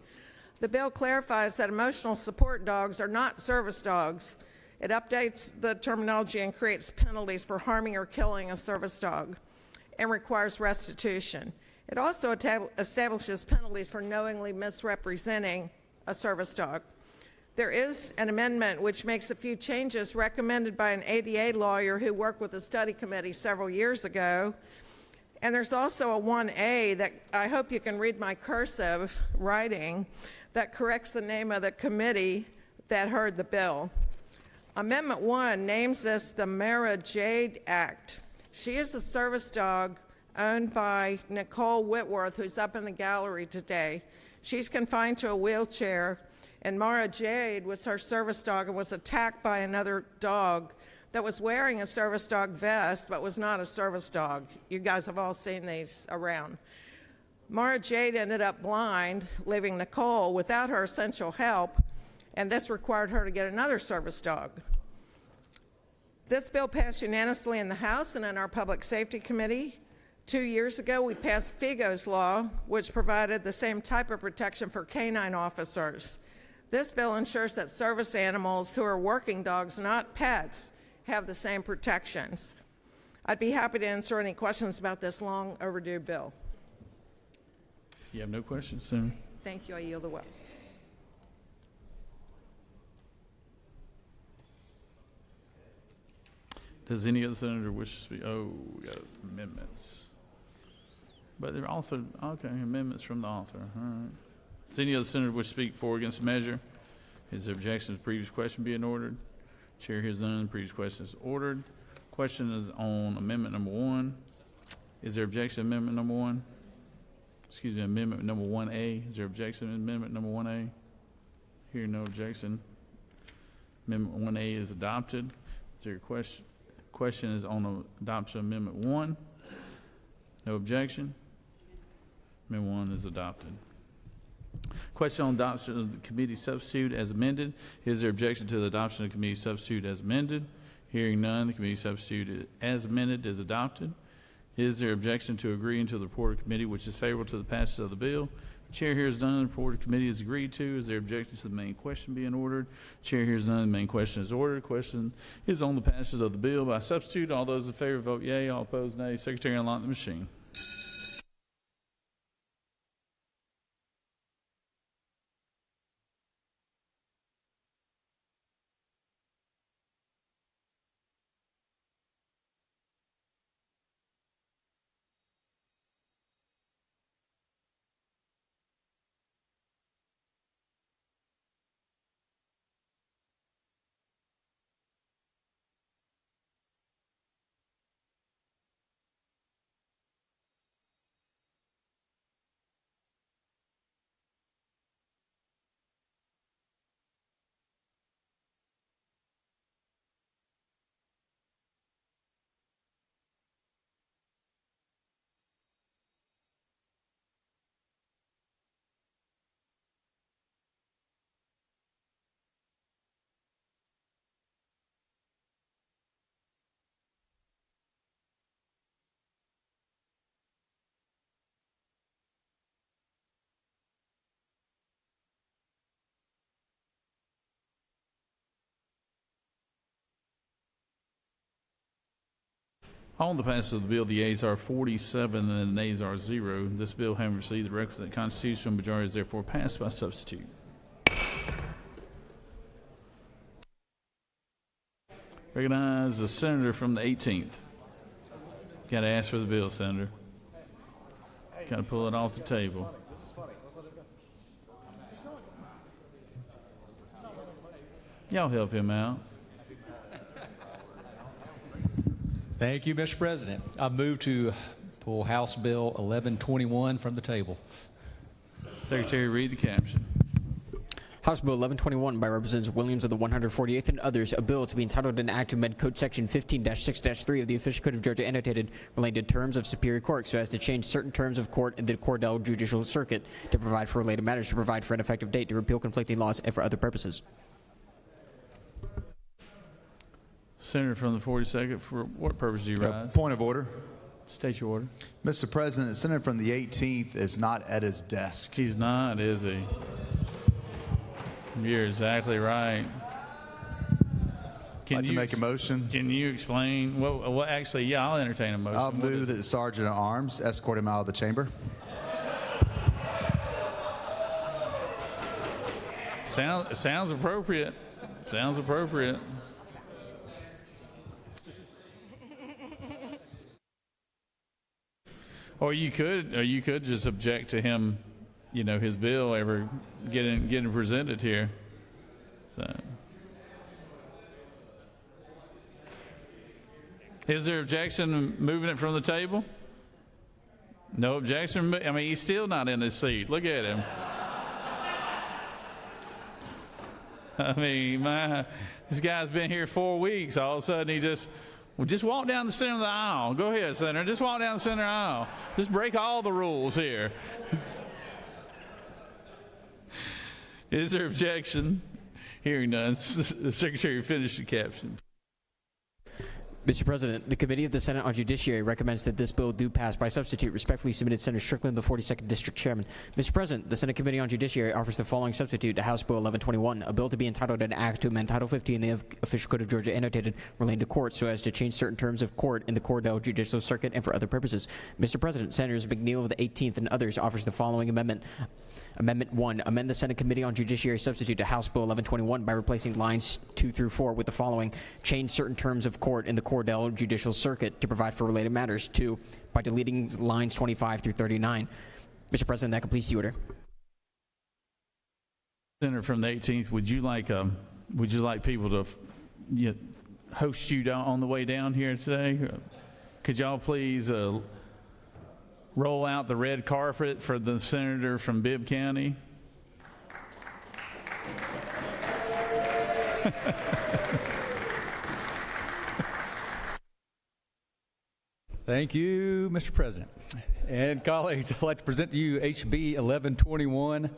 The bill clarifies that emotional support dogs are not service dogs. It updates the terminology and creates penalties for harming or killing a service dog and requires restitution. It also establishes penalties for knowingly misrepresenting a service dog. There is an amendment which makes a few changes recommended by an ADA lawyer who worked with the study committee several years ago. And there's also a 1A that I hope you can read my cursive writing that corrects the name of the committee that heard the bill. Amendment 1 names this the Mara Jade Act. She is a service dog owned by Nicole Whitworth, who's up in the gallery today. She's confined to a wheelchair, and Mara Jade was her service dog and was attacked by another dog that was wearing a service dog vest but was not a service dog. You guys have all seen these around. Mara Jade ended up blind, leaving Nicole without her essential help, and this required her to get another service dog. This bill passed unanimously in the House and in our Public Safety Committee. 2 years ago, we passed Figo's law, which provided the same type of protection for canine officers. This bill ensures that service animals who are working dogs, not pets, have the same protections. I'd be happy to answer any questions about this long overdue bill. You have no questions, Senator? Thank you. I yield the way. Does any other senator wish to speak? Oh, we got amendments. But they're also, okay, amendments from the author. All right. Does any other senator wish to speak for or against the measure? Is there objection to the previous question being ordered? Chair hears none. The previous question is ordered. Question is on amendment number 1. Is there objection to amendment number 1? Excuse me, amendment number 1A. Is there objection to amendment number 1A? Hearing no objection. Amendment 1A is adopted. Is there a question? Question is on the adoption of amendment 1. No objection. Amendment 1 is adopted. Question on adoption of the committee substitute as amended. Is there objection to the adoption of the committee substitute as amended? Hearing none, the committee substitute as amended is adopted. Is there objection to agreeing to the report of committee which is favorable to the passage of the bill? Chair hears none. The report of committee is agreed to. Is there objection to the main question being ordered? Chair hears none. The main question is ordered. Question is on the passage of the bill by substitute. All those in favor vote yea. All opposed nay. Secretary, unlock the machine. On the passage of the bill, the yeas are 47 and the nays are 0. This bill, having received the requisite constitutional majority, is therefore passed by substitute. Recognize the senator from the 18th. Got to ask for the bill, Senator. Got to pull it off the table. Y'all help him out. Thank you, Mr. President. I move to pull House Bill 1121 from the table. Secretary, read the caption. House Bill 1121 by Representatives Williams of the 148th and others, a bill to be entitled an act to amend Code Section 15-6-3 of the Official Code of Georgia annotated relating to terms of Superior Court so as to change certain terms of court in the Cordell Judicial Circuit, to provide for related matters, to provide for an effective date, to repeal conflicting laws, and for other purposes. Senator from the 42nd, for what purpose do you rise? Point of order. State your order. Mr. President, the senator from the 18th is not at his desk. He's not, is he? You're exactly right. I'd like to make a motion. Can you explain? Well, actually, yeah, I'll entertain a motion. I'll move that the Sergeant at Arms escort him out of the chamber. Sounds appropriate. Sounds appropriate. Or you could just object to him, you know, his bill ever getting presented here. So, is there objection to moving it from the table? No objection. I mean, he's still not in his seat. Look at him. I mean, this guy's been here 4 weeks. All of a sudden, he just walk down the center of the aisle. Go ahead, Senator. Just walk down the center of the aisle. Just break all the rules here. Is there objection? Hearing none. The Secretary finished the caption. Mr. President, the Committee of the Senate on Judiciary recommends that this bill do pass by substitute. Respectfully submitted, Senator Strickland, the 42nd District Chairman. Mr. President, the Senate Committee on Judiciary offers the following substitute to House Bill 1121, a bill to be entitled an act to amend Title 50 in the Official Code of Georgia annotated relating to courts so as to change certain terms of court in the Cordell Judicial Circuit and for other purposes. Mr. President, Senators McNeil of the 18th and others offers the following amendment. Amendment 1, amend the Senate Committee on Judiciary substitute to House Bill 1121 by replacing lines 2 through 4 with the following. Change certain terms of court in the Cordell Judicial Circuit to provide for related matters. 2, by deleting lines 25 through 39. Mr. President, that completes the order. Senator from the 18th, would you like people to host you down on the way down here today? Could y'all please roll out the red carpet for the senator from Bibb County? Thank you, Mr. President. And colleagues, I'd like to present to you HB 1121.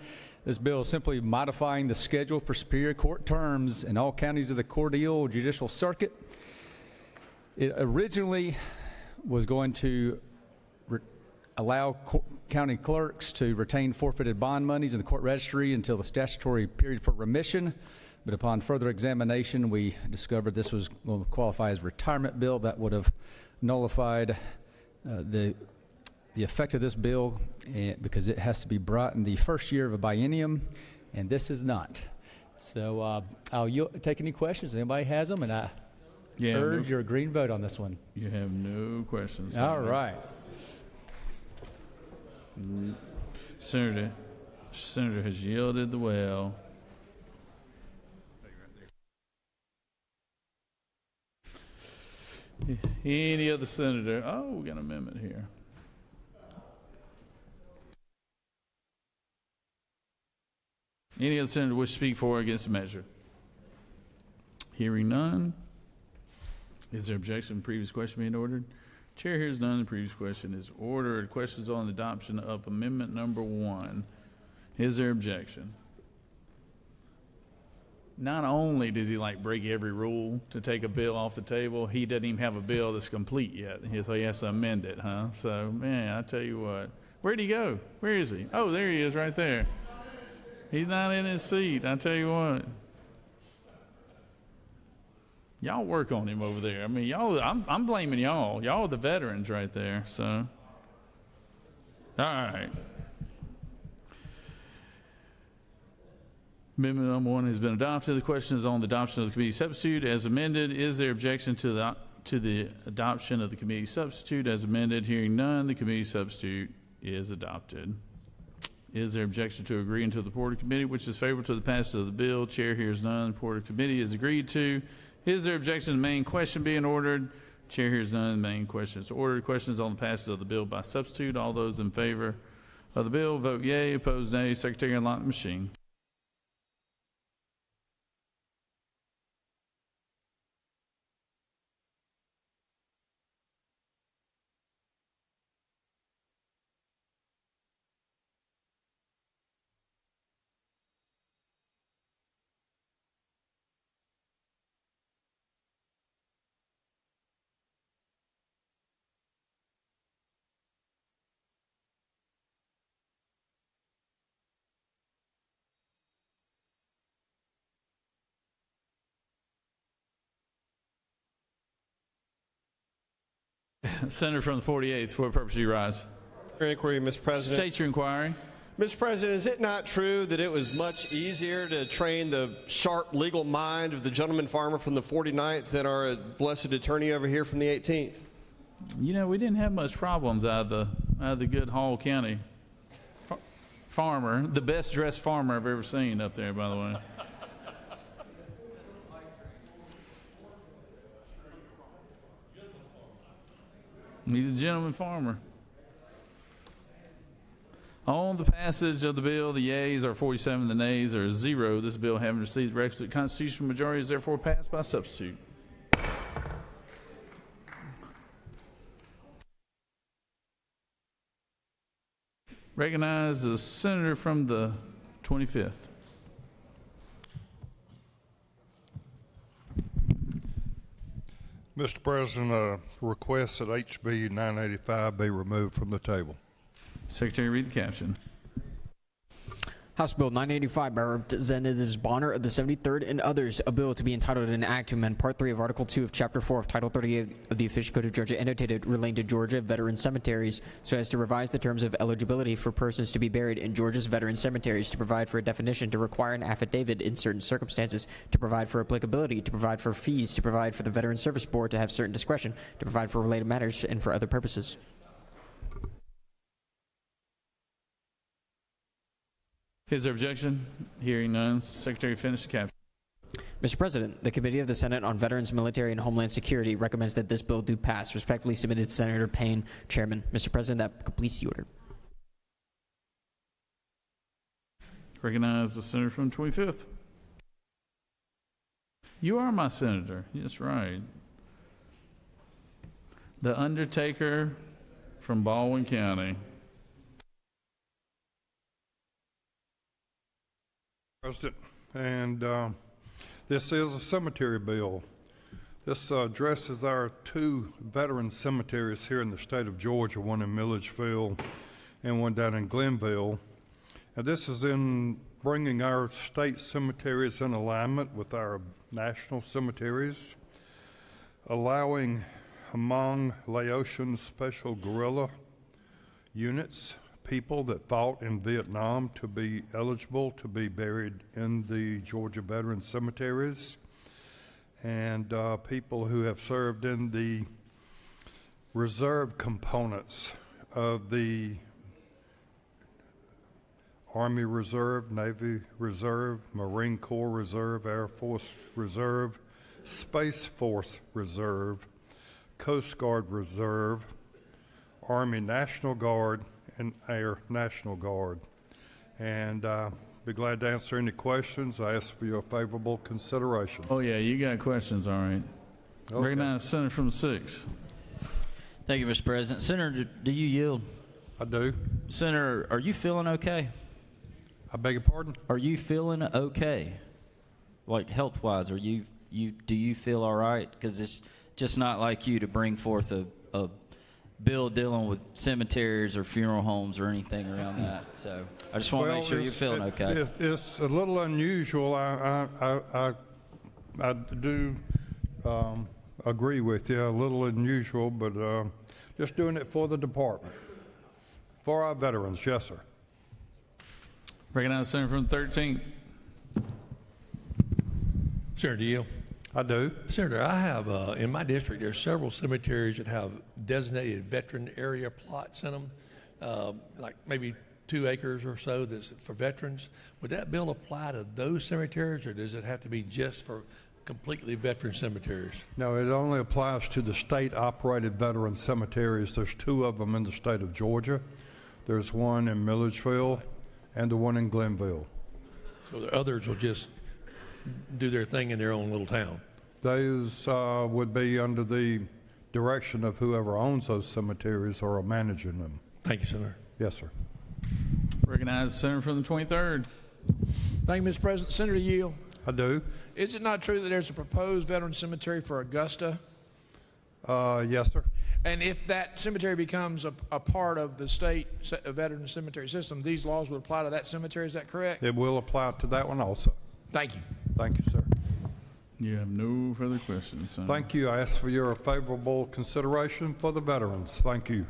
This bill is simply modifying the schedule for Superior Court terms in all counties of the Cordell Judicial Circuit. It originally was going to allow county clerks to retain forfeited bond monies in the court registry until the statutory period for remission. But upon further examination, we discovered this was going to qualify as a retirement bill that would have nullified the effect of this bill because it has to be brought in the first year of a biennium, and this is not. So I'll take any questions. Anybody has them, and I urge your green vote on this one. You have no questions. All right. Senator has yielded the well. Any other senator? Oh, we got an amendment here. Any other senator wish to speak for or against the measure? Hearing none. Is there objection to the previous question being ordered? Chair hears none. The previous question is ordered. Questions on the adoption of amendment number 1. Is there objection? Not only does he break every rule to take a bill off the table, he doesn't even have a bill that's complete yet. So he has to amend it, huh? So, man, I tell you what. Where'd he go? Where is he? Oh, there he is right there. He's not in his seat. I tell you what. Y'all work on him over there. I mean, y'all, I'm blaming y'all. Y'all are the veterans right there, so. All right. Amendment number 1 has been adopted. The question is on the adoption of the committee substitute as amended. Is there objection to the adoption of the committee substitute as amended? Hearing none, the committee substitute is adopted. Is there objection to agreeing to the report of committee, which is favorable to the passage of the bill? Chair hears none. The report of committee is agreed to. Is there objection to the main question being ordered? Chair hears none. The main question is ordered. Questions on the passage of the bill by substitute. All those in favor of the bill vote yea. Opposed nay. Secretary, unlock the machine. Senator from the 48th, for what purpose do you rise? Inquiry, Mr. President. State your inquiry. Mr. President, is it not true that it was much easier to train the sharp legal mind of the gentleman farmer from the 49th than our blessed attorney over here from the 18th? You know, we didn't have much problems out of the good Hall County farmer, the best dressed farmer I've ever seen up there, by the way. He's a gentleman farmer. On the passage of the bill, the yeas are 47, the nays are 0. This bill, having received the requisite constitutional majority, is therefore passed by substitute. Recognize the senator from the 25th. Mr. President, request that HB 985 be removed from the table. Secretary, read the caption. House Bill 985 by Representatives Bonner of the 73rd and others, a bill to be entitled an act to amend Part 3 of Article 2 of Chapter 4 of Title 38 of the Official Code of Georgia, annotated relating to Georgia veteran cemeteries, so as to revise the terms of eligibility for persons to be buried in Georgia's veteran cemeteries, to provide for a definition, to require an affidavit in certain circumstances, to provide for applicability, to provide for fees, to provide for the Veteran Service Board to have certain discretion, to provide for related matters, and for other purposes. Is there objection? Hearing none. Secretary, finish the caption. Mr. President, the Committee of the Senate on Veterans, Military, and Homeland Security recommends that this bill do pass. Respectfully submitted, Senator Payne, Chairman. Mr. President, that completes the order. Recognize the senator from the 25th. You are my senator. That's right. The Undertaker from Baldwin County. President, and this is a cemetery bill. This addresses our 2 veteran cemeteries here in the state of Georgia, one in Milledgeville and one down in Glenville. And this is in bringing our state cemeteries in alignment with our national cemeteries, allowing Hmong Laotian Special Guerrilla units, people that fought in Vietnam, to be eligible to be buried in the Georgia veteran cemeteries, and people who have served in the reserve components of the Army Reserve, Navy Reserve, Marine Corps Reserve, Air Force Reserve, Space Force Reserve, Coast Guard Reserve, Army National Guard, and Air National Guard. And be glad to answer any questions. I ask for your favorable consideration. Oh, yeah, you got questions, all right. Okay. Recognize the senator from the 6th. Thank you, Mr. President. Senator, do you yield? I do. Senator, are you feeling okay? I beg your pardon? Are you feeling okay? Like health-wise, do you feel all right? Because it's just not like you to bring forth a bill dealing with cemeteries or funeral homes or anything around that. So I just want to make sure you're feeling okay. It's a little unusual. I do agree with you. A little unusual, but just doing it for the department. For our veterans, yes, sir. Recognize the senator from the 13th. Senator Deal. I do. Senator, I have, in my district, there are several cemeteries that have designated veteran area plots in them, like maybe 2 acres or so that's for veterans. Would that bill apply to those cemeteries, or does it have to be just for completely veteran cemeteries? No, it only applies to the state-operated veteran cemeteries. There's 2 of them in the state of Georgia. There's one in Milledgeville and the one in Glenville. So the others will just do their thing in their own little town? Those would be under the direction of whoever owns those cemeteries or are managing them. Thank you, Senator. Yes, sir. Recognize the senator from the 23rd. Thank you, Mr. President. Senator Yield. I do. Is it not true that there's a proposed veteran cemetery for Augusta? Yes, sir. And if that cemetery becomes a part of the state veteran cemetery system, these laws would apply to that cemetery, is that correct? It will apply to that one also. Thank you. Thank you, sir. You have no further questions, Senator. Thank you. I ask for your favorable consideration for the veterans. Thank you.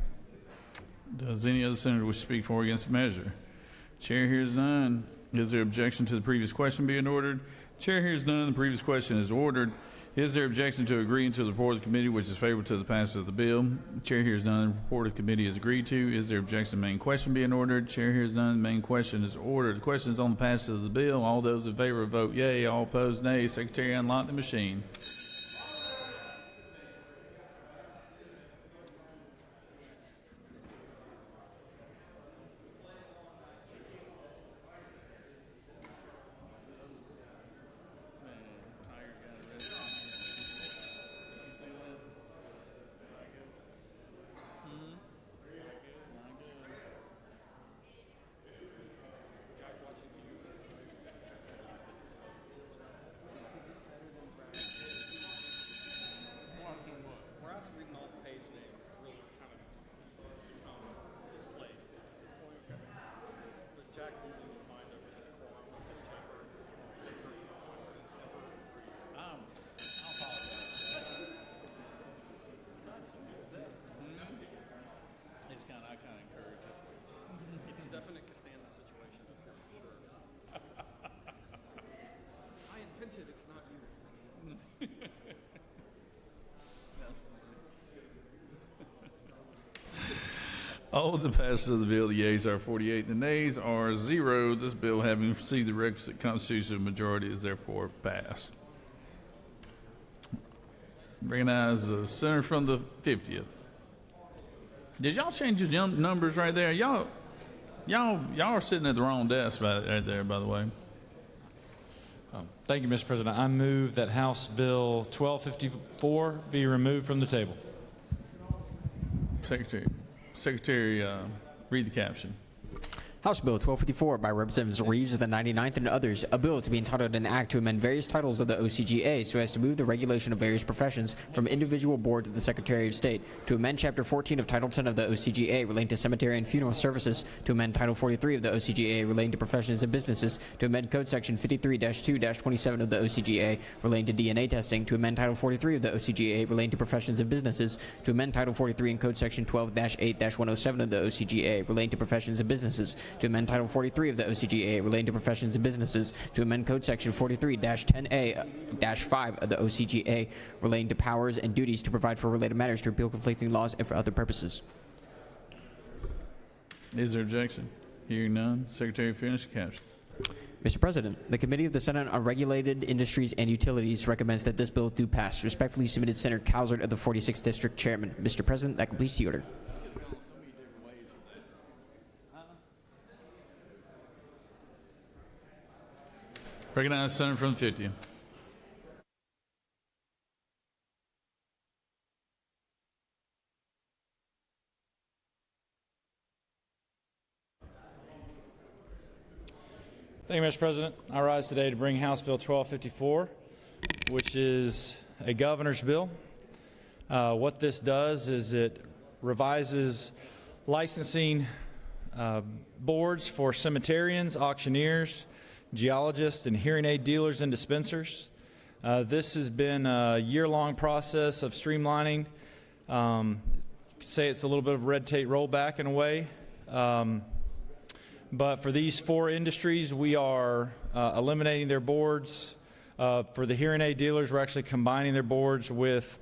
Does any other senator wish to speak for or against the measure? Chair hears none. Is there objection to the previous question being ordered? Chair hears none. The previous question is ordered. Is there objection to agreeing to the report of the committee which is favorable to the passage of the bill? Chair hears none. The report of the committee is agreed to. Is there objection to the main question being ordered? Chair hears none. The main question is ordered. The question is on the passage of the bill. All those in favor vote yea. All opposed nay. Secretary, unlock the machine. All of the passage of the bill, the yeas are 48, the nays are 0. This bill, having received the requisite constitutional majority, is therefore passed. Recognize the senator from the 50th. Did y'all change the numbers right there? Y'all are sitting at the wrong desk right there, by the way. Thank you, Mr. President. I move that House Bill 1254 be removed from the table. Secretary, read the caption. House Bill 1254 by Representatives Reeves of the 99th and others, a bill to be entitled an act to amend various titles of the OCGA so as to move the regulation of various professions from individual boards of the Secretary of State, to amend Chapter 14 of Title 10 of the OCGA relating to cemetery and funeral services, to amend Title 43 of the OCGA relating to professions and businesses, to amend Code Section 53-2-27 of the OCGA relating to DNA testing, to amend Title 43 of the OCGA relating to professions and businesses, to amend Title 43 and Code Section 12-8-107 of the OCGA relating to professions and businesses, to amend Title 43 of the OCGA relating to professions and businesses, to amend Code Section 43-10A-5 of the OCGA relating to powers and duties to provide for related matters, to repeal conflicting laws, and for other purposes. Is there objection? Hearing none, Secretary, finish the caption. Mr. President, the Committee of the Senate on Regulated Industries and Utilities recommends that this bill do pass. Respectfully submitted, Senator Cowsert of the 46th District Chairman. Mr. President, that completes the order. Recognize the senator from the 50th. Thank you, Mr. President. I rise today to bring House Bill 1254, which is a governor's bill. What this does is it revises licensing boards for cemeterians, auctioneers, geologists, and hearing aid dealers and dispensers. This has been a year-long process of streamlining. Could say it's a little bit of red tape rollback in a way. But for these 4 industries, we are eliminating their boards. For the hearing aid dealers, we're actually combining their boards with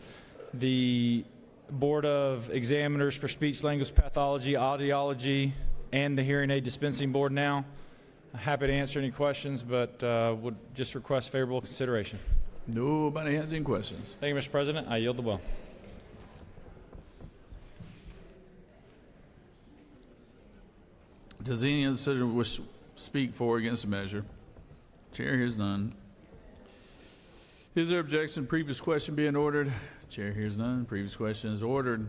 the Board of Examiners for Speech Language Pathology, Audiology, and the Hearing Aid Dispensing Board now. I'm happy to answer any questions, but would just request favorable consideration. Nobody has any questions. Thank you, Mr. President. I yield the will. Does any other citizen wish to speak for or against the measure? Chair hears none. Is there objection to previous question being ordered? Chair hears none. Previous question is ordered.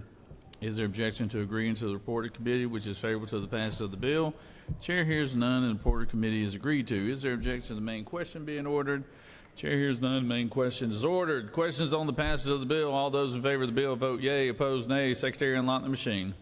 Is there objection to agreeing to the report of committee, which is favorable to the passage of the bill? Chair hears none, and the report of committee is agreed to. Is there objection to the main question being ordered? Chair hears none. Main question is ordered. Questions on the passage of the bill. All those in favor of the bill vote yea. Opposed, nay. Secretary, unlock the machine.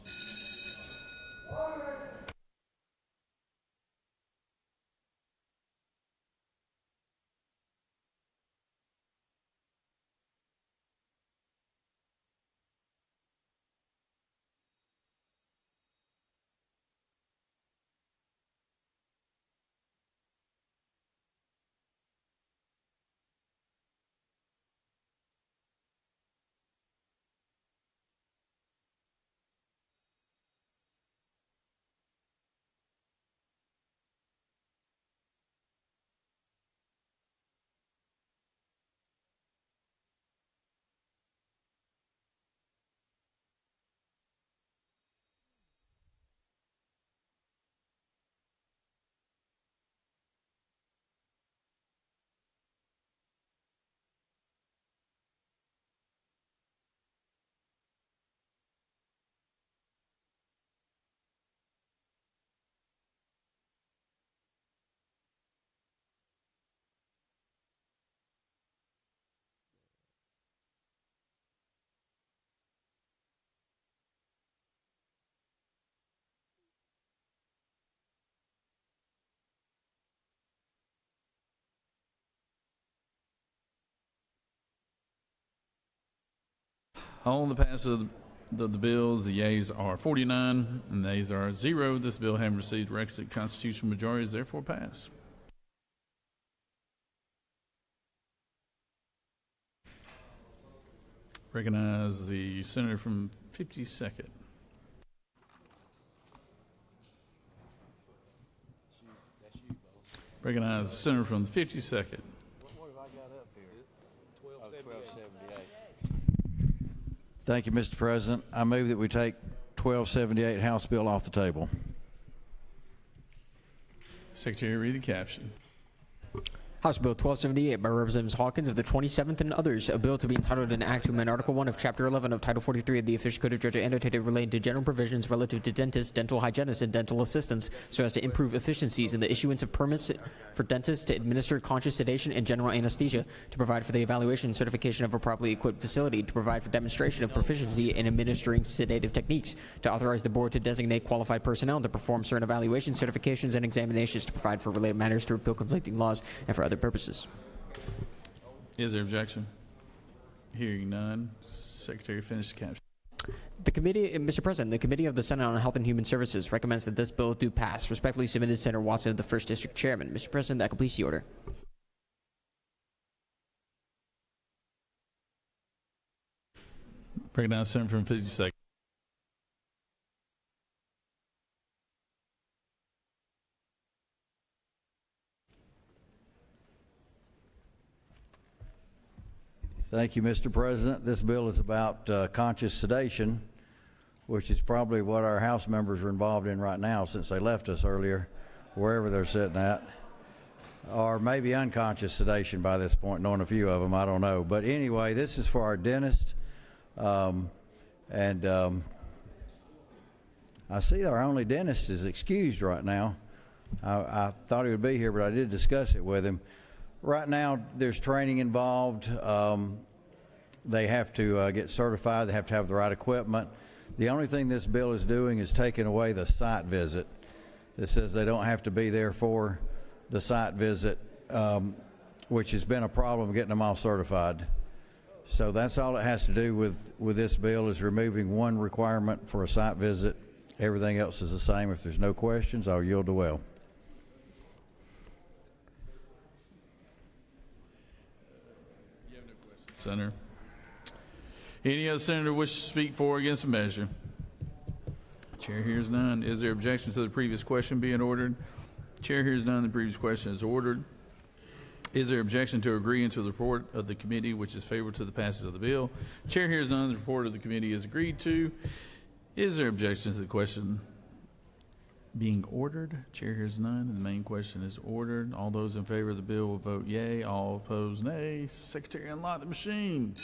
On the passage of the bills, the yeas are 49 and the nays are 0. This bill, having received requisite constitutional majority, is therefore passed. Recognize the senator from 52nd. Recognize the senator from the 52nd. What have I got up here? 1278. Thank you, Mr. President. I move that we take 1278 House Bill off the table. Secretary, read the caption. House Bill 1278 by Representatives Hawkins of the 27th and others, a bill to be entitled an act to amend Article 1 of Chapter 11 of Title 43 of the Official Code of Georgia annotated relating to general provisions relative to dentists, dental hygienists, and dental assistants so as to improve efficiencies in the issuance of permits for dentists to administer conscious sedation and general anesthesia, to provide for the evaluation and certification of a properly equipped facility, to provide for demonstration of proficiency in administering sedative techniques, to authorize the board to designate qualified personnel to perform certain evaluations, certifications, and examinations, to provide for related matters, to repeal conflicting laws, and for other purposes. Is there objection? Hearing none. Secretary, finish the caption. The committee, Mr. President, the Committee of the Senate on Health and Human Services recommends that this bill do pass. Respectfully submitted, Senator Watson of the 1st District Chairman. Mr. President, that completes the order. Recognize Senator from 52nd. Thank you, Mr. President. This bill is about conscious sedation, which is probably what our House members are involved in right now since they left us earlier, wherever they're sitting at. Or maybe unconscious sedation by this point, knowing a few of them, I don't know. But anyway, this is for our dentist. I see our only dentist is excused right now. I thought he would be here, but I did discuss it with him. Right now, there's training involved. They have to get certified. They have to have the right equipment. The only thing this bill is doing is taking away the site visit. It says they don't have to be there for the site visit. which has been a problem getting them all certified. So that's all it has to do with this bill, is removing one requirement for a site visit. Everything else is the same. If there's no questions, I'll yield to Will. Senator. Any other senator wish to speak for or against the measure? Chair hears none. Is there objection to the previous question being ordered? Chair hears none. The previous question is ordered. Is there objection to agreeing to the report of the committee which is favorable to the passage of the bill? Chair hears none. The report of the committee is agreed to. Is there objection to the question being ordered? Chair hears none, and the main question is ordered. All those in favor of the bill will vote yea. All opposed, nay. Secretary, unlock the machine.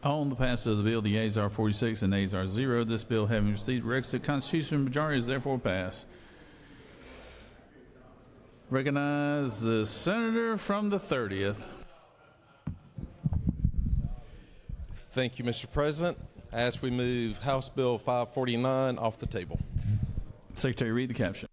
On the passage of the bill, the yeas are 46 and nays are 0. This bill, having received requisite constitutional majority, is therefore passed. Recognize the senator from the 30th. Thank you, Mr. President. As we move House Bill 549 off the table. Secretary, read the caption.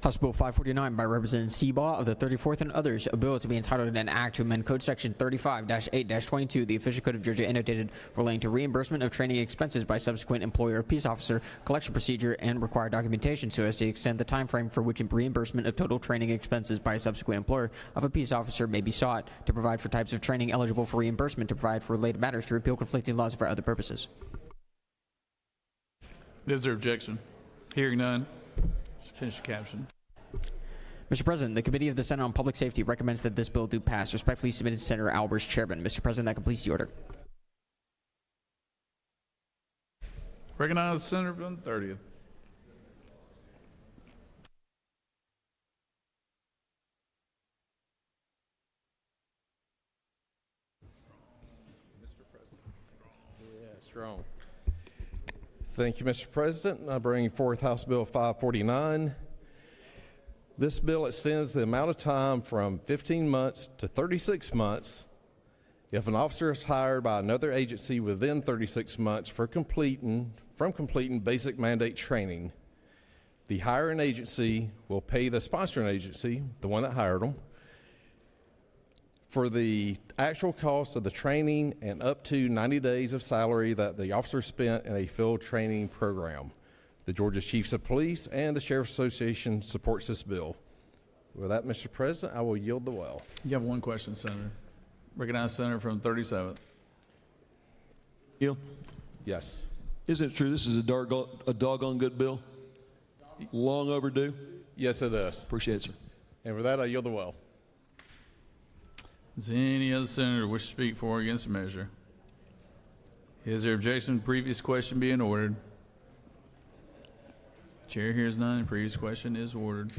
House Bill 549 by Representative Seabaugh of the 34th and others, a bill to be entitled an act to amend Code Section 35-8-22, the official code of Georgia annotated, relating to reimbursement of training expenses by subsequent employer of peace officer, collection procedure, and required documentation so as to extend the time frame for which reimbursement of total training expenses by a subsequent employer of a peace officer may be sought, to provide for types of training eligible for reimbursement, to provide for related matters, to repeal conflicting laws for other purposes. Is there objection? Hearing none. Finish the caption. Mr. President, the Committee of the Senate on Public Safety recommends that this bill do pass. Respectfully submitted, Senator Albers, Chairman. Mr. President, that completes the order. Recognize the senator from the 30th. Mr. President. Yeah, strong. Thank you, Mr. President. I bring forth House Bill 549. This bill extends the amount of time from 15 months to 36 months if an officer is hired by another agency within 36 months from completing basic mandate training. The hiring agency will pay the sponsoring agency, the one that hired them, for the actual cost of the training and up to 90 days of salary that the officer spent in a field training program. The Georgia Chiefs of Police and the Sheriff's Association supports this bill. With that, Mr. President, I will yield the well. You have one question, Senator. Recognize Senator from 37th. Yield. Yes. Isn't it true this is a doggone good bill? Long overdue? Yes, it is. Appreciate it, sir. And with that, I yield the well. Does any other senator wish to speak for or against the measure? Is there objection to the previous question being ordered? Chair hears none. The previous question is ordered.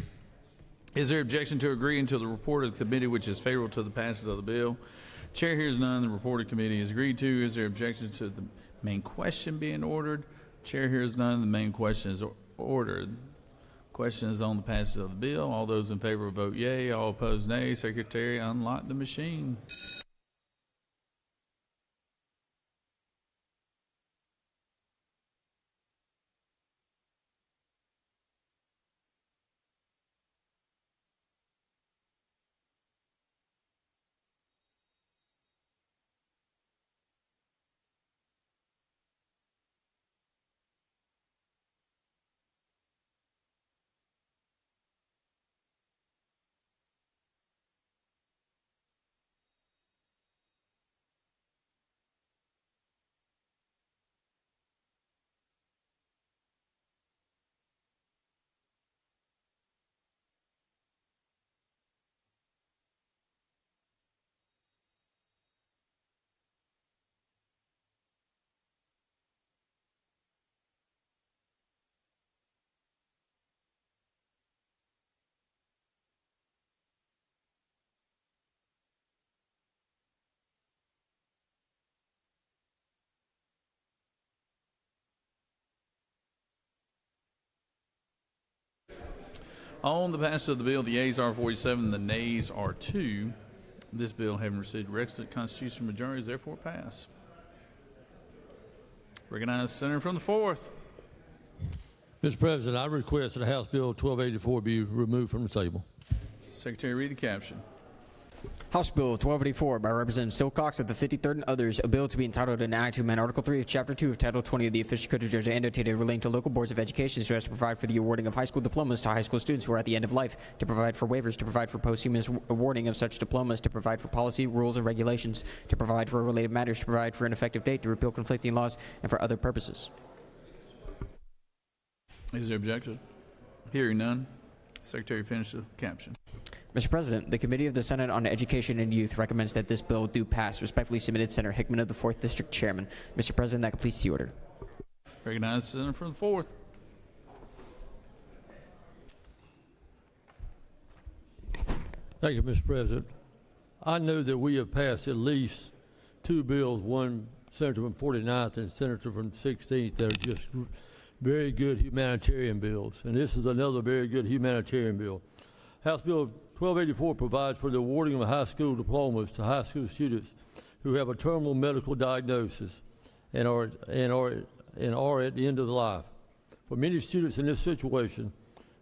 Is there objection to agreeing to the report of the committee which is favorable to the passage of the bill? Chair hears none. The report of the committee is agreed to. Is there objection to the main question being ordered? Chair hears none. The main question is ordered. Question is on the passage of the bill. All those in favor vote yea. All opposed, nay. Secretary, unlock the machine. On the passage of the bill, the yeas are 47, the nays are 2. This bill, having received requisite constitutional majority, is therefore passed. Recognize the senator from the 4th. Mr. President, I request that House Bill 1284 be removed from the table. Secretary, read the caption. House Bill 1284 by Representative Silcox of the 53rd and others, a bill to be entitled an act to amend Article 3 of Chapter 2 of Title 20 of the Official Code of Georgia annotated relating to local boards of education so as to provide for the awarding of high school diplomas to high school students who are at the end of life, to provide for waivers, to provide for posthumous awarding of such diplomas, to provide for policy, rules, and regulations, to provide for related matters, to provide for an effective date, to repeal conflicting laws, and for other purposes. Is there objection? Hearing none. Secretary, finish the caption. Mr. President, the Committee of the Senate on Education and Youth recommends that this bill do pass. Respectfully submitted, Senator Hickman of the 4th District Chairman. Mr. President, that completes the order. Recognize the senator from the 4th. Thank you, Mr. President. I know that we have passed at least 2 bills, one senator from 49th and senator from 16th, that are just very good humanitarian bills. And this is another very good humanitarian bill. House Bill 1284 provides for the awarding of high school diplomas to high school students who have a terminal medical diagnosis and are at the end of life. For many students in this situation,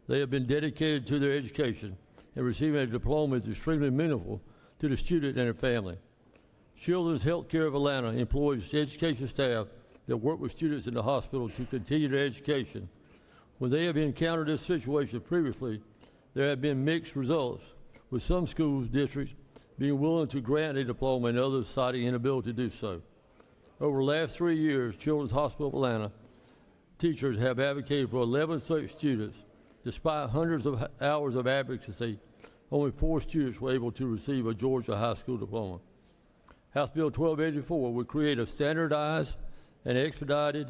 they have been dedicated to their education, and receiving a diploma is extremely meaningful to the student and their family. Children's Healthcare of Atlanta employs education staff that work with students in the hospital to continue their education. When they have encountered this situation previously, there have been mixed results, with some schools districts being willing to grant a diploma and others citing inability to do so. Over the last 3 years, Children's Hospital of Atlanta teachers have advocated for 11 such students. Despite hundreds of hours of advocacy, only 4 students were able to receive a Georgia high school diploma. House Bill 1284 would create a standardized and expedited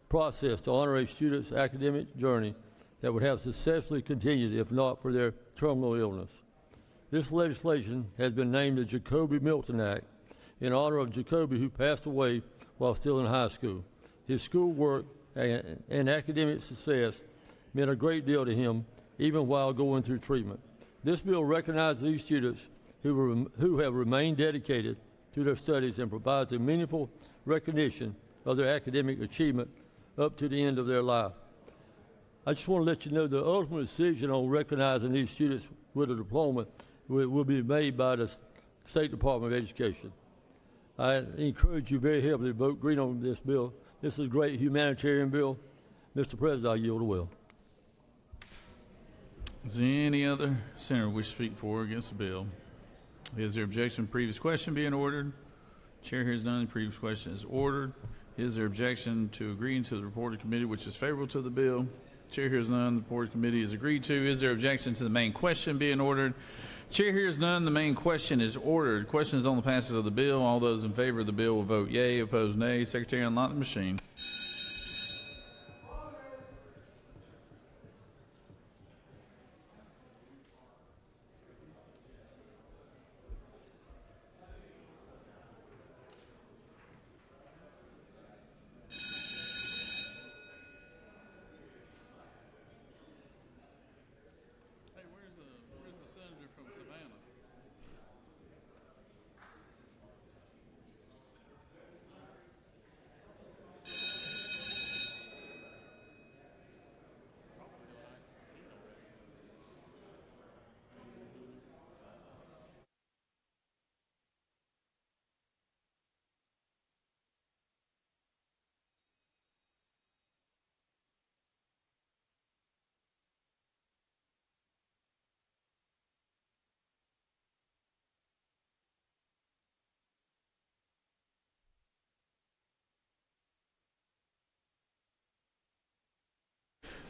process to honor a student's academic journey that would have successfully continued if not for their terminal illness. This legislation has been named the Jacoby Milton Act in honor of Jacoby, who passed away while still in high school. His schoolwork and academic success meant a great deal to him, even while going through treatment. This bill recognizes these students who have remained dedicated to their studies and provides a meaningful recognition of their academic achievement up to the end of their life. I just want to let you know the ultimate decision on recognizing these students with a diploma will be made by the State Department of Education. I encourage you very heavily to vote green on this bill. This is a great humanitarian bill. Mr. President, I yield the will. Is there any other senator wish to speak for or against the bill? Is there objection to the previous question being ordered? Chair hears none. The previous question is ordered. Is there objection to agreeing to the report of committee which is favorable to the bill? Chair hears none. The report of committee is agreed to. Is there objection to the main question being ordered? Chair hears none. The main question is ordered. Questions on the passage of the bill. All those in favor of the bill will vote yea. Opposed, nay. Secretary, unlock the machine.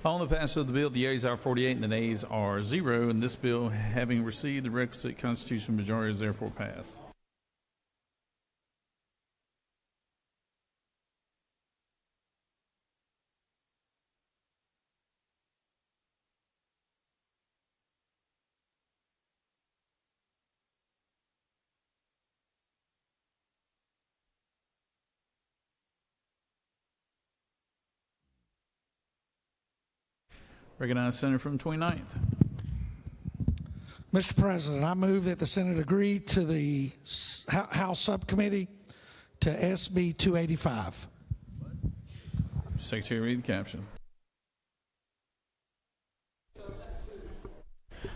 On the passage of the bill, the yeas are 48 and the nays are 0, and this bill, having received the requisite constitutional majority, is therefore passed. Recognize the senator from the 29th. Mr. President, I move that the Senate agree to the House Subcommittee to SB 285. Secretary, read the caption.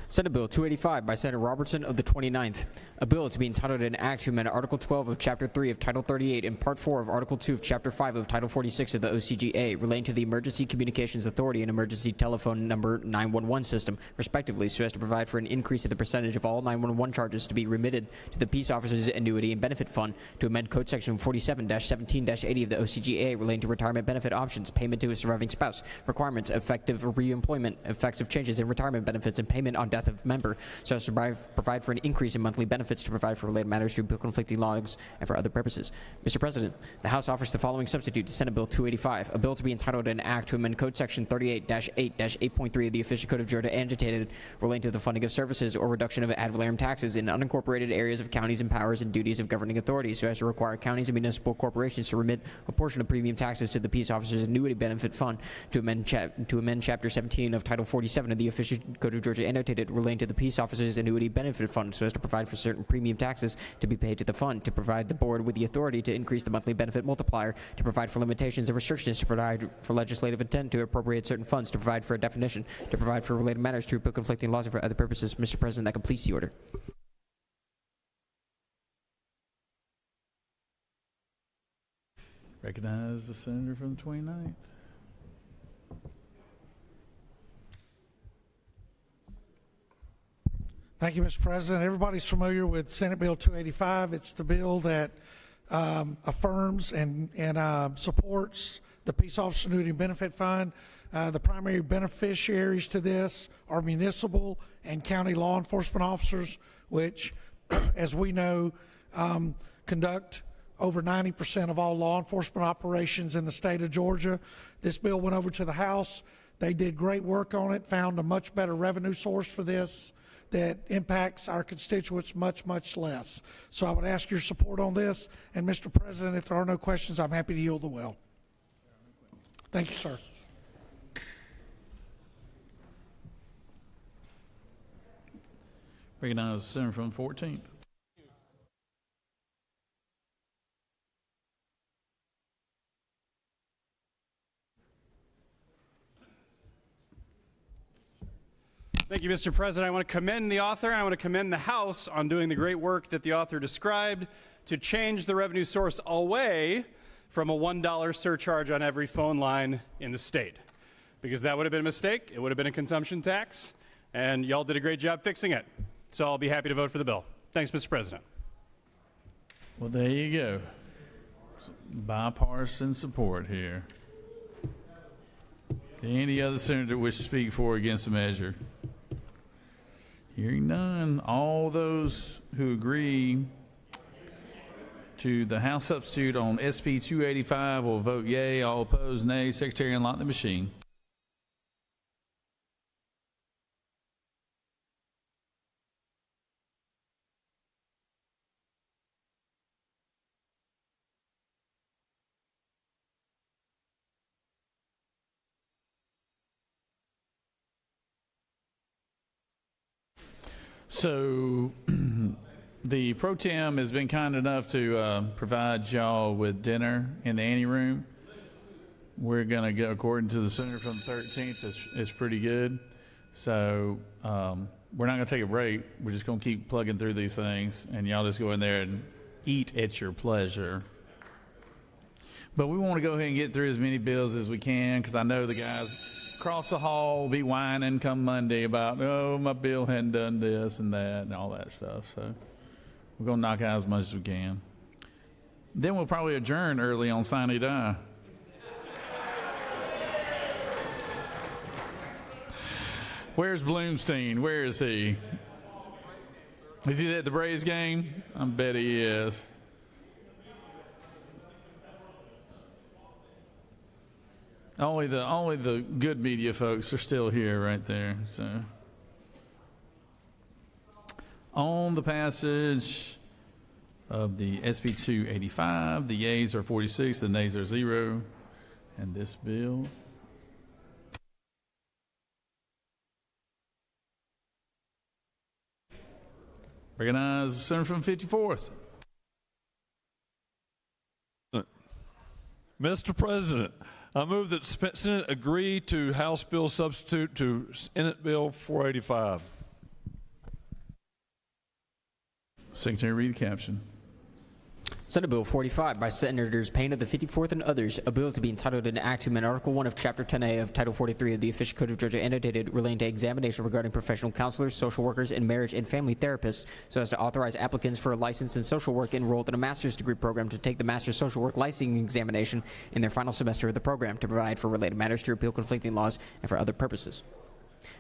Senate Bill 285 by Senator Robertson of the 29th. A bill to be entitled an act to amend Article 12 of Chapter 3 of Title 38 and Part 4 of Article 2 of Chapter 5 of Title 46 of the OCGA relating to the Emergency Communications Authority and Emergency Telephone Number 911 system, respectively, so as to provide for an increase in the percentage of all 911 charges to be remitted to the Peace Officers Annuity and Benefit Fund, to amend Code Section 47-17-80 of the OCGA relating to retirement benefit options, payment to a surviving spouse, requirements, effective reemployment, effects of changes in retirement benefits, and payment on death of member, so as to provide for an increase in monthly benefits, to provide for related matters through bill conflicting laws and for other purposes. Mr. President, the House offers the following substitute to Senate Bill 285, a bill to be entitled an act to amend Code Section 38-8-8.3 of the Official Code of Georgia annotated relating to the funding of services or reduction of ad valorem taxes in unincorporated areas of counties and powers and duties of governing authorities, so as to require counties and municipal corporations to remit a portion of premium taxes to the Peace Officers Annuity Benefit Fund, to amend Chapter 17 of Title 47 of the Official Code of Georgia annotated relating to the Peace Officers Annuity Benefit Fund, so as to provide for certain premium taxes to be paid to the fund, to provide the board with the authority to increase the monthly benefit multiplier, to provide for limitations and restrictions, to provide for legislative intent to appropriate certain funds, to provide for a definition, to provide for related matters through bill conflicting laws and for other purposes. Mr. President, that completes the order. Recognize the senator from the 29th. Thank you, Mr. President. Everybody's familiar with Senate Bill 285. It's the bill that affirms and supports the Peace Officer Annuity Benefit Fund. The primary beneficiaries to this are municipal and county law enforcement officers, which, as we know, conduct over 90% of all law enforcement operations in the state of Georgia. This bill went over to the House. They did great work on it, found a much better revenue source for this that impacts our constituents much, much less. So I would ask your support on this. And Mr. President, if there are no questions, I'm happy to yield the will. Thank you, sir. Recognize the senator from the 14th. Thank you, Mr. President. I want to commend the author. I want to commend the House on doing the great work that the author described to change the revenue source away from a $1 surcharge on every phone line in the state. Because that would have been a mistake. It would have been a consumption tax. And y'all did a great job fixing it. So I'll be happy to vote for the bill. Thanks, Mr. President. Well, there you go. Bipartisan support here. Any other senator wish to speak for or against the measure? Hearing none, all those who agree to the House substitute on SB 285 will vote yea. All opposed, nay. Secretary, unlock the machine. So the pro tem has been kind enough to provide y'all with dinner in the ante room. We're going to go, according to the senator from the 13th, it's pretty good. So we're not going to take a break. We're just going to keep plugging through these things, and y'all just go in there and eat at your pleasure. But we want to go ahead and get through as many bills as we can, because I know the guys across the hall will be whining come Monday about, oh, my bill hadn't done this and that and all that stuff. So we're going to knock out as much as we can. Then we'll probably adjourn early on Sine Die. Where's Bloomstein? Where is he? Is he at the Braves game? I bet he is. Only the good media folks are still here right there. So on the passage of the SB 285, the yeas are 46, the nays are 0, and this bill Recognize the senator from 54th. Mr. President, I move that the Senate agree to House Bill substitute to Senate Bill 485. Secretary, read the caption. Senate Bill 45 by Senators Payne of the 54th and others, a bill to be entitled an act to amend Article 1 of Chapter 10A of Title 43 of the Official Code of Georgia, annotated, relating to examination regarding professional counselors, social workers, and marriage and family therapists, so as to authorize applicants for a license in social work enrolled in a master's degree program to take the master's social work licensing examination in their final semester of the program, to provide for related matters, to repeal conflicting laws, and for other purposes.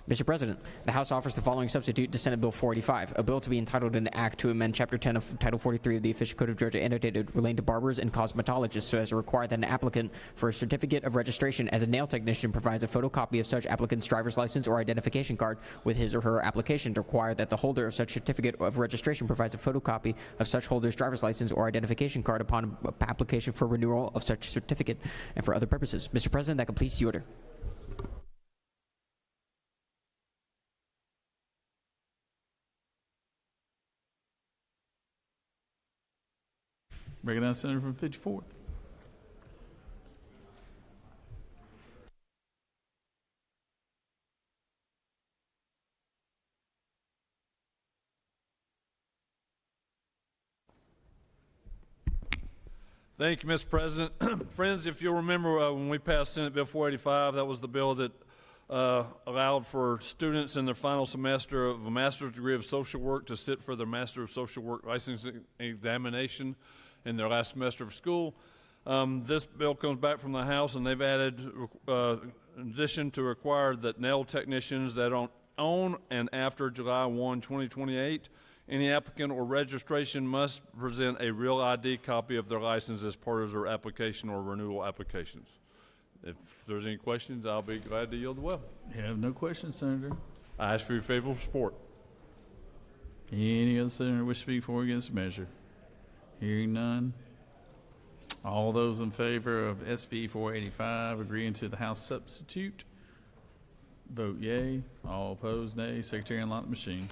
Mr. President, the House offers the following substitute to Senate Bill 485, a bill to be entitled an act to amend Chapter 10 of Title 43 of the Official Code of Georgia, annotated, relating to barbers and cosmetologists, so as to require that an applicant for a certificate of registration as a nail technician provides a photocopy of such applicant's driver's license or identification card with his or her application, to require that the holder of such certificate of registration provides a photocopy of such holder's driver's license or identification card upon application for renewal of such certificate, and for other purposes. Mr. President, that completes the order. Recognize the senator from 54th. Thank you, Mr. President. Friends, if you'll remember when we passed Senate Bill 485, that was the bill that allowed for students in their final semester of a master's degree of social work to sit for their Master of Social Work licensing examination in their last semester of school. This bill comes back from the House, and they've added, in addition, to require that nail technicians that on and after July 1, 2028, any applicant or registration must present a real ID copy of their license as part of their application or renewal applications. If there's any questions, I'll be glad to yield the well. You have no questions, Senator. I ask for your favorable support. Any other senator wish to speak for or against the measure? Hearing none. All those in favor of SB 485 agreeing to the House substitute, vote yea. All opposed, nay. Secretary, unlock the machine.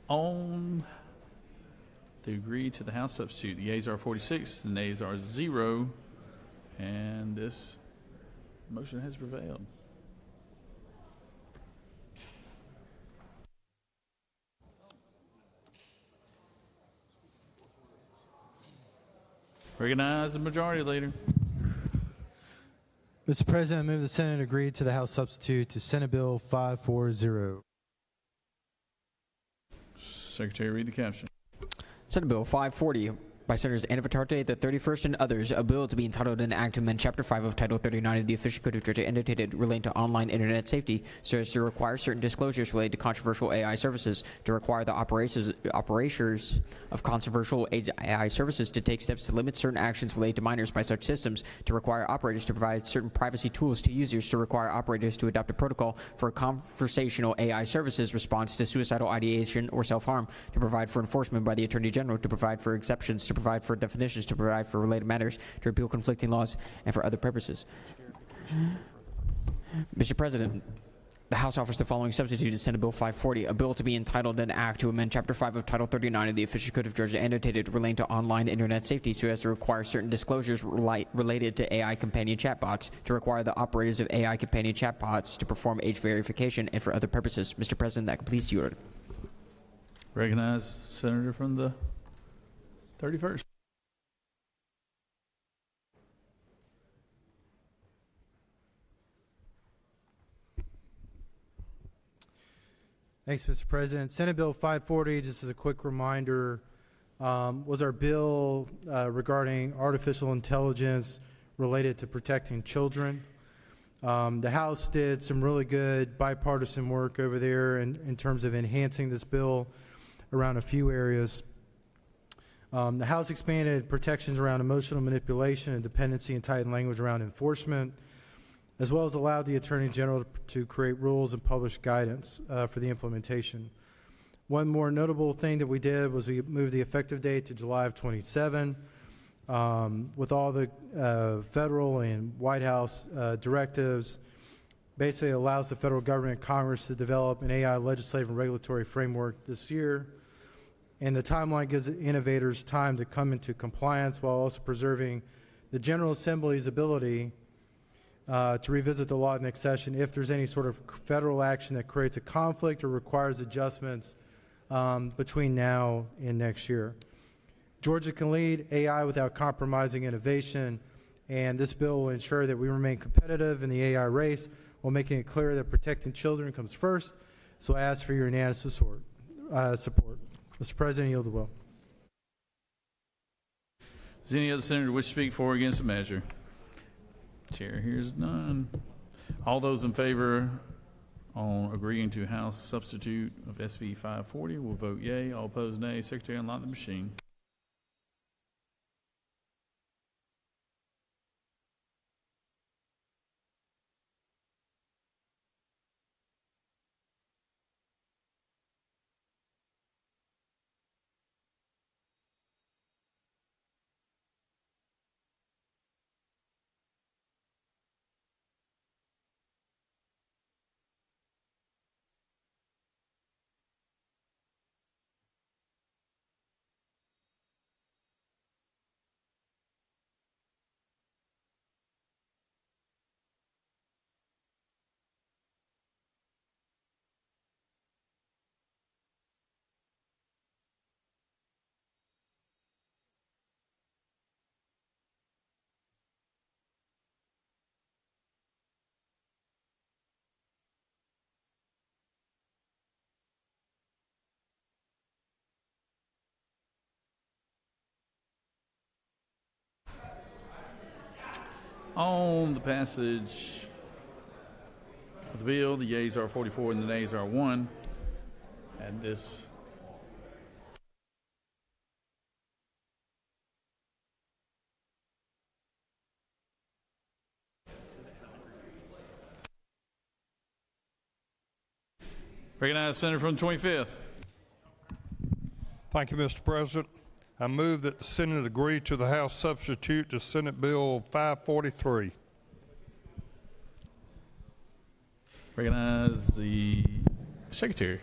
On the agree to the House substitute, the yeas are 46, the nays are 0, and this motion has prevailed. Recognize the majority leader. Mr. President, I move the Senate agree to the House substitute to Senate Bill 540. Secretary, read the caption. Senate Bill 540 by Senators Anna Vitarte, the 31st, and others, a bill to be entitled an act to amend Chapter 5 of Title 39 of the Official Code of Georgia, annotated, relating to online internet safety, so as to require certain disclosures related to controversial AI services, to require the operators of controversial AI services to take steps to limit certain actions related to minors by such systems, to require operators to provide certain privacy tools to users, to require operators to adopt a protocol for conversational AI services response to suicidal ideation or self-harm, to provide for enforcement by the Attorney General, to provide for exceptions, to provide for definitions, to provide for related matters, to repeal conflicting laws, and for other purposes. Mr. President, The House offers the following substitute to Senate Bill 540, a bill to be entitled an act to amend Chapter 5 of Title 39 of the Official Code of Georgia annotated relating to online internet safety so as to require certain disclosures related to AI companion chatbots, to require the operators of AI companion chatbots to perform age verification and for other purposes. Mr. President, that completes the order. Recognize Senator from the 31st. Thanks, Mr. President. Senate Bill 540, just as a quick reminder, was our bill regarding artificial intelligence related to protecting children. The House did some really good bipartisan work over there in terms of enhancing this bill around a few areas. The House expanded protections around emotional manipulation and dependency and tightened language around enforcement, as well as allowed the Attorney General to create rules and publish guidance for the implementation. One more notable thing that we did was we moved the effective date to July of 27. With all the federal and White House directives, basically allows the federal government and Congress to develop an AI legislative and regulatory framework this year. And the timeline gives innovators time to come into compliance while also preserving the General Assembly's ability to revisit the law next session if there's any sort of federal action that creates a conflict or requires adjustments between now and next year. Georgia can lead AI without compromising innovation, and this bill will ensure that we remain competitive in the AI race while making it clear that protecting children comes first. So I ask for your unanimous support. Mr. President, I yield the will. Does any other senator wish to speak for or against the measure? Chair hears none. All those in favor on agreeing to House substitute of SB 540 will vote yea. All opposed, nay. Secretary, unlock the machine. On the passage of the bill, the yeas are 44 and the nays are 1. And this recognize the senator from the 25th. Thank you, Mr. President. I move that the Senate agree to the House substitute to Senate Bill 543. Recognize the secretary.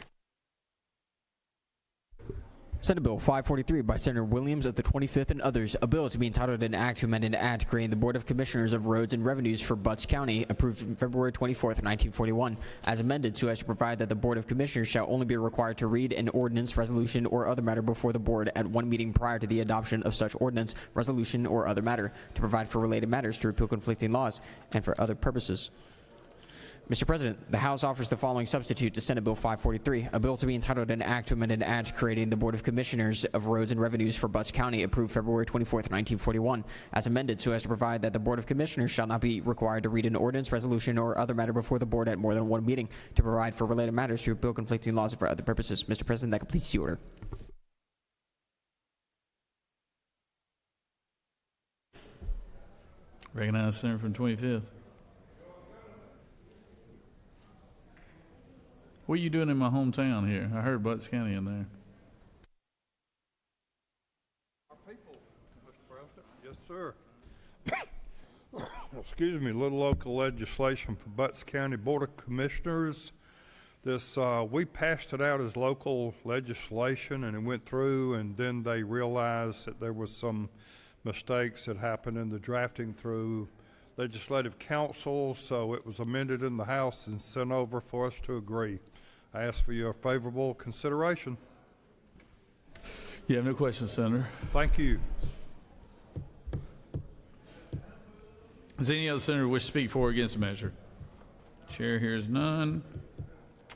Senate Bill 543 by Senator Williams of the 25th and others, a bill to be entitled an act to amend an act creating the Board of Commissioners of Roads and Revenues for Butts County, approved February 24th, 1941, as amended so as to provide that the Board of Commissioners shall only be required to read an ordinance, resolution, or other matter before the board at one meeting prior to the adoption of such ordinance, resolution, or other matter, to provide for related matters, to repeal conflicting laws, and for other purposes. Mr. President, the House offers the following substitute to Senate Bill 543, a bill to be entitled an act to amend an act creating the Board of Commissioners of Roads and Revenues for Butts County, approved February 24th, 1941, as amended so as to provide that the Board of Commissioners shall not be required to read an ordinance, resolution, or other matter before the board at more than one meeting, to provide for related matters, to repeal conflicting laws, and for other purposes. Mr. President, that completes the order. Recognize the senator from 25th. What are you doing in my hometown here? I heard Butts County in there. Our people, Mr. President. Yes, sir. little local legislation for Butts County Board of Commissioners. This, we passed it out as local legislation and it went through, and then they realized that there was some mistakes that happened in the drafting through Legislative Council, so it was amended in the House and sent over for us to agree. I ask for your favorable consideration. You have no questions, Senator. Thank you. Does any other senator wish to speak for or against the measure? Chair hears none.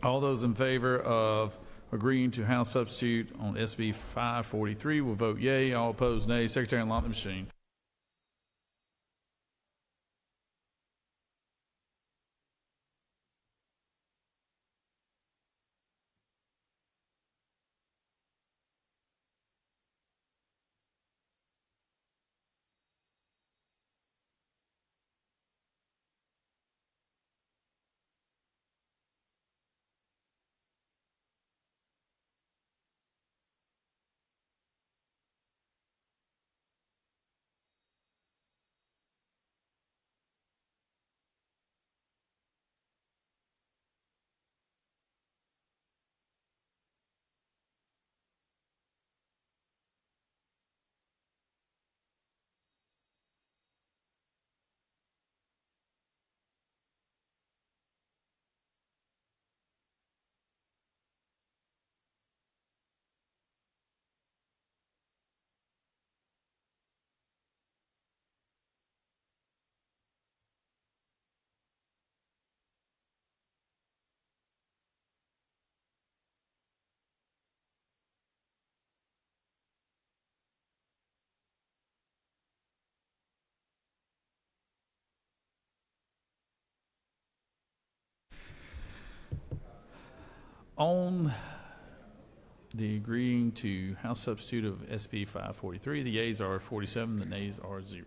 All those in favor of agreeing to House substitute on SB 543 will vote yea. All opposed, nay. Secretary, unlock the machine. On the agreeing to House substitute of SB 543, the yeas are 47, the nays are 0.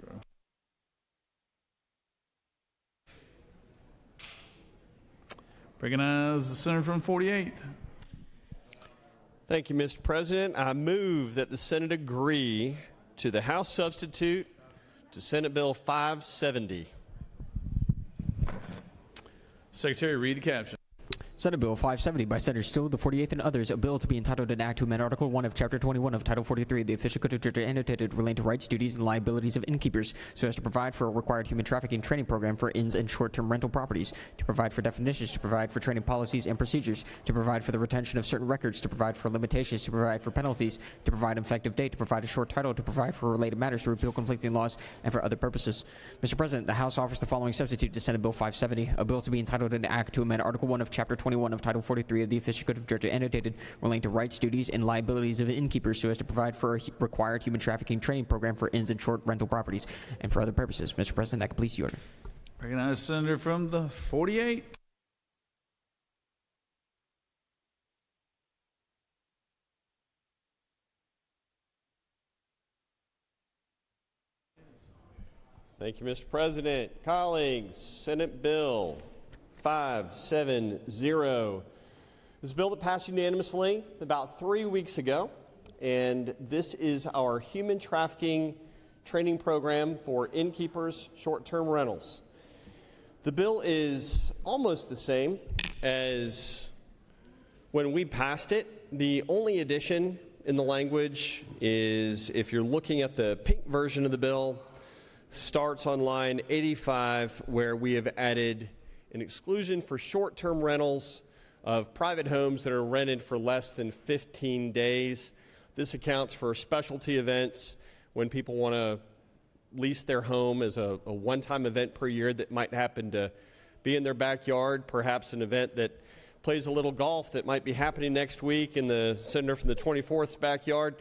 Recognize the senator from 48th. Thank you, Mr. President. I move that the Senate agree to the House substitute to Senate Bill 570. Secretary, read the caption. Senate Bill 570 by Senator Still, the 48th, and others, a bill to be entitled an act to amend Article 1 of Chapter 21 of Title 43 of the Official Code of Georgia annotated relating to rights, duties, and liabilities of innkeepers so as to provide for a required human trafficking training program for inns and short-term rental properties, to provide for definitions, to provide for training policies and procedures, to provide for the retention of certain records, to provide for limitations, to provide for penalties, to provide an effective date, to provide a short title, to provide for related matters, to repeal conflicting laws, and for other purposes. Mr. President, the House offers the following substitute to Senate Bill 570, a bill to be entitled an act to amend Article 1 of Chapter 21 of Title 43 of the Official Code of Georgia annotated relating to rights, duties, and liabilities of innkeepers so as to provide for a required human trafficking training program for inns and short rental properties and for other purposes. Mr. President, that completes the order. Recognize the senator from the 48th. Thank you, Mr. President. Colleagues, Senate Bill 570. This is a bill that passed unanimously about 3 weeks ago, and this is our human trafficking training program for innkeepers, short-term rentals. The bill is almost the same as when we passed it. The only addition in the language is, if you're looking at the pink version of the bill, starts on line 85, where we have added an exclusion for short-term rentals of private homes that are rented for less than 15 days. This accounts for specialty events when people want to lease their home as a one-time event per year that might happen to be in their backyard, perhaps an event that plays a little golf that might be happening next week in the senator from the 24th's backyard.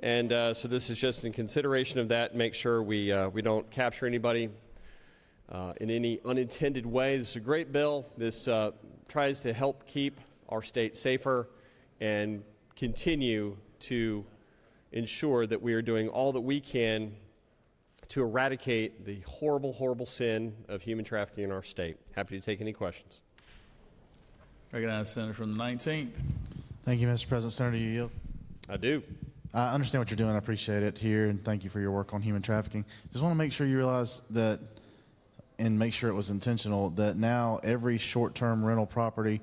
And so this is just in consideration of that, make sure we don't capture anybody in any unintended way. This is a great bill. This tries to help keep our state safer and continue to ensure that we are doing all that we can to eradicate the horrible, horrible sin of human trafficking in our state. Happy to take any questions. Recognize the senator from the 19th. Thank you, Mr. President. Senator, you yield? I do. I understand what you're doing. I appreciate it here, and thank you for your work on human trafficking. Just want to make sure you realize that and make sure it was intentional, that now every short-term rental property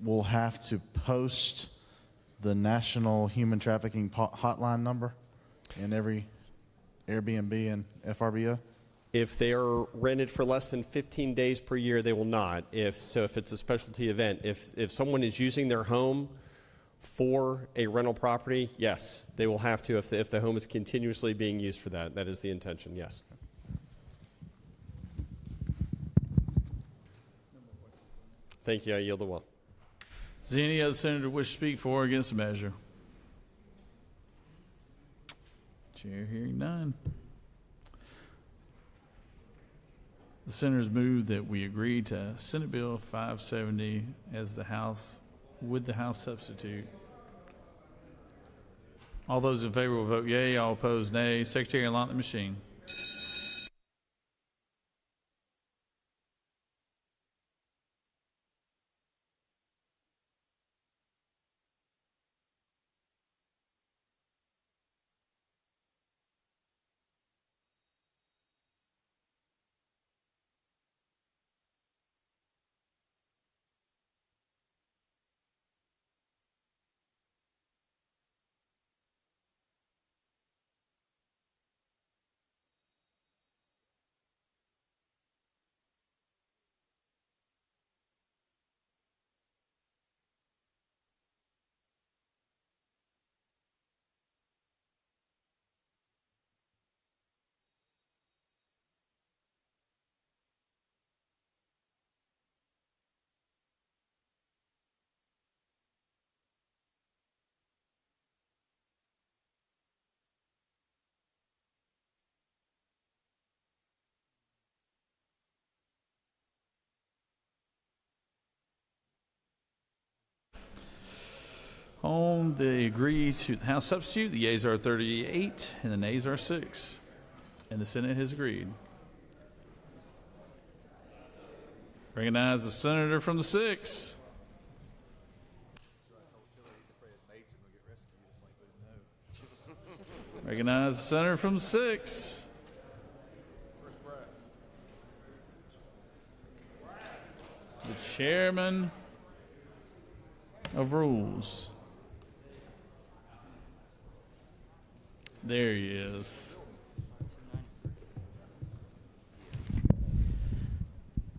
will have to post the National Human Trafficking Hotline number in every Airbnb and FRBO? If they are rented for less than 15 days per year, they will not. If it's a specialty event, if someone is using their home for a rental property, yes, they will have to if the home is continuously being used for that. That is the intention, yes. Thank you. I yield the will. Does any other senator wish to speak for or against the measure? Chair hearing none. The senators move that we agree to Senate Bill 570 as the House, with the House substitute. All those in favor will vote yea, all opposed nay. Secretary, unlock the machine. On the agree to the House substitute, the yeas are 38 and the nays are 6. And the Senate has agreed. Recognize the senator from the 6. Recognize the senator from the 6. The chairman of rules. There he is.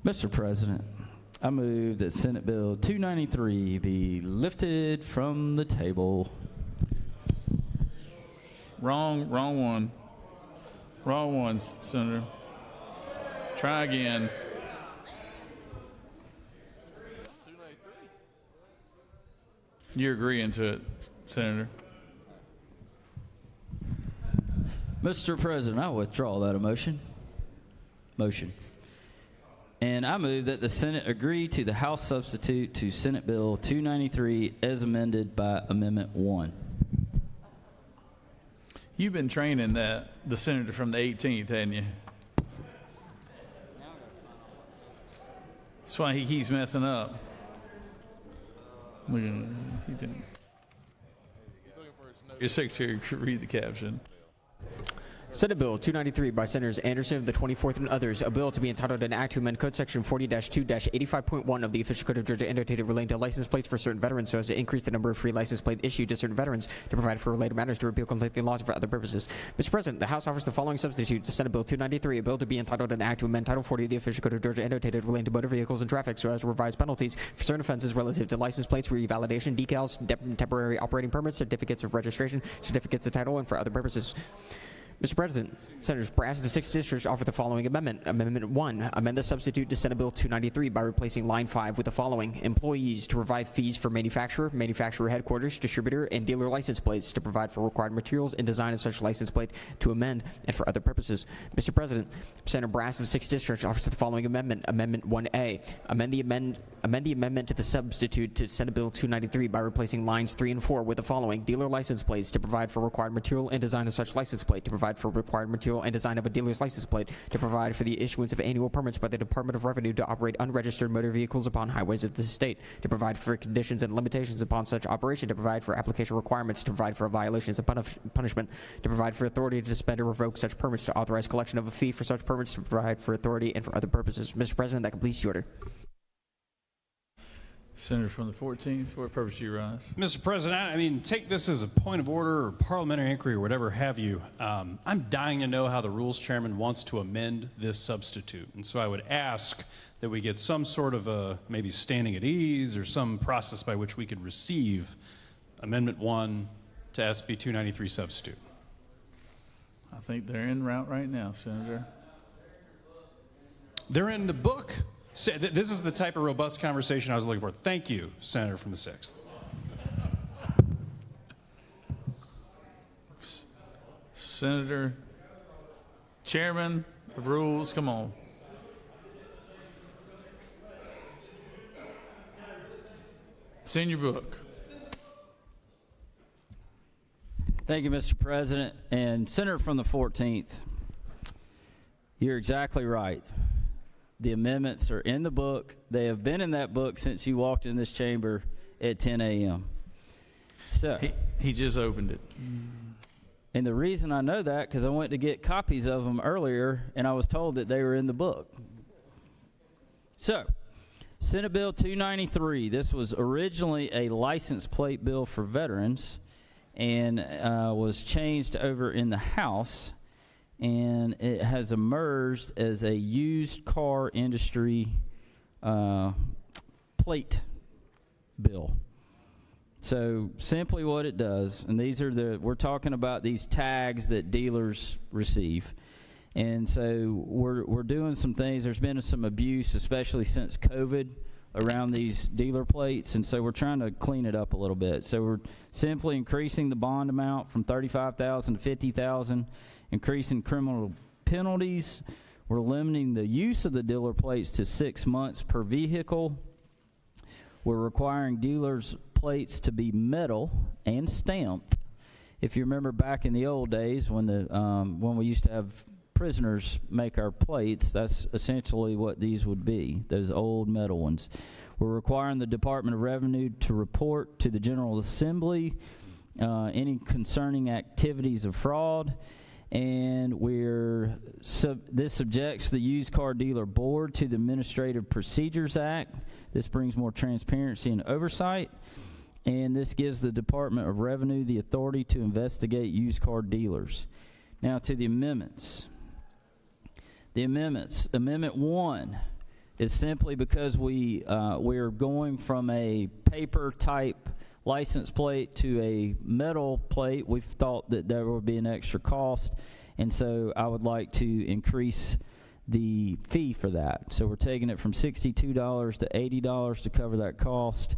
Mr. President, I move that Senate Bill 293 be lifted from the table. Wrong one. Wrong one, Senator. Try again. You're agreeing to it, Senator. Mr. President, I withdraw that motion. And I move that the Senate agree to the House substitute to Senate Bill 293 as amended by Amendment 1. You've been training the senator from the 18th, haven't you? That's why he keeps messing up. He didn't. Your secretary could read the caption. Senate Bill 293 by Senators Anderson of the 24th and others, a bill to be entitled an act to amend Code Section 40-2-85.1 of the Official Code of Georgia annotated relating to license plates for certain veterans so as to increase the number of free license plate issued to certain veterans, to provide for related matters, to repeal conflicting laws, and for other purposes. Mr. President, the House offers the following substitute to Senate Bill 293, a bill to be entitled an act to amend Title 40 of the Official Code of Georgia annotated relating to motor vehicles and traffic so as to revise penalties for certain offenses relative to license plates, revalidation, decals, temporary operating permits, certificates of registration, certificates of title, and for other purposes. Mr. President, Senators Brass of the 6th District offer the following amendment. Amendment 1, amend the substitute to Senate Bill 293 by replacing line 5 with the following. Employees to provide fees for manufacturer headquarters, distributor, and dealer license plates, to provide for required materials and design of such license plate, to amend, and for other purposes. Mr. President, Senator Brass of the 6th District offers the following amendment. Amendment 1A, amend the amendment to the substitute to Senate Bill 293 by replacing lines 3 and 4 with the following. Dealer license plates, to provide for required material and design of such license plate, to provide provide for required material and design of a dealer's license plate, to provide for the issuance of annual permits by the Department of Revenue to operate unregistered motor vehicles upon highways of the state, to provide for conditions and limitations upon such operation, to provide for application requirements, to provide for violations of punishment, to provide for authority to suspend or revoke such permits, to authorize collection of a fee for such permits, to provide for authority and for other purposes. Mr. President, that completes the order. Senator from the 14th, for what purpose do you rise? Mr. President, I mean, take this as a point of order or parliamentary inquiry or whatever have you. I'm dying to know how the Rules Chairman wants to amend this substitute. And so I would ask that we get some sort of a maybe standing at ease or some process by which we could receive Amendment 1 to SB 293 substitute. I think they're en route right now, Senator. They're in the book. This is the type of robust conversation I was looking for. Thank you, Senator from the 6th. Senator, Chairman of Rules, come on. It's in your book. Thank you, Mr. President. And Senator from the 14th, you're exactly right. The amendments are in the book. They have been in that book since you walked in this chamber at 10 a.m. So he just opened it. And the reason I know that, because I went to get copies of them earlier, and I was told that they were in the book. So, Senate Bill 293. This was originally a license plate bill for veterans, and was changed over in the House. And it has emerged as a used car industry plate bill. So simply what it does, and these are we're talking about these tags that dealers receive. And so we're doing some things. There's been some abuse, especially since COVID, around these dealer plates, and so we're trying to clean it up a little bit. So we're simply increasing the bond amount from $35,000 to $50,000. Increasing criminal penalties. We're limiting the use of the dealer plates to 6 months per vehicle. We're requiring dealers' plates to be metal and stamped. If you remember back in the old days when we used to have prisoners make our plates, that's essentially what these would be, those old metal ones. We're requiring the Department of Revenue to report to the General Assembly any concerning activities of fraud. And this subjects the Used Car Dealer Board to the Administrative Procedures Act. This brings more transparency and oversight. And this gives the Department of Revenue the authority to investigate used car dealers. Now to the amendments. The amendments. Amendment 1 is simply because we're going from a paper type license plate to a metal plate. We've thought that there would be an extra cost, and so I would like to increase the fee for that. So we're taking it from $62 to $80 to cover that cost,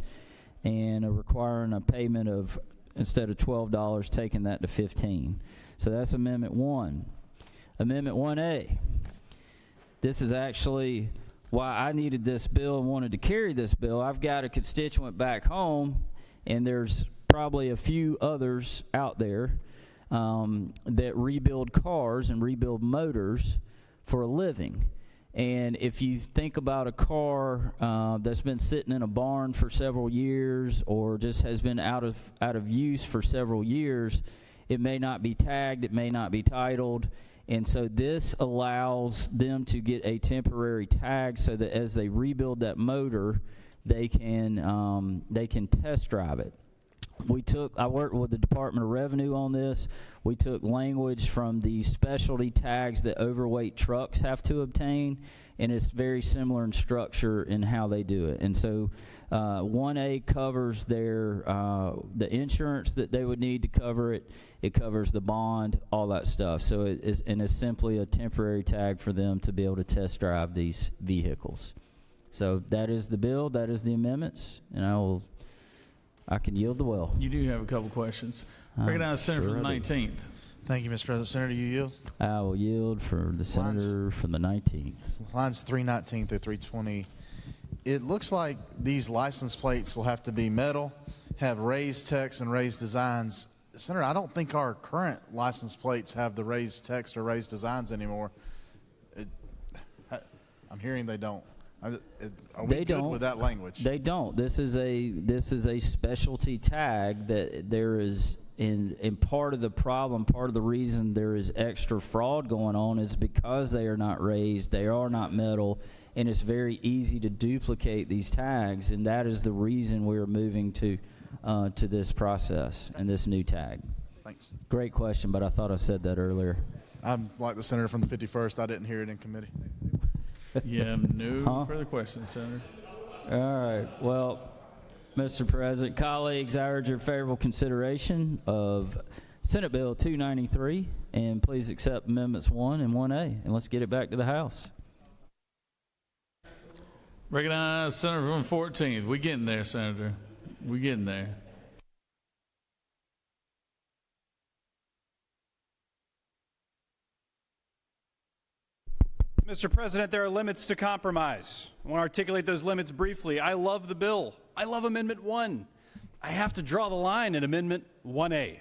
and requiring a payment of, instead of $12, taking that to $15. So that's Amendment 1. Amendment 1A. This is actually why I needed this bill and wanted to carry this bill. I've got a constituent back home, and there's probably a few others out there that rebuild cars and rebuild motors for a living. And if you think about a car that's been sitting in a barn for several years or just has been out of use for several years, it may not be tagged, it may not be titled. And so this allows them to get a temporary tag so that as they rebuild that motor, they can test drive it. I worked with the Department of Revenue on this. We took language from the specialty tags that overweight trucks have to obtain, and it's very similar in structure in how they do it. And so 1A covers the insurance that they would need to cover it. It covers the bond, all that stuff. So it's simply a temporary tag for them to be able to test drive these vehicles. So that is the bill, that is the amendments, and I can yield the well. You do have a couple questions. Recognize the Senator from the 19th. Thank you, Mr. President. Senator, you yield? I will yield for the Senator from the 19th. Lines 319 through 320. It looks like these license plates will have to be metal, have raised text and raised designs Senator, I don't think our current license plates have the raised text or raised designs anymore. I'm hearing they don't. Are we They good don't. with that language? They don't. This is a specialty tag that there is in part of the problem, part of the reason there is extra fraud going on is because they are not raised, they are not metal, and it's very easy to duplicate these tags, and that is the reason we're moving to this process and this new tag. Thanks. Great question, but I thought I said that earlier. I'm like the senator from the 51st. I didn't hear it in committee. Yeah, no further questions, Senator. All right. Well, Mr. President, colleagues, I urge your favorable consideration of Senate Bill 293, and please accept Amendments 1 and 1A, and let's get it back to the House. Recognize Senator from 14th. We getting there, Senator. We getting there. Mr. President, there are limits to compromise. I want to articulate those limits briefly. I love the bill. I love Amendment 1. I have to draw the line at Amendment 1A.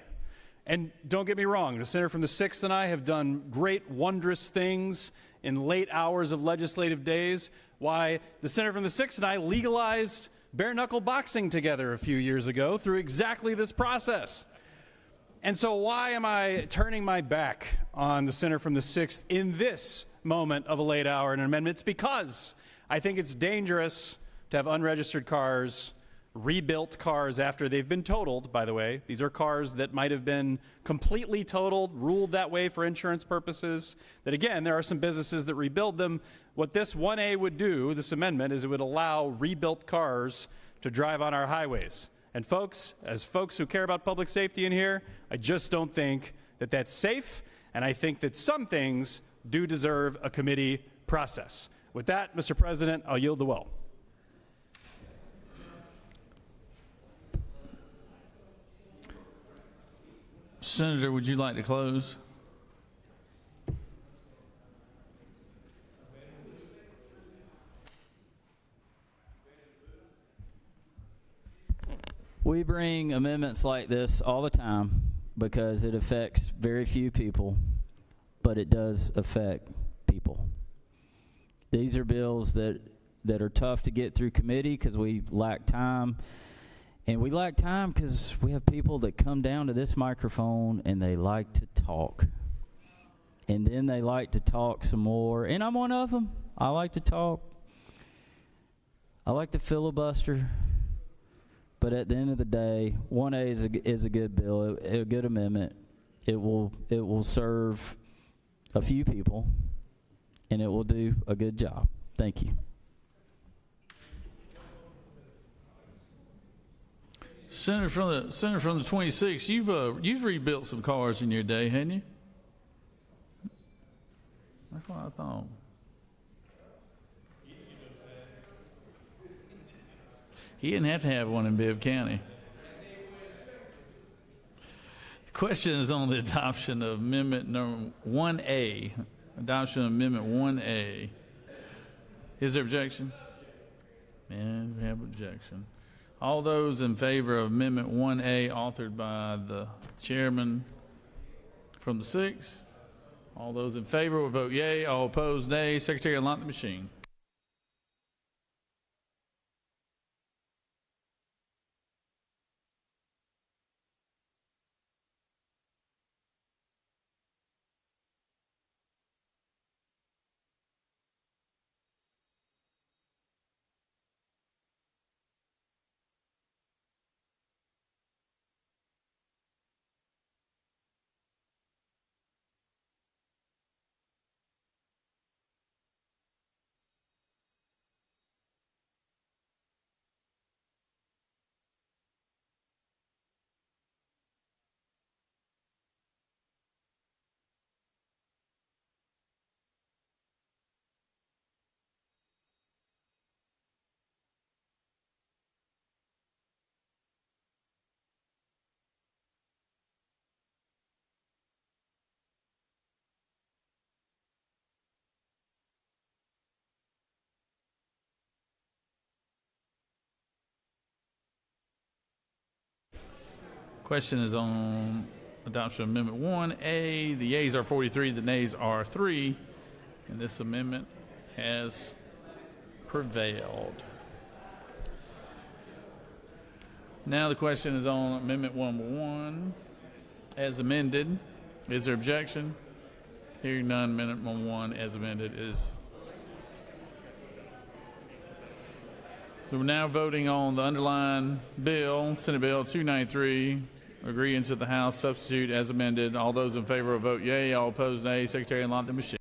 And don't get me wrong, the senator from the 6th and I have done great, wondrous things in late hours of legislative days. Why, the senator from the 6th and I legalized bare-knuckle boxing together a few years ago through exactly this process. And so why am I turning my back on the senator from the 6th in this moment of a late hour in an amendment? It's because I think it's dangerous to have unregistered cars, rebuilt cars after they've been totaled, by the way. These are cars that might have been completely totaled, ruled that way for insurance purposes, that again, there are some businesses that rebuild them. What this 1A would do, this amendment, is it would allow rebuilt cars to drive on our highways. And folks, as folks who care about public safety in here, I just don't think that that's safe, and I think that some things do deserve a committee process. With that, Mr. President, I'll yield the well. Senator, would you like to close? We bring amendments like this all the time because it affects very few people, but it does affect people. These are bills that are tough to get through committee because we lack time. And we lack time because we have people that come down to this microphone and they like to talk. And then they like to talk some more. And I'm one of them. I like to talk. I like to filibuster. But at the end of the day, 1A is a good bill, a good amendment. It will serve a few people, and it will do a good job. Thank you. Senator from the 26th, you've rebuilt some cars in your day, haven't you? That's what I thought. He didn't have to have one in Bibb County. The question is on the adoption of Amendment number 1A. Adoption of Amendment 1A. Is there objection? And we have objection. All those in favor of Amendment 1A authored by the chairman from the 6th? All those in favor will vote yea. All opposed, nay. Secretary, unlock the machine. Question is on adoption of Amendment 1A. The yeas are 43, the nays are 3, and this amendment has prevailed. Now the question is on Amendment 1 as amended. Is there objection? Hearing none, Amendment 1 as amended is. So we're now voting on the underlying bill, Senate Bill 293, agreeing to the House substitute as amended. All those in favor will vote yea. All opposed, nay. Secretary, unlock the machine.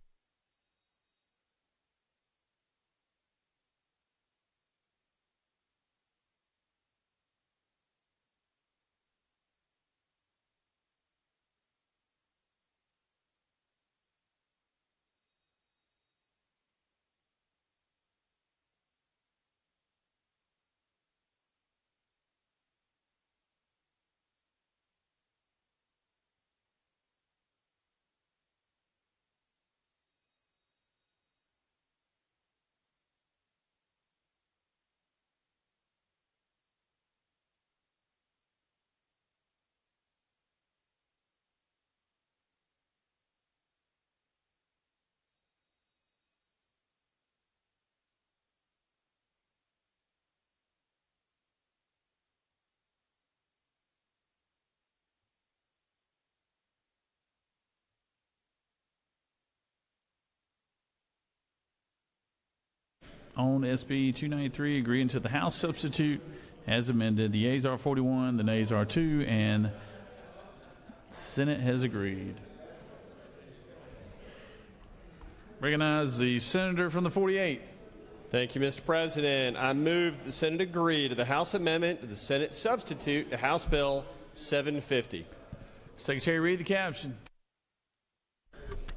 On SB 293, agreeing to the House substitute as amended. The yeas are 41, the nays are 2, and Senate has agreed. Recognize the senator from the 48th. Thank you, Mr. President. I move that the Senate agree to the House amendment to the Senate substitute to House Bill 750. Secretary, read the caption.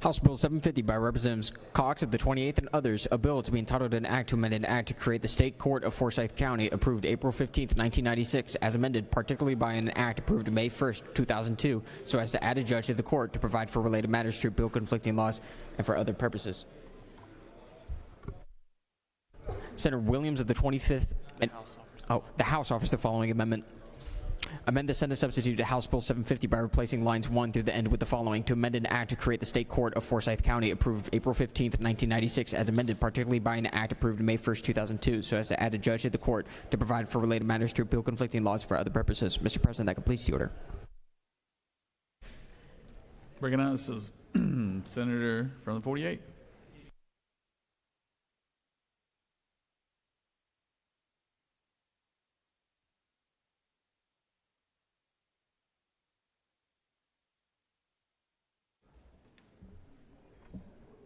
House Bill 750 by Representatives Cox of the 28th and others, a bill to be entitled an act to amend an act to create the State Court of Forsyth County, approved April 15, 1996, as amended particularly by an act approved May 1, 2002, so as to add a judge to the court to provide for related matters to repeal conflicting laws and for other purposes. Senator Williams of the 25th and the House offers the following amendment. Amend the Senate substitute to House Bill 750 by replacing lines 1 through the end with the following: to amend an act to create the State Court of Forsyth County, approved April 15, 1996, as amended particularly by an act approved May 1, 2002, so as to add a judge to the court to provide for related matters to repeal conflicting laws for other purposes. Mr. President, that completes the order. Recognizes Senator from the 48th.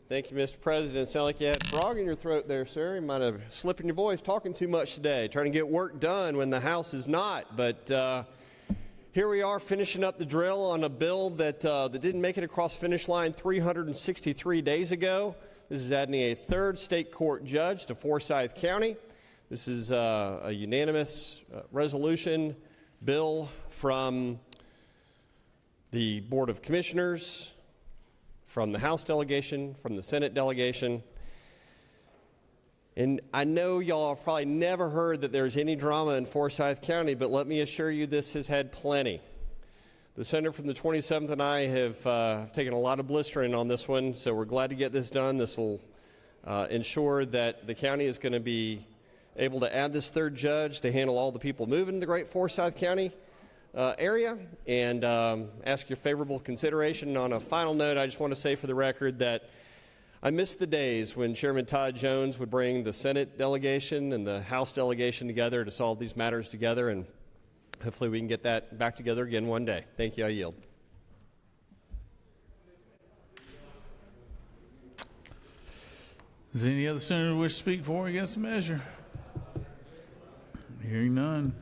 Thank you, Mr. President. It sounded like you had a frog in your throat there, sir. You might have slipped in your voice talking too much today, trying to get work done when the House is not. But here we are finishing up the drill on a bill that didn't make it across the finish line 363 days ago. This is adding a third state court judge to Forsyth County. This is a unanimous resolution bill from the Board of Commissioners, from the House delegation, from the Senate delegation. And I know y'all have probably never heard that there's any drama in Forsyth County, but let me assure you this has had plenty. The senator from the 27th and I have taken a lot of blistering on this one, so we're glad to get this done. This will ensure that the county is going to be able to add this third judge to handle all the people moving to the great Forsyth County area, and ask your favorable consideration. On a final note, I just want to say for the record that I miss the days when Chairman Todd Jones would bring the Senate delegation and the House delegation together to solve these matters together, and hopefully we can get that back together again one day. Thank you. I yield. Does any other senator wish to speak for or against the measure? Hearing none.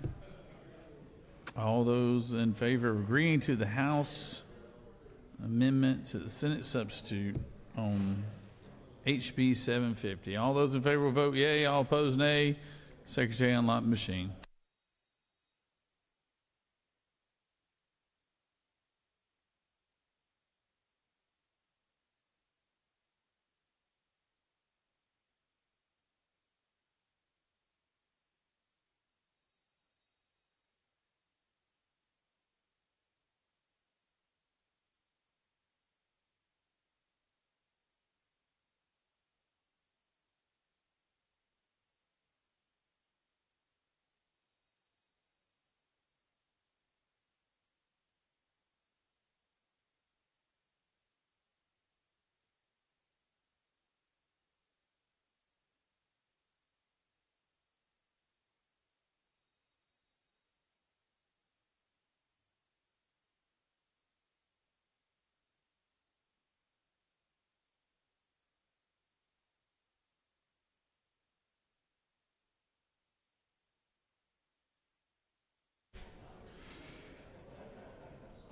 All those in favor of agreeing to the House amendment to the Senate substitute on HB 750. All those in favor will vote yea. All opposed, nay. Secretary, unlock the machine.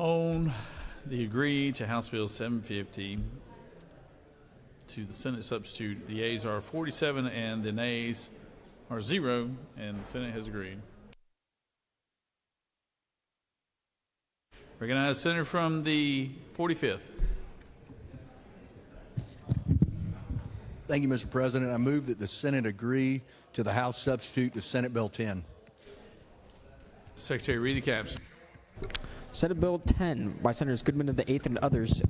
On the agree to House Bill 750 to the Senate substitute, the yeas are 47 and the nays are 0, and the Senate has agreed. Recognize Senator from the 45th. Thank you, Mr. President. I move that the Senate agree to the House substitute to Senate Bill 10. Secretary, read the caption. Senate Bill 10 by Senators Goodman of the 8th and others.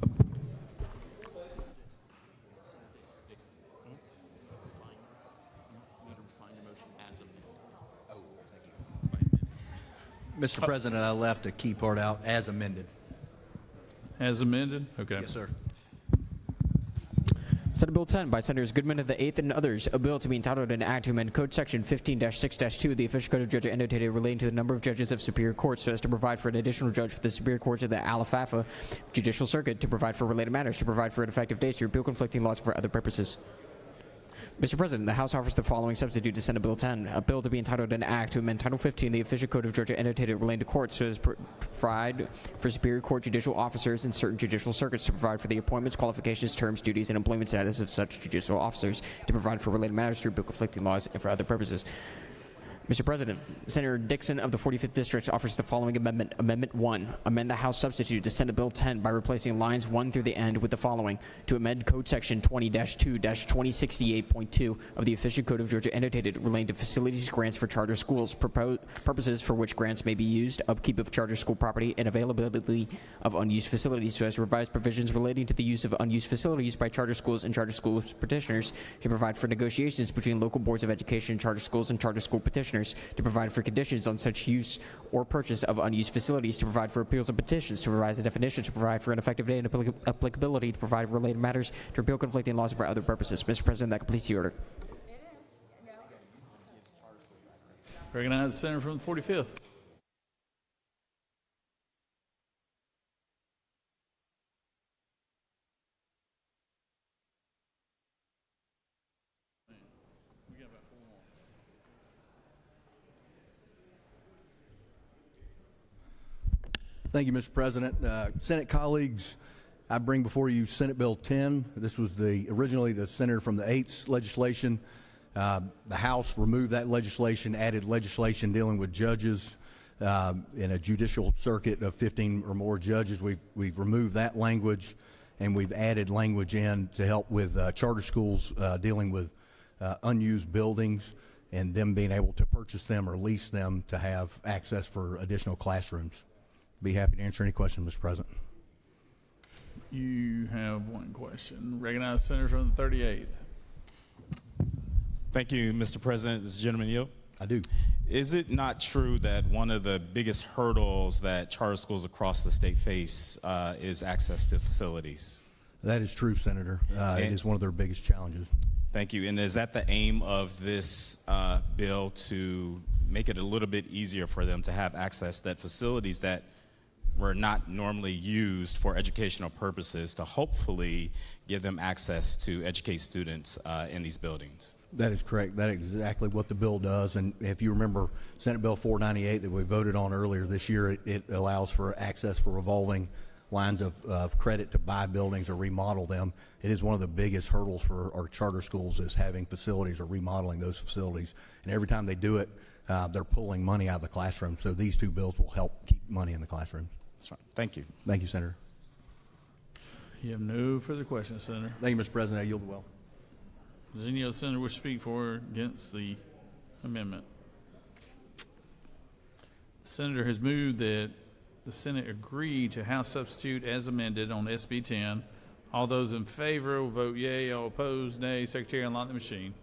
Mr. President, I left a key part out, as amended. As amended? Okay. Yes, sir. Senate Bill 10 by Senators Goodman of the 8th and others, a bill to be entitled an act to amend Code Section 15-6-2 of the official code of Georgia annotated relating to the number of judges of Superior Court so as to provide for an additional judge for the Superior Court of the Alfalfa Judicial Circuit, to provide for related matters, to provide for an effective date, to repeal conflicting laws for other purposes. Mr. President, the House offers the following substitute to Senate Bill 10, a bill to be entitled an act to amend Title 15 of the official code of Georgia annotated relating to courts so as to provide for Superior Court judicial officers in certain judicial circuits, to provide for the appointments, qualifications, terms, duties, and employment status of such judicial officers, to provide for related matters, to repeal conflicting laws, and for other purposes. Mr. President, Senator Dixon of the 45th District offers the following amendment. Amendment 1, amend the House substitute to Senate Bill 10 by replacing lines 1 through the end with the following: to amend Code Section 20-2-2068.2 of the official code of Georgia annotated relating to facilities grants for charter schools, purposes for which grants may be used, upkeep of charter school property, and availability of unused facilities, so as to revise provisions relating to the use of unused facilities by charter schools and charter school petitioners, to provide for negotiations between local boards of education, charter schools, and charter school petitioners, to provide for conditions on such use or purchase of unused facilities, to provide for appeals of petitions, to revise the definition, to provide for an effective date and applicability, to provide for related matters, to repeal conflicting laws, and for other purposes. Mr. President, that completes the order. Recognize the Senator from the 45th. Thank you, Mr. President. Senate colleagues, I bring before you Senate Bill 10. This was originally the senator from the 8th legislation. The House removed that legislation, added legislation dealing with judges in a judicial circuit of 15 or more judges. We've removed that language, and we've added language in to help with charter schools dealing with unused buildings and them being able to purchase them or lease them to have access for additional classrooms. Be happy to answer any questions, Mr. President. You have one question. Recognize Senator from the 38th. Thank you, Mr. President. This gentleman yield? I do. Is it not true that one of the biggest hurdles that charter schools across the state face is access to facilities? That is true, Senator. It is one of their biggest challenges. Thank you. And is that the aim of this bill, to make it a little bit easier for them to have access to that facilities that were not normally used for educational purposes, to hopefully give them access to educate students in these buildings? That is correct. That is exactly what the bill does. And if you remember Senate Bill 498 that we voted on earlier this year, it allows for access for revolving lines of credit to buy buildings or remodel them. It is one of the biggest hurdles for our charter schools, is having facilities or remodeling those facilities. And every time they do it, they're pulling money out of the classroom. So these two bills will help keep money in the classroom. That's right. Thank you. Thank you, Senator. You have no further questions, Senator. Thank you, Mr. President. I yield the well. Does any other senator wish to speak for or against the amendment? The senator has moved that the Senate agree to House substitute as amended on SB 10. All those in favor will vote yea. All opposed, nay. Secretary, unlock the machine.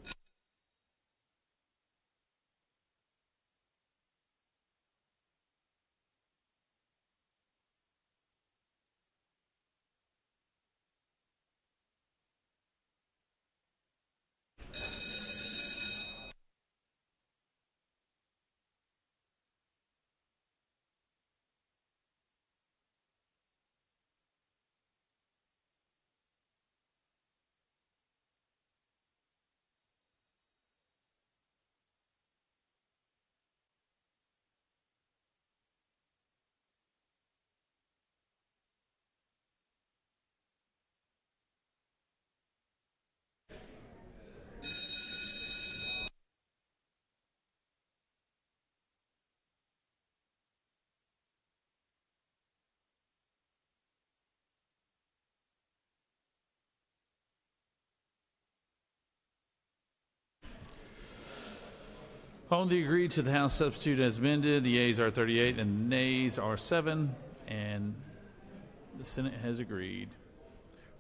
On the agreed to the House substitute as amended, the yeas are 38 and the nays are 7, and the Senate has agreed.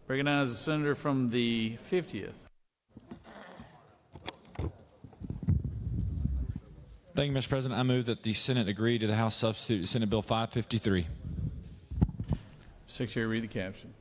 Recognize the senator from the 50th. Thank you, Mr. President. I move that the Senate agree to the House substitute to Senate Bill 553. Secretary, read the caption.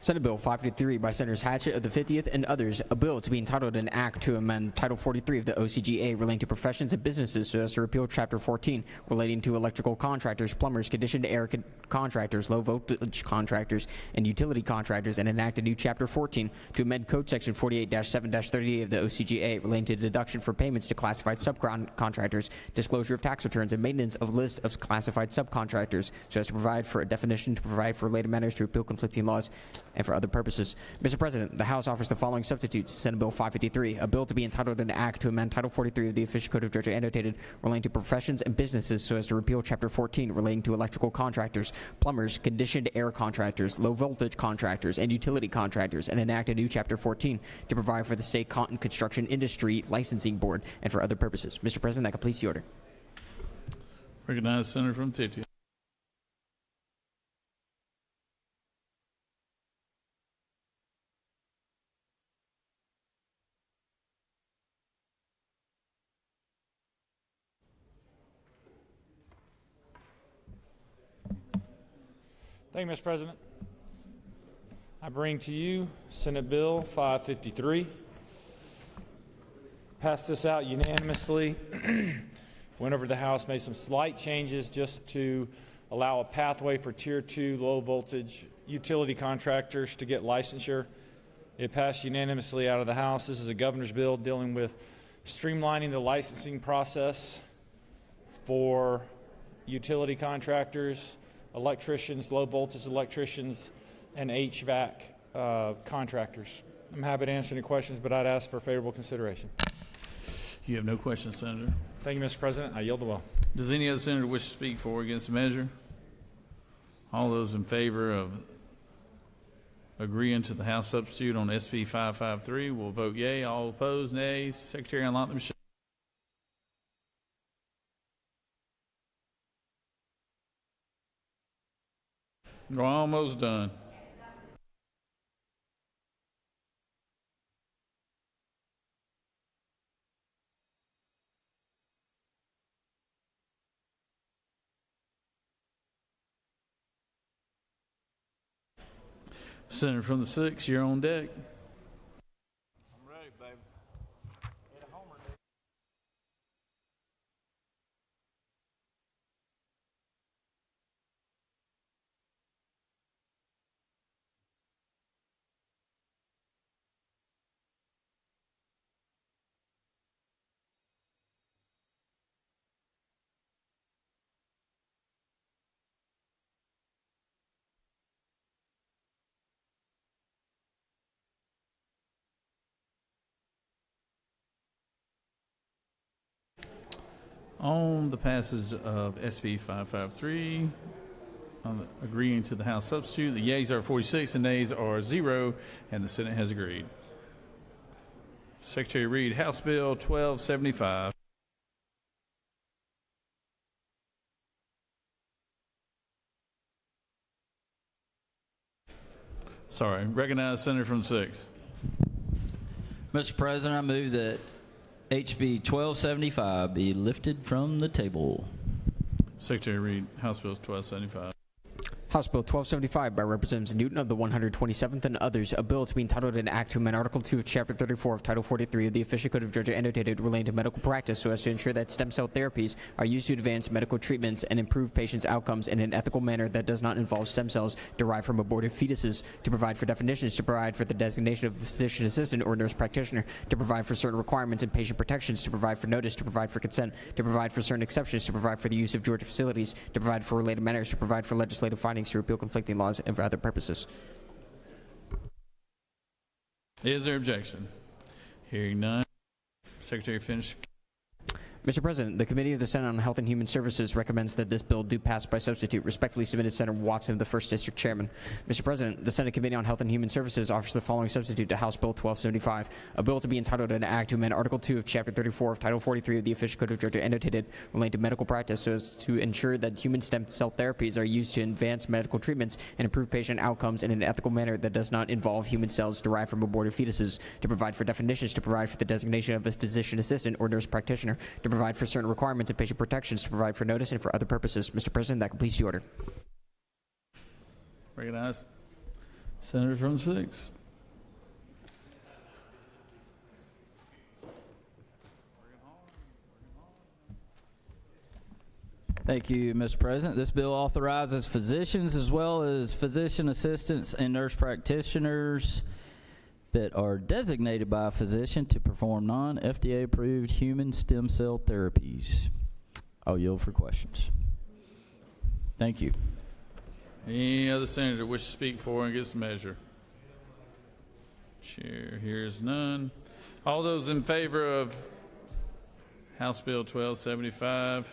Senate Bill 553 by Senators Hatchett of the 50th and others, a bill to be entitled an act to amend Title 43 of the OCGA relating to professions and businesses so as to repeal Chapter 14 relating to electrical contractors, plumbers, conditioned air contractors, low voltage contractors, and utility contractors, and enact a new Chapter 14 to amend Code Section 48-7-38 of the OCGA relating to deduction for payments to classified subcontractors, disclosure of tax returns, and maintenance of list of classified subcontractors so as to provide for a definition, to provide for related matters, to repeal conflicting laws, and for other purposes. Mr. President, the House offers the following substitutes: Senate Bill 553, a bill to be entitled an act to amend Title 43 of the Official Code of Georgia annotated relating to professions and businesses so as to repeal Chapter 14 relating to electrical contractors, plumbers, conditioned air contractors, low voltage contractors, and utility contractors, and enact a new Chapter 14 to provide for the State Cotton Construction Industry Licensing Board and for other purposes. Mr. President, that completes the order. Recognize the senator from the 50th. Thank you, Mr. President. I bring to you Senate Bill 553. Passed this out unanimously. Went over to the House, made some slight changes just to allow a pathway for Tier 2 low voltage utility contractors to get licensure. It passed unanimously out of the House. This is a governor's bill dealing with streamlining the licensing process for utility contractors, electricians, low voltage electricians, and HVAC contractors. I'm happy to answer any questions, but I'd ask for favorable consideration. You have no questions, Senator. Thank you, Mr. President. I yield the will. Does any other senator wish to speak for or against the measure? All those in favor of agreeing to the House substitute on SB 553 will vote yea. All opposed, nays. Secretary, unlock the machine. We're almost done. Senator from the 6th, you're on deck. I'm ready, baby. Hit a homer, dude. On the passage of SB 553, agreeing to the House substitute, the yeas are 46 and nays are 0, and the Senate has agreed. Secretary read House Bill 1275. Sorry, recognize Senator from the 6th. Mr. President, I move that HB 1275 be lifted from the table. Secretary read House Bill 1275. House Bill 1275 by Representatives Newton of the 127th and others, a bill to be entitled an act to amend Article 2 of Chapter 34 of Title 43 of the Official Code of Georgia annotated relating to medical practice so as to ensure that stem cell therapies are used to advance medical treatments and improve patients' outcomes in an ethical manner that does not involve stem cells derived from aborted fetuses, to provide for definitions, to provide for the designation of a physician assistant or nurse practitioner, to provide for certain requirements and patient protections, to provide for notice, to provide for consent, to provide for certain exceptions, to provide for the use of Georgia facilities, to provide for related matters, to provide for legislative findings, to repeal conflicting laws, and for other purposes. Is there objection? Hearing none. Secretary finish. Mr. President, the Committee of the Senate on Health and Human Services recommends that this bill do pass by substitute. Respectfully submitted, Senator Watson, the 1st District Chairman. Mr. President, the Senate Committee on Health and Human Services offers the following substitute to House Bill 1275, a bill to be entitled an act to amend Article 2 of Chapter 34 of Title 43 of the Official Code of Georgia, annotated relating to medical practice, so as to ensure that human stem cell therapies are used to advance medical treatments and improve patient outcomes in an ethical manner that does not involve human cells derived from aborted fetuses, to provide for definitions, to provide for the designation of a physician assistant or nurse practitioner, to provide for certain requirements and patient protections, to provide for notice and for other purposes. Mr. President, that completes the order. Recognize Senator from the 6th. Thank you, Mr. President. This bill authorizes physicians as well as physician assistants and nurse practitioners that are designated by a physician to perform non-FDA approved human stem cell therapies. I'll yield for questions. Thank you. Any other senator wish to speak for and against the measure? Chair hears none. All those in favor of House Bill 1275?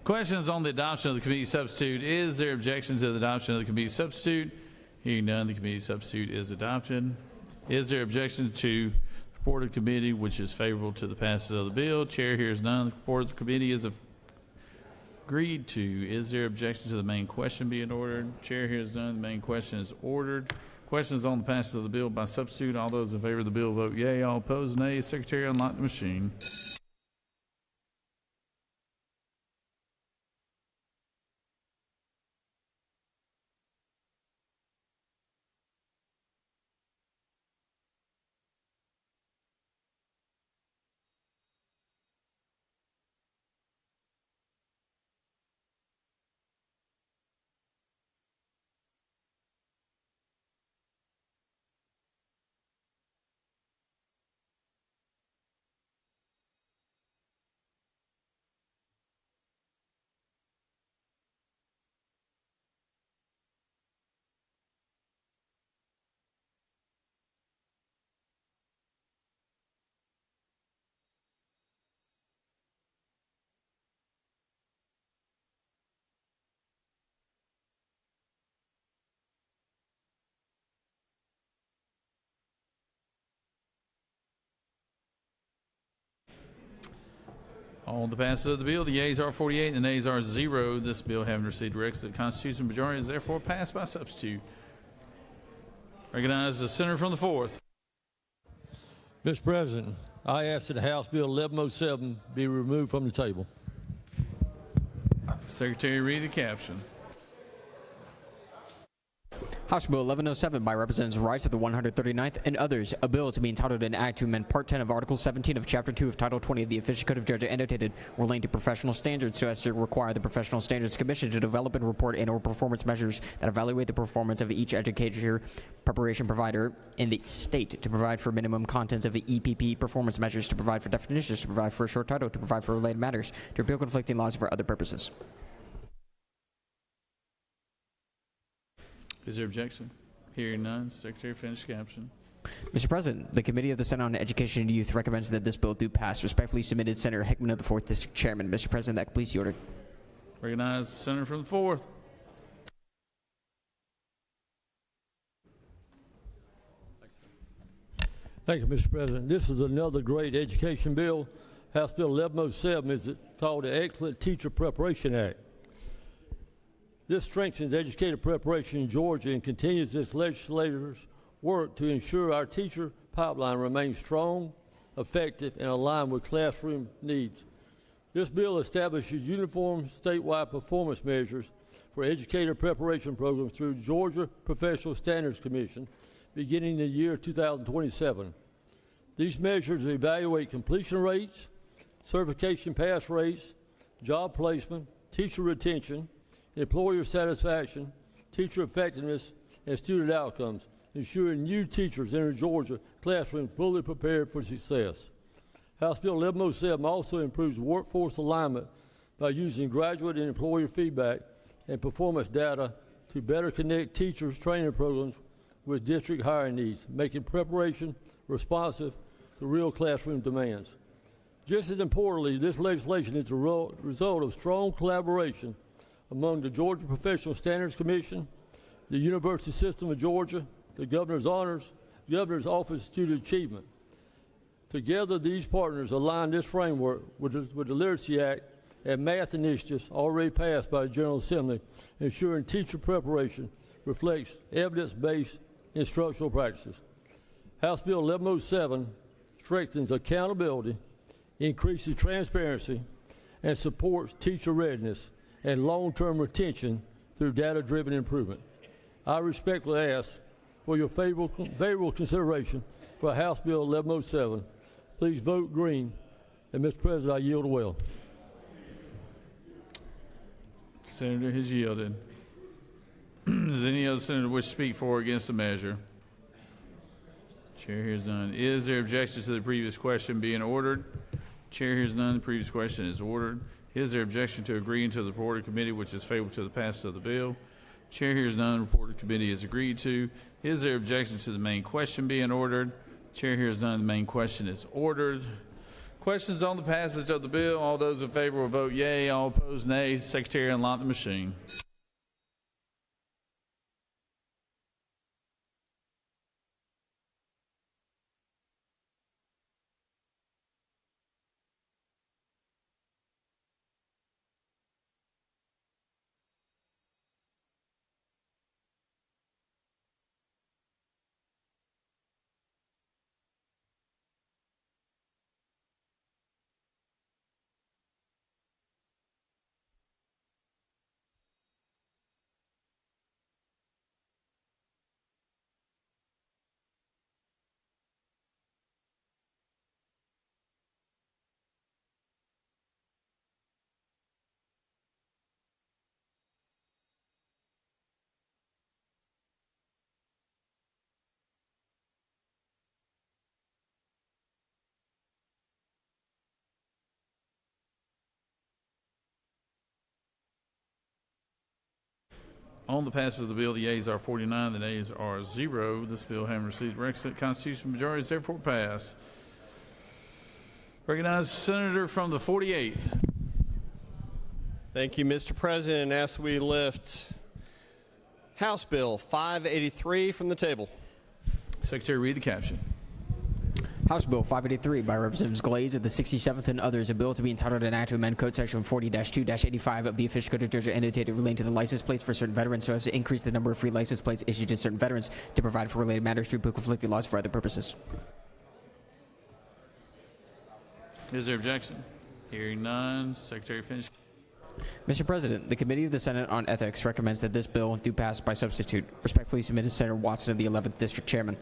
Questions on the adoption of the committee substitute. Is there objection to the adoption of the committee substitute? Hearing none, the committee substitute is adopted. Is there objection to the report of the committee, which is favorable to the passage of the bill? Chair hears none. The report of the committee is agreed to. Is there objection to the main question being ordered? Chair hears none. The main question is ordered. Questions on the passage of the bill by substitute. All those in favor of the bill vote yea. All opposed, nay. Secretary, unlock the machine. On the passage of the bill, the yeas are 48 and the nays are 0. This bill, having received directions of the constitutional majority, is therefore passed by substitute. Recognize the senator from the 4th. Mr. President, I ask that House Bill 1107 be removed from the table. Secretary, read the caption. House Bill 1107 by Representatives Rice of the 139th and others, a bill to be entitled an act to amend Part 10 of Article 17 of Chapter 2 of Title 20 of the Official Code of Georgia, annotated relating to professional standards, so as to require the Professional Standards Commission to develop and report annual performance measures that evaluate the performance of each educator preparation provider in the state, to provide for minimum contents of the EPP performance measures, to provide for definitions, to provide for a short title, to provide for related matters, to repeal conflicting laws, and for other purposes. Is there objection? Hearing none, Secretary, finish caption. Mr. President, the Committee of the Senate on Education and Youth recommends that this bill do pass. Respectfully submitted, Senator Hickman of the 4th District Chairman. Mr. President, that completes the order. Recognize the senator from the 4th. Thank you, Mr. President. This is another great education bill. House Bill 1107 is called the Excellent Teacher Preparation Act. This strengthens educator preparation in Georgia and continues this legislator's work to ensure our teacher pipeline remains strong, effective, and aligned with classroom needs. This bill establishes uniform statewide performance measures for educator preparation programs through Georgia Professional Standards Commission beginning in the year 2027. These measures evaluate completion rates, certification pass rates, job placement, teacher retention, employer satisfaction, teacher effectiveness, and student outcomes, ensuring new teachers enter Georgia classroom fully prepared for success. House Bill 1107 also improves workforce alignment by using graduate and employer feedback and performance data to better connect teachers' training programs with district hiring needs, making preparation responsive to real classroom demands. Just as importantly, this legislation is the result of strong collaboration among the Georgia Professional Standards Commission, the University System of Georgia, the Governor's Honors, Governor's Office of Student Achievement. Together, these partners align this framework with the Literacy Act and math initiatives already passed by the General Assembly, ensuring teacher preparation reflects evidence-based instructional practices. House Bill 1107 strengthens accountability, increases transparency, and supports teacher readiness and long-term retention through data-driven improvement. I respectfully ask for your favorable consideration for House Bill 1107. Please vote green, and Mr. President, I yield the well. Senator has yielded. Does any other senator wish to speak for or against the measure? Chair hears none. Is there objection to the previous question being ordered? Chair hears none. The previous question is ordered. Is there objection to agreeing to the report of committee which is favorable to the passage of the bill? Chair hears none. Report of committee is agreed to. Is there objection to the main question being ordered? Chair hears none. The main question is ordered. Questions on the passage of the bill? All those in favor will vote yea. All opposed, nay. Secretary, unlock the machine. On the passage of the bill, the yeas are 49, the nays are 0. This bill, having received requisite constitutional majority, is therefore passed. Recognize the senator from the 48th. Thank you, Mr. President. As we lift House Bill 583 from the table. Secretary, read the caption. House Bill 583 by Representatives Glaze of the 67th and others, a bill to be entitled an act to amend Code Section 40-2-85 of the Official Code of Georgia annotated relating to the license plates for certain veterans so as to increase the number of free license plates issued to certain veterans to provide for related matters to conflicting laws for other purposes. Is there objection? Hearing none. Secretary, finish. Mr. President, the Committee of the Senate on Ethics recommends that this bill do pass by substitute. Respectfully submitted, Senator Watson of the 11th District Chairman.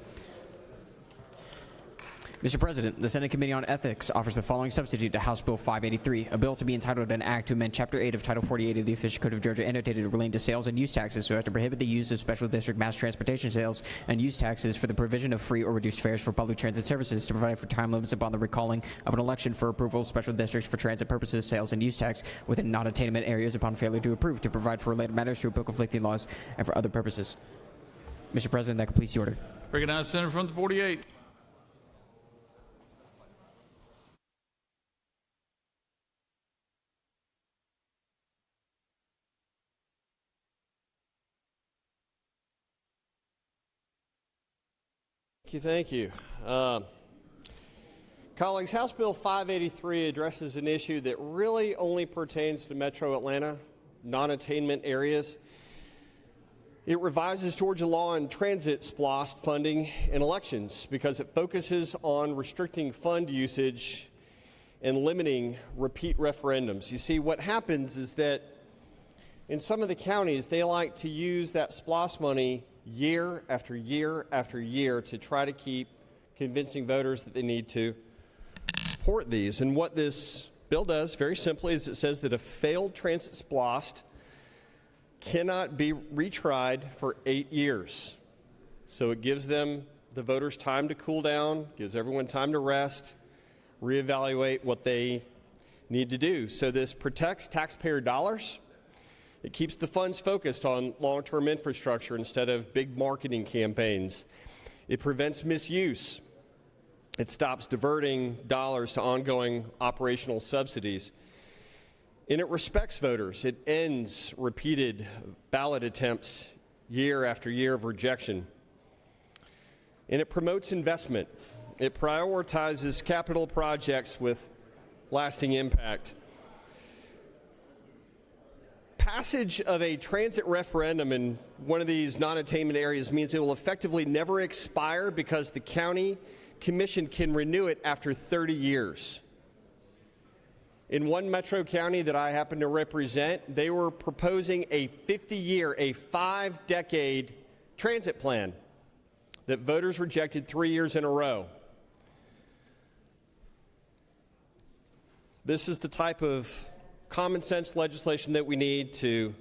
Mr. President, the Senate Committee on Ethics offers the following substitute to House Bill 583, a bill to be entitled an act to amend Chapter 8 of Title 48 of the Official Code of Georgia annotated relating to sales and use taxes so as to prohibit the use of special district mass transportation sales and use taxes for the provision of free or reduced fares for public transit services, to provide for time limits upon the recalling of an election for approval of special districts for transit purposes, sales and use tax within non-attainment areas upon failure to approve, to provide for related matters to repeal conflicting laws and for other purposes. Mr. President, that completes the order. Recognize the senator from the 48th. Thank you. Colleagues, House Bill 583 addresses an issue that really only pertains to Metro Atlanta, non-attainment areas. It revises Georgia law on transit SPLOST funding in elections because it focuses on restricting fund usage and limiting repeat referendums. You see, what happens is that in some of the counties, they like to use that SPLOST money year after year after year to try to keep convincing voters that they need to support these. And what this bill does, very simply, is it says that a failed transit splost cannot be retried for 8 years. So it gives them, the voters, time to cool down, gives everyone time to rest, reevaluate what they need to do. So this protects taxpayer dollars. It keeps the funds focused on long-term infrastructure instead of big marketing campaigns. It prevents misuse. It stops diverting dollars to ongoing operational subsidies. And it respects voters. It ends repeated ballot attempts year after year of rejection. And it promotes investment. It prioritizes capital projects with lasting impact. Passage of a transit referendum in one of these non-attainment areas means it will effectively never expire because the county commission can renew it after 30 years. In one metro county that I happen to represent, they were proposing a 50-year, a 5-decade transit plan that voters rejected 3 years in a row. This is the type of common sense legislation that we need to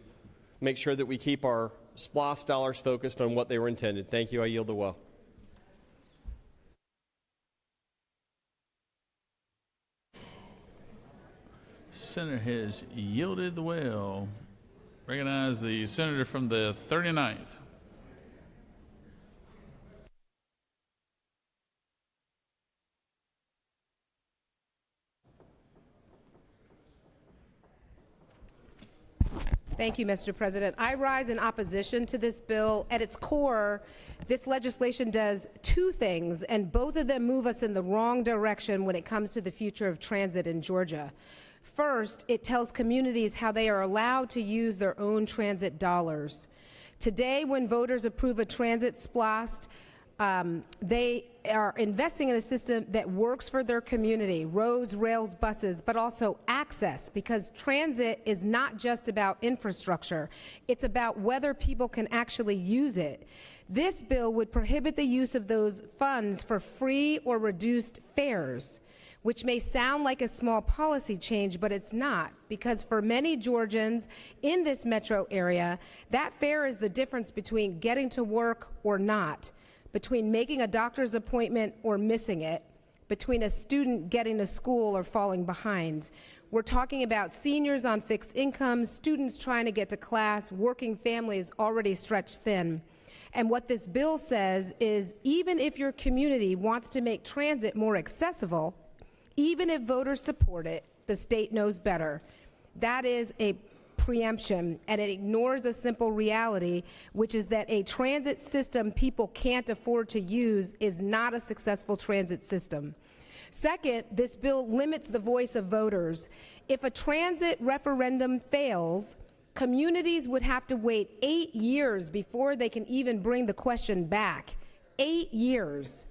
make sure that we keep our SPLOST dollars focused on what they were intended. Thank you. I yield the well. Senator has yielded the well. Recognize the senator from the 39th. Thank you, Mr. President. I rise in opposition to this bill. At its core, this legislation does two things, and both of them move us in the wrong direction when it comes to the future of transit in Georgia. First, it tells communities how they are allowed to use their own transit dollars. Today, when voters approve a transit SPLOST, they are investing in a system that works for their community, roads, rails, buses, but also access, because transit is not just about infrastructure. It's about whether people can actually use it. This bill would prohibit the use of those funds for free or reduced fares, which may sound like a small policy change, but it's not, because for many Georgians in this metro area, that fare is the difference between getting to work or not, between making a doctor's appointment or missing it, between a student getting to school or falling behind. We're talking about seniors on fixed incomes, students trying to get to class, working families already stretched thin. And what this bill says is, even if your community wants to make transit more accessible, even if voters support it, the state knows better. That is a preemption, and it ignores a simple reality, which is that a transit system people can't afford to use is not a successful transit system. Second, this bill limits the voice of voters. If a transit referendum fails, communities would have to wait 8 years before they can even bring the question back. 8 years.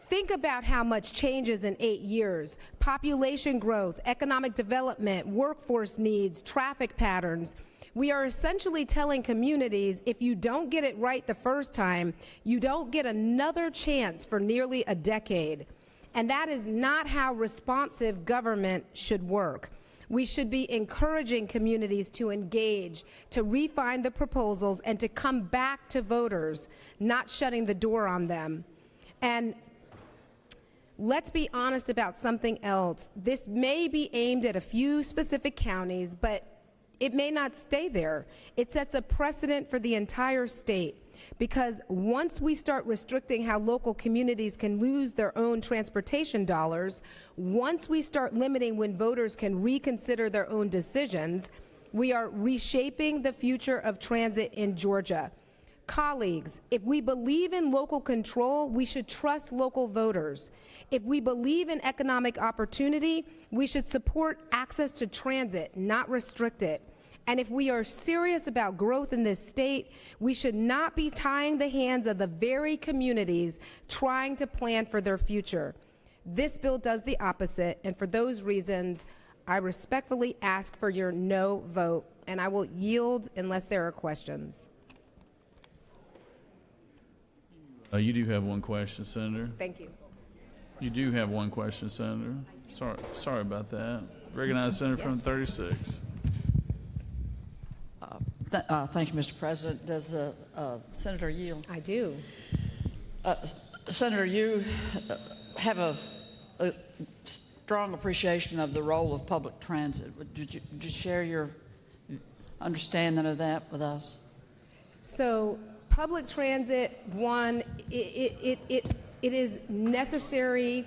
Think about how much changes in 8 years. Population growth, economic development, workforce needs, traffic patterns. We are essentially telling communities, if you don't get it right the first time, you don't get another chance for nearly a decade. And that is not how responsive government should work. We should be encouraging communities to engage, to refine the proposals, and to come back to voters, not shutting the door on them. And let's be honest about something else. This may be aimed at a few specific counties, but it may not stay there. It sets a precedent for the entire state, because once we start restricting how local communities can lose their own transportation dollars, once we start limiting when voters can reconsider their own decisions, we are reshaping the future of transit in Georgia. Colleagues, if we believe in local control, we should trust local voters. If we believe in economic opportunity, we should support access to transit, not restrict it. And if we are serious about growth in this state, we should not be tying the hands of the very communities trying to plan for their future. This bill does the opposite, and for those reasons, I respectfully ask for your no vote, and I will yield unless there are questions. You do have one question, Senator. Thank you. You do have one question, Senator. Sorry about that. Recognize Senator from 36. Thank you, Mr. President. Does Senator yield? I do. Senator, you have a strong appreciation of the role of public transit. Would you share your understanding of that with us? So public transit, one, it is necessary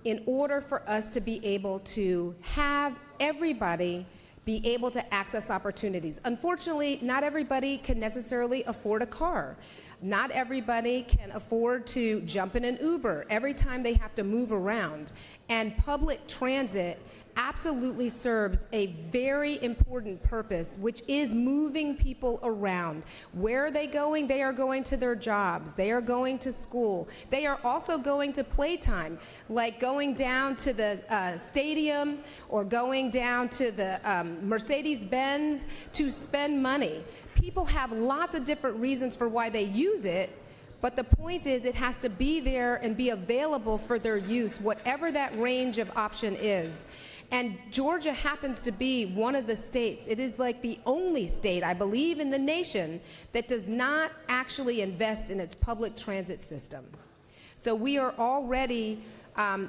in order for us to be able to have everybody be able to access opportunities. Unfortunately, not everybody can necessarily afford a car. Not everybody can afford to jump in an Uber every time they have to move around. And public transit absolutely serves a very important purpose, which is moving people around. Where are they going? They are going to their jobs. They are going to school. They are also going to playtime, like going down to the stadium or going down to the Mercedes-Benz to spend money. People have lots of different reasons for why they use it, but the point is it has to be there and be available for their use, whatever that range of option is. And Georgia happens to be one of the states, it is like the only state, I believe, in the nation that does not actually invest in its public transit system. So we are already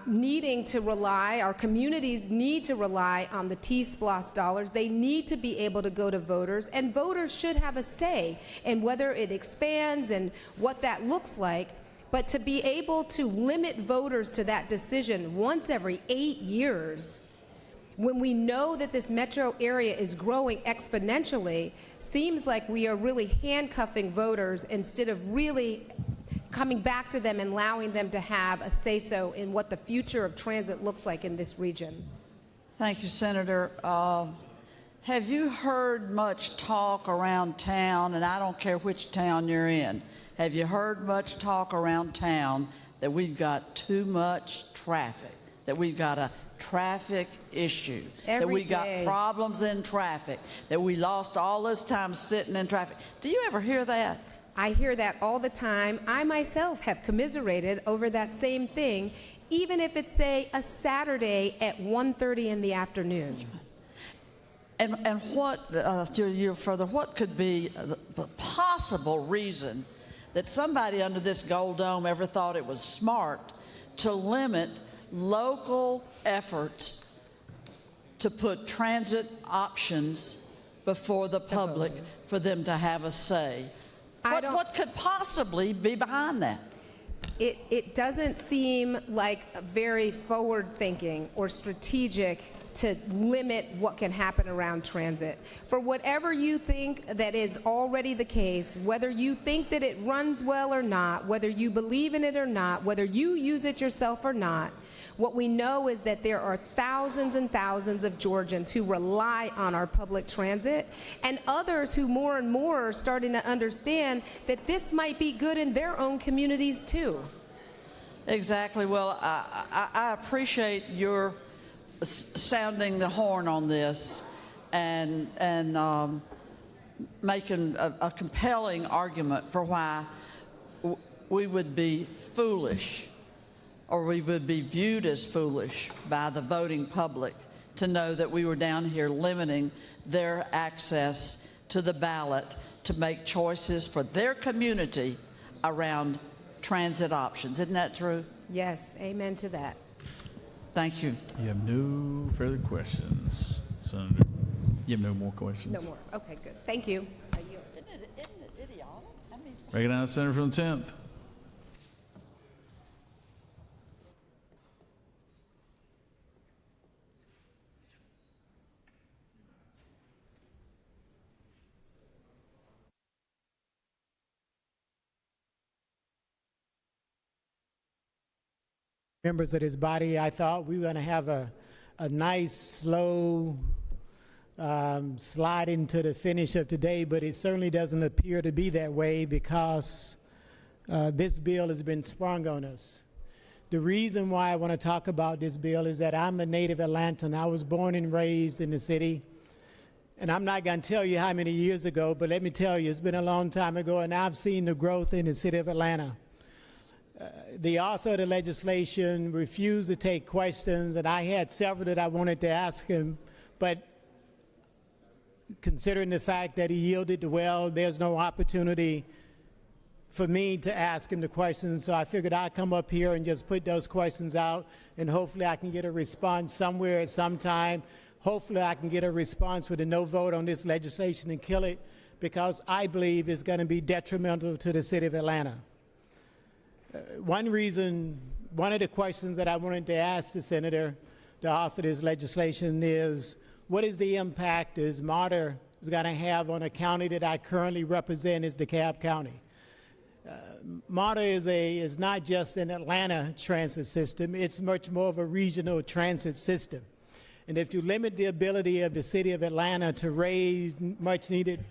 needing to rely, our communities need to rely on the T-SPLOS dollars. They need to be able to go to voters, and voters should have a say in whether it expands and what that looks like. But to be able to limit voters to that decision once every 8 years, when we know that this metro area is growing exponentially, seems like we are really handcuffing voters instead of really coming back to them and allowing them to have a say-so in what the future of transit looks like in this region. Thank you, Senator. Have you heard much talk around town, and I don't care which town you're in, have you heard much talk around town that we've got too much traffic, that we've got a traffic issue, that we got problems in traffic, that we lost all this time sitting in traffic? Do you ever hear that? I hear that all the time. I myself have commiserated over that same thing, even if it's, say, a Saturday at 1:30 in the afternoon. And what, to you further, what could be the possible reason that somebody under this gold dome ever thought it was smart to limit local efforts to put transit options before the public for them to have a say? What could possibly be behind that? It doesn't seem like very forward-thinking or strategic to limit what can happen around transit. For whatever you think that is already the case, whether you think that it runs well or not, whether you believe in it or not, whether you use it yourself or not, what we know is that there are thousands and thousands of Georgians who rely on our public transit, and others who more and more are starting to understand that this might be good in their own communities too. Exactly. Well, I appreciate your sounding the horn on this and making a compelling argument for why we would be foolish, or we would be viewed as foolish by the voting public to know that we were down here limiting their access to the ballot to make choices for their community around transit options. Isn't that true? Yes, amen to that. Thank you. You have no further questions, Senator. You have no more questions? No more. Okay, good. Thank you. Isn't it idiotic? I mean, Recognize the Senator from the 10th. Members of this body, I thought we were going to have a nice, slow slide into the finish of today, but it certainly doesn't appear to be that way because this bill has been sprung on us. The reason why I want to talk about this bill is that I'm a native Atlantan. I was born and raised in the city, and I'm not going to tell you how many years ago, but let me tell you, it's been a long time ago, and I've seen the growth in the city of Atlanta. The author of the legislation refused to take questions, and I had several that I wanted to ask him, but considering the fact that he yielded the well, there's no opportunity for me to ask him the questions, so I figured I'd come up here and just put those questions out, and hopefully I can get a response somewhere at some time. Hopefully I can get a response with a no vote on this legislation and kill it, because I believe it's going to be detrimental to the city of Atlanta. One of the questions that I wanted to ask the senator, the author of this legislation, is what is the impact is MARTA is going to have on a county that I currently represent, is DeKalb County. MARTA is not just an Atlanta transit system, it's much more of a regional transit system. And if you limit the ability of the city of Atlanta to raise much needed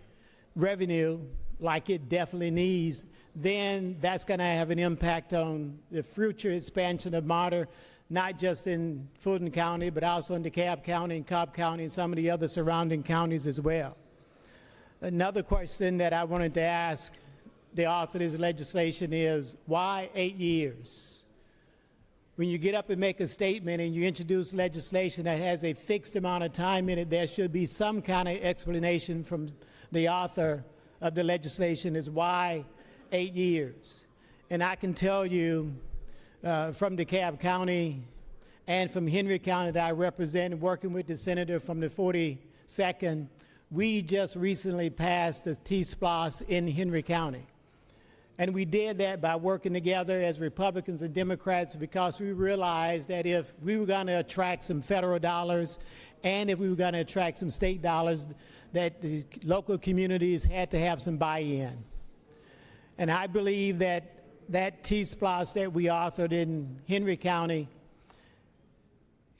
revenue like it definitely needs, then that's going to have an impact on the future expansion of MARTA, not just in Fulton County, but also in DeKalb County and Cobb County and some of the other surrounding counties as well. Another question that I wanted to ask the author of this legislation is, why 8 years? When you get up and make a statement and you introduce legislation that has a fixed amount of time in it, there should be some kind of explanation from the author of the legislation is why 8 years. And I can tell you from DeKalb County and from Henry County that I represent, working with the senator from the 42nd, we just recently passed the T-SPLOS in Henry County. And we did that by working together as Republicans and Democrats, because we realized that if we were going to attract some federal dollars and if we were going to attract some state dollars, that the local communities had to have some buy-in. And I believe that that T-SPLOS that we authored in Henry County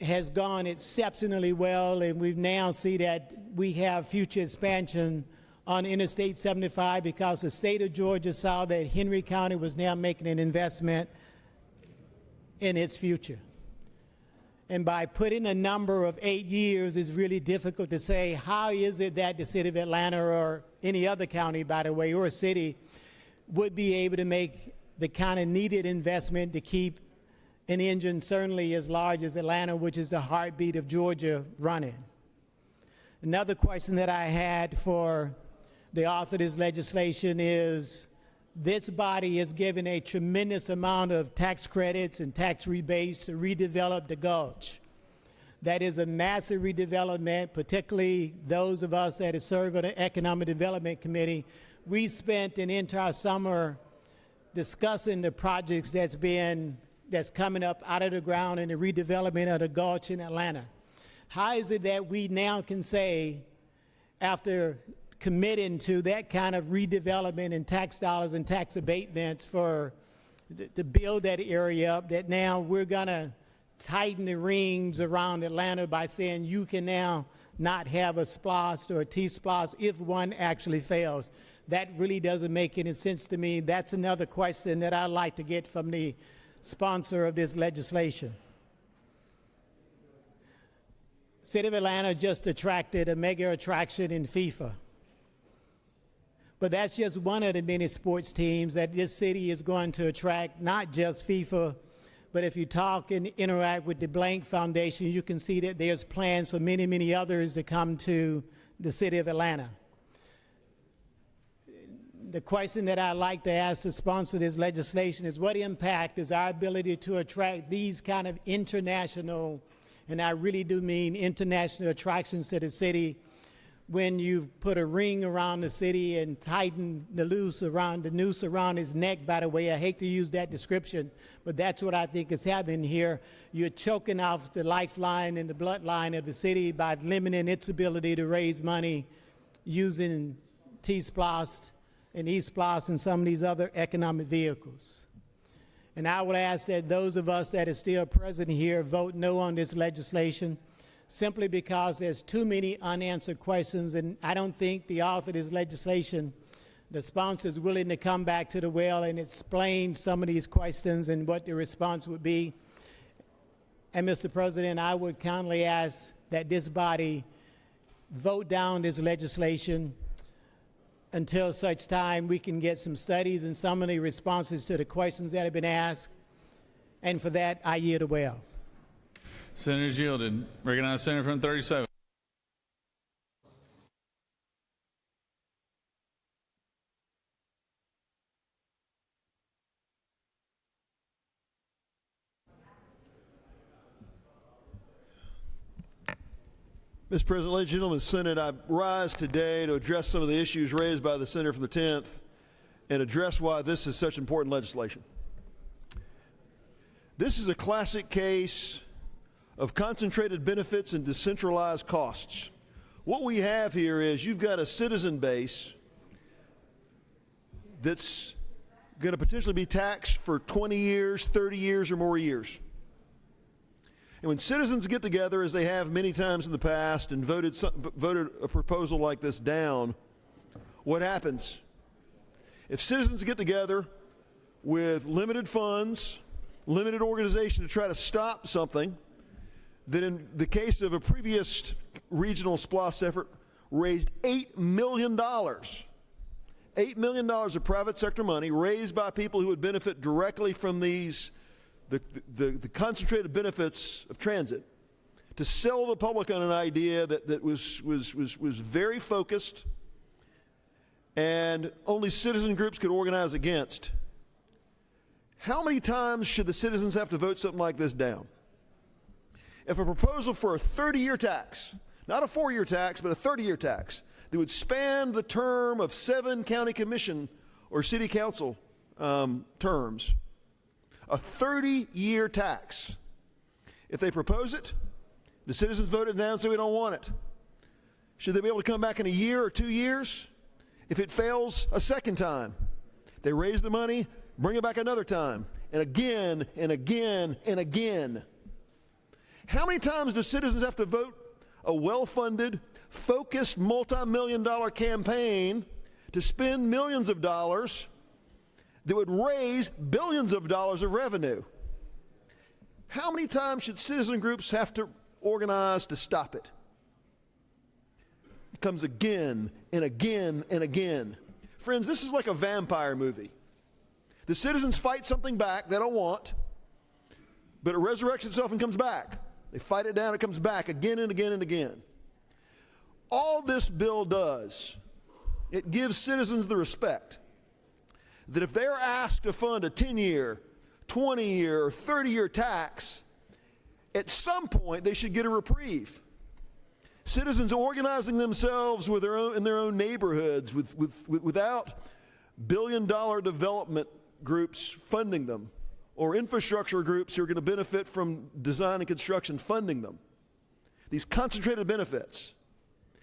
has gone exceptionally well, and we now see that we have future expansion on Interstate 75 because the state of Georgia saw that Henry County was now making an investment in its future. And by putting a number of 8 years, it's really difficult to say how is it that the city of Atlanta, or any other county, by the way, or a city, would be able to make the kind of needed investment to keep an engine certainly as large as Atlanta, which is the heartbeat of Georgia, running. Another question that I had for the author of this legislation is, this body is given a tremendous amount of tax credits and tax rebates to redevelop the Gulch. That is a massive redevelopment, particularly those of us that serve on the Economic Development Committee. We spent an entire summer discussing the projects that's coming up out of the ground in the redevelopment of the Gulch in Atlanta. How is it that we now can say, after committing to that kind of redevelopment and tax dollars and tax abatements to build that area up, that now we're going to tighten the rings around Atlanta by saying you can now not have a SPLOS or a T-SPLOS if one actually fails? That really doesn't make any sense to me. That's another question that I'd like to get from the sponsor of this legislation. City of Atlanta just attracted a mega attraction in FIFA. But that's just one of the many sports teams that this city is going to attract, not just FIFA, but if you talk and interact with the Blank Foundation, you can see that there's plans for many, many others to come to the city of Atlanta. The question that I'd like to ask the sponsor of this legislation is, what impact is our ability to attract these kind of international, and I really do mean international, attractions to the city, when you put a ring around the city and tighten the noose around his neck? By the way, I hate to use that description, but that's what I think is happening here. You're choking off the lifeline and the bloodline of the city by limiting its ability to raise money using T-SPLOS and E-SPLOS and some of these other economic vehicles. And I would ask that those of us that are still present here vote no on this legislation, simply because there's too many unanswered questions, and I don't think the author of this legislation, the sponsor, is willing to come back to the well and explain some of these questions and what the response would be. And Mr. President, I would kindly ask that this body vote down this legislation. until such time we can get some studies and some of the responses to the questions that have been asked. And for that, I yield the well. Senator's yielded. Recognize Senator from 37. Mr. President, ladies and gentlemen of the Senate, I rise today to address some of the issues raised by the senator from the 10th and address why this is such important legislation. This is a classic case of concentrated benefits and decentralized costs. What we have here is you've got a citizen base that's going to potentially be taxed for 20 years, 30 years, or more years. And when citizens get together, as they have many times in the past, and voted a proposal like this down, what happens? If citizens get together with limited funds, limited organization to try to stop something that in the case of a previous regional SPLOST effort raised $8 million. $8 million of private sector money raised by people who would benefit directly from these the concentrated benefits of transit, to sell the public on an idea that was very focused and only citizen groups could organize against. How many times should the citizens have to vote something like this down? If a proposal for a 30-year tax, not a 4-year tax, but a 30-year tax, that would span the term of 7 county commission or city council terms, a 30-year tax. If they propose it, the citizens vote it down and say we don't want it. Should they be able to come back in a year or 2 years? If it fails a second time, they raise the money, bring it back another time, and again, and again, and again. How many times do citizens have to vote a well-funded, focused, multi-million-dollar campaign to spend millions of dollars that would raise billions of dollars of revenue? How many times should citizen groups have to organize to stop it? It comes again and again and again. Friends, this is like a vampire movie. The citizens fight something back they don't want, but it resurrects itself and comes back. They fight it down, it comes back again and again and again. All this bill does, it gives citizens the respect that if they're asked to fund a 10-year, 20-year, or 30-year tax, at some point they should get a reprieve. Citizens organizing themselves with in their own neighborhoods without billion-dollar development groups funding them, or infrastructure groups who are going to benefit from design and construction funding them. These concentrated benefits,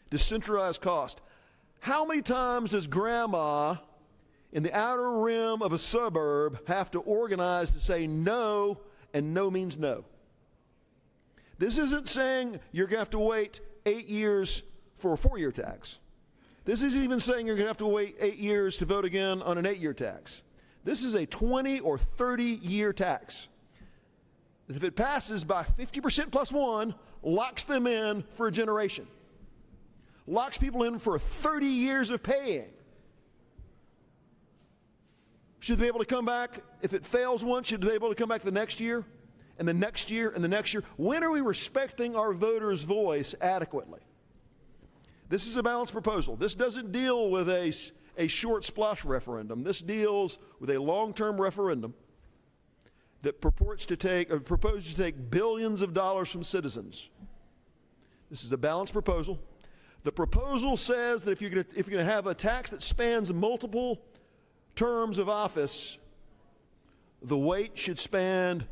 decentralized cost. How many times does grandma in the outer rim of a suburb have to organize to say no, and no means no? This isn't saying you're going to have to wait 8 years for a 4-year tax. This isn't even saying you're going to have to wait 8 years to vote again on an 8-year tax. This is a 20 or 30-year tax. If it passes by 50% plus 1, locks them in for a generation. Locks people in for 30 years of paying. Should they be able to come back? If it fails once, should they be able to come back the next year, and the next year, and the next year? When are we respecting our voters' voice adequately? This is a balanced proposal. This doesn't deal with a short splash referendum. This deals with a long-term referendum that proposes to take billions of dollars from citizens. This is a balanced proposal. The proposal says that if you're going to have a tax that spans multiple terms of office, the wait should span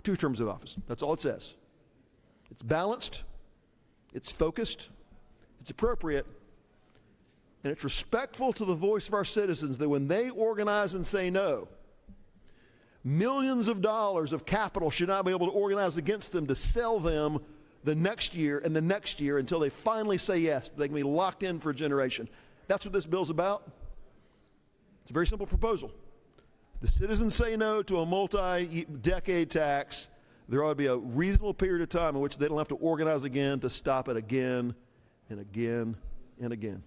2 terms of office. That's all it says. It's balanced, it's focused, it's appropriate, and it's respectful to the voice of our citizens that when they organize and say no, millions of dollars of capital should not be able to organize against them to sell them the next year and the next year until they finally say yes. They can be locked in for a generation. That's what this bill's about. It's a very simple proposal. The citizens say no to a multi-decade tax. There ought to be a reasonable period of time in which they don't have to organize again to stop it again and again and again.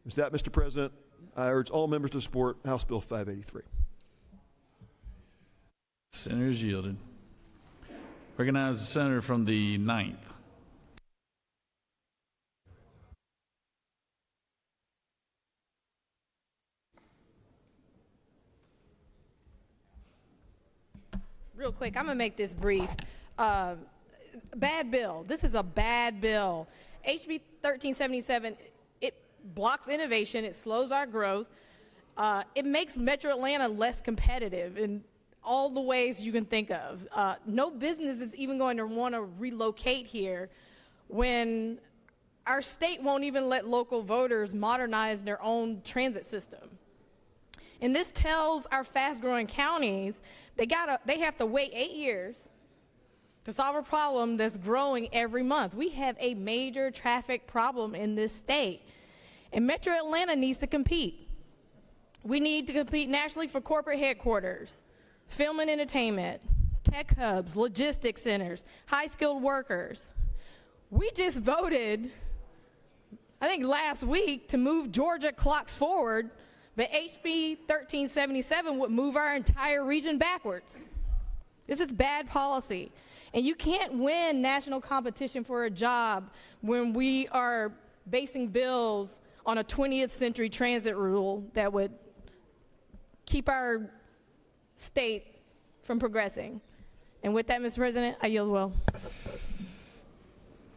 With that, Mr. President, I urge all members to support House Bill 583. Senator's yielded. Recognize the senator from the 9th. Real quick, I'm going to make this brief. Bad bill. This is a bad bill. HB 1377, it blocks innovation. It slows our growth. It makes Metro Atlanta less competitive in all the ways you can think of. No business is even going to want to relocate here when our state won't even let local voters modernize their own transit system. And this tells our fast-growing counties they have to wait 8 years to solve a problem that's growing every month. We have a major traffic problem in this state, and Metro Atlanta needs to compete. We need to compete nationally for corporate headquarters, film and entertainment, tech hubs, logistics centers, high-skilled workers. We just voted, I think last week, to move Georgia clocks forward, but HB 1377 would move our entire region backwards. This is bad policy. And you can't win national competition for a job when we are basing bills on a 20th century transit rule that would keep our state from progressing. And with that, Mr. President, I yield well.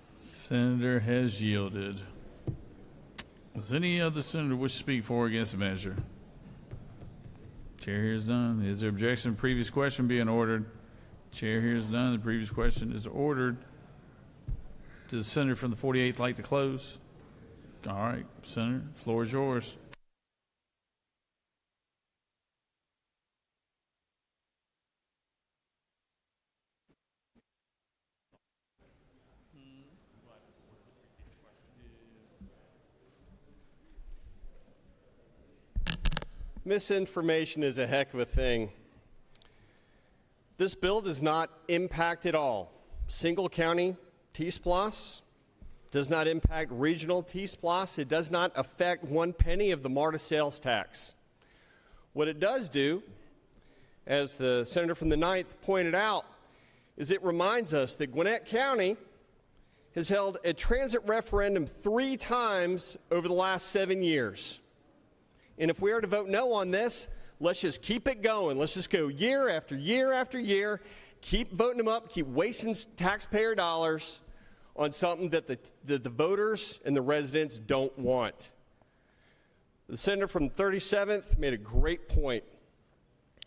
Senator has yielded. Does any other senator wish to speak for or against the measure? Chair hears none. Is there objection to the previous question being ordered? Chair hears none. The previous question is ordered. Does the senator from the 48th like to close? All right, Senator, the floor is yours. Misinformation is a heck of a thing. This bill does not impact at all single county T-SPLOS, does not impact regional T-SPLOS. It does not affect 1 penny of the MARTA sales tax. What it does do, as the senator from the 9th pointed out, is it reminds us that Gwinnett County has held a transit referendum 3 times over the last 7 years. And if we are to vote no on this, let's just keep it going. Let's just go year after year after year, keep voting them up, keep wasting taxpayer dollars on something that the voters and the residents don't want. The senator from the 37th made a great point.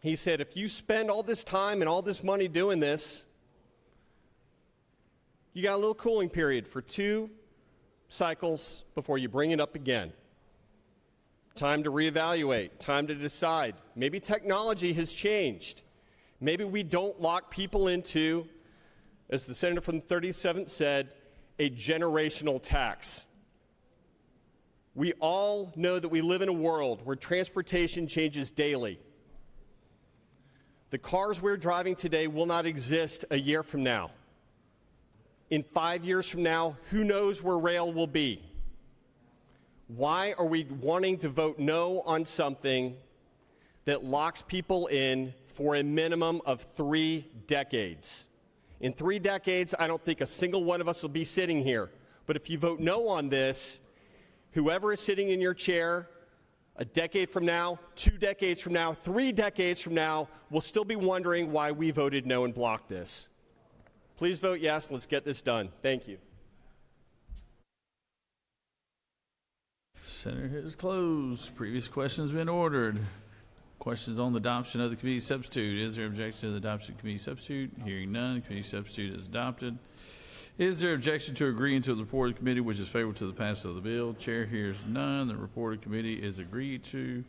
He said, if you spend all this time and all this money doing this, you got a little cooling period for 2 cycles before you bring it up again. Time to reevaluate, time to decide. Maybe technology has changed. Maybe we don't lock people into, as the senator from the 37th said, a generational tax. We all know that we live in a world where transportation changes daily. The cars we're driving today will not exist a year from now. In 5 years from now, who knows where rail will be? Why are we wanting to vote no on something that locks people in for a minimum of 3 decades? In 3 decades, I don't think a single one of us will be sitting here. But if you vote no on this, whoever is sitting in your chair a decade from now, 2 decades from now, 3 decades from now, will still be wondering why we voted no and blocked this. Please vote yes. Let's get this done. Thank you. Senator has closed. Previous question's been ordered. Questions on the adoption of the committee substitute. Is there objection to the adoption of the committee substitute? Hearing none, the committee substitute is adopted. Is there objection to agreeing to the report of the committee which is favorable to the passage of the bill? Chair hears none. The report of the committee is agreed to.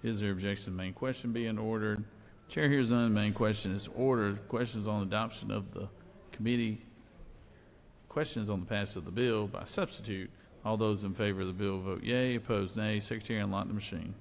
Is there objection to the main question being ordered? Chair hears none. The main question is ordered. Questions on adoption of the committee. Questions on the passage of the bill by substitute. All those in favor of the bill vote yea. Opposed, nay. Secretary, unlock the machine.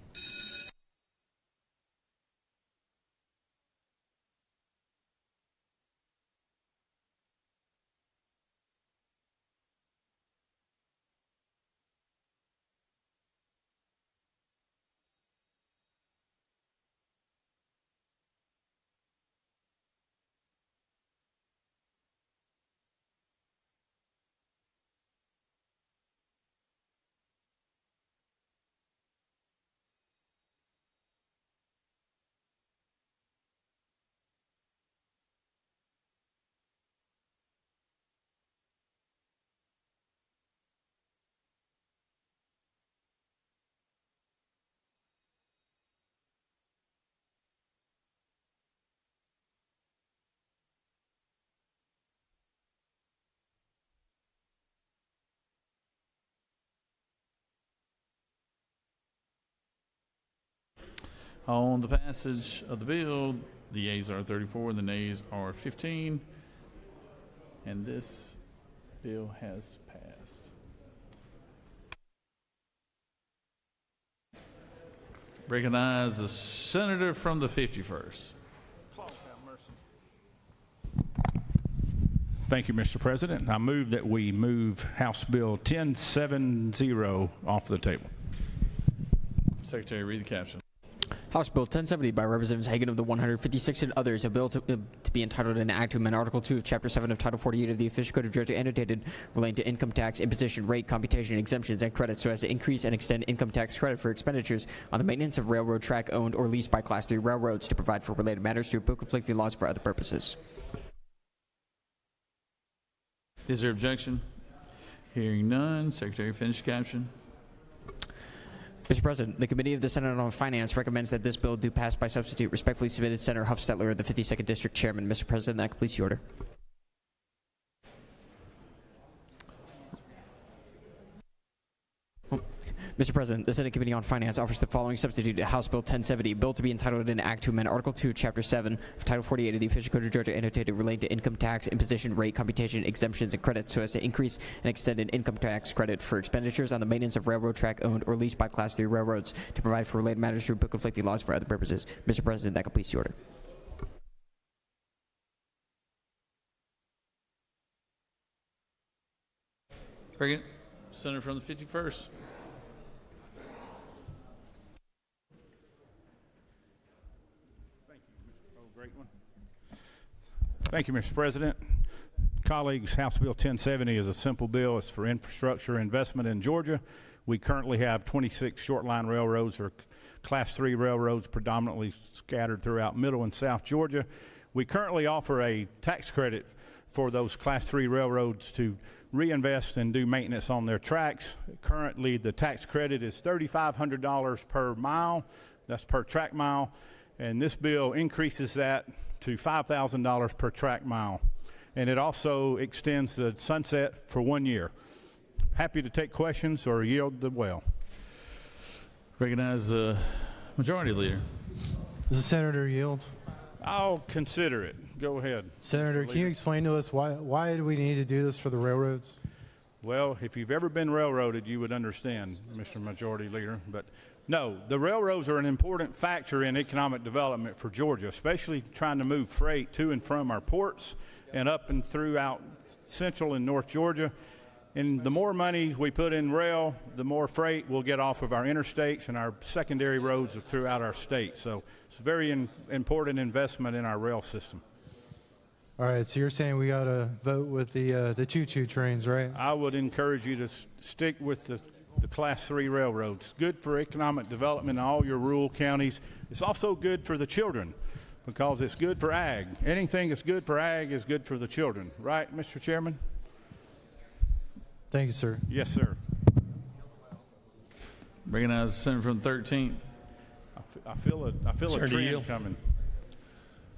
On the passage of the bill, the yeas are 34, the nays are 15, and this bill has passed. Recognize the senator from the 51st. Thank you, Mr. President. I move that we move House Bill 1070 off the table. Secretary, read the caption. House Bill 1070 by Representatives Hagan of the 156th and others, a bill to be entitled an act to amend Article 2 of Chapter 7 of Title 48 of the Official Code of Georgia annotated relating to income tax, imposition, rate, computation, exemptions, and credits so as to increase and extend income tax credit for expenditures on the maintenance of railroad track owned or leased by Class 3 railroads to provide for related matters to repeal conflicting laws for other purposes. Is there objection? Hearing none. Secretary, finish caption. Mr. President, the Committee of the Senate on Finance recommends that this bill do pass by substitute. Respectfully submitted, Senator Huffstetler, the 52nd District Chairman. Mr. President, that completes the order. Mr. President, the Senate Committee on Finance offers the following substitute to House Bill 1070, bill to be entitled an act to amend Article 2, Chapter 7 of Title 48 of the Official Code of Georgia annotated relating to income tax, imposition, rate, computation, exemptions, and credits so as to increase and extend an income tax credit for expenditures on the maintenance of railroad track owned or leased by Class 3 railroads to provide for related matters to repeal conflicting laws for other purposes. Mr. President, that completes the order. Very good. Senator from the 51st. Thank you, Mr. President. Colleagues, House Bill 1070 is a simple bill. It's for infrastructure investment in Georgia. We currently have 26 short line railroads or Class 3 railroads predominantly scattered throughout middle and south Georgia. We currently offer a tax credit for those Class 3 railroads to reinvest and do maintenance on their tracks. Currently, the tax credit is $3,500 per mile. That's per track mile. And this bill increases that to $5,000 per track mile. And it also extends the sunset for 1 year. Happy to take questions or yield the well. Recognize the Majority Leader. Does the Senator yield? I'll consider it. Go ahead. Senator, can you explain to us why do we need to do this for the railroads? Well, if you've ever been railroaded, you would understand, Mr. Majority Leader. But no, the railroads are an important factor in economic development for Georgia, especially trying to move freight to and from our ports and up and throughout central and north Georgia. And the more money we put in rail, the more freight we'll get off of our interstates and our secondary roads throughout our state. So it's a very important investment in our rail system. All right, so you're saying we got to vote with the choo-choo trains, right? I would encourage you to stick with the Class 3 railroads. Good for economic development in all your rural counties. It's also good for the children because it's good for ag. Anything that's good for ag is good for the children. Right, Mr. Chairman? Thank you, sir. Yes, sir. Recognize the Senator from the 13th. I feel a trend coming.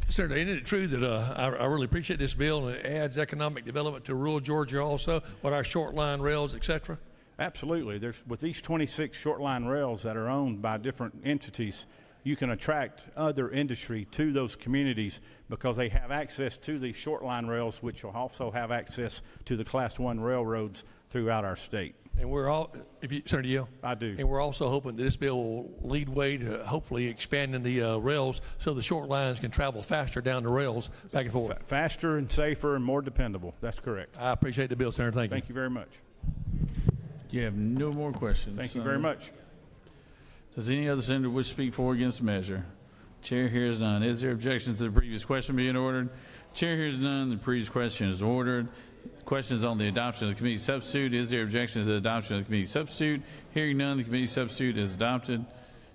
Senator, isn't it true that I really appreciate this bill and it adds economic development to rural Georgia also, with our short line rails, et cetera? Absolutely. With these 26 short line rails that are owned by different entities, you can attract other industry to those communities because they have access to these short line rails, which will also have access to the Class 1 railroads throughout our state. And we're all, Senator Yale? I do. And we're also hoping that this bill will lead way to hopefully expanding the rails so the short lines can travel faster down the rails back and forth. Faster and safer and more dependable. That's correct. I appreciate the bill, Senator. Thank you. Thank you very much. You have no more questions. Thank you very much. Does any other senator wish to speak for or against the measure? Chair hears none. Is there objection to the previous question being ordered? Chair hears none. The previous question is ordered. Questions on the adoption of the committee substitute. Is there objection to the adoption of the committee substitute? Hearing none, the committee substitute is adopted.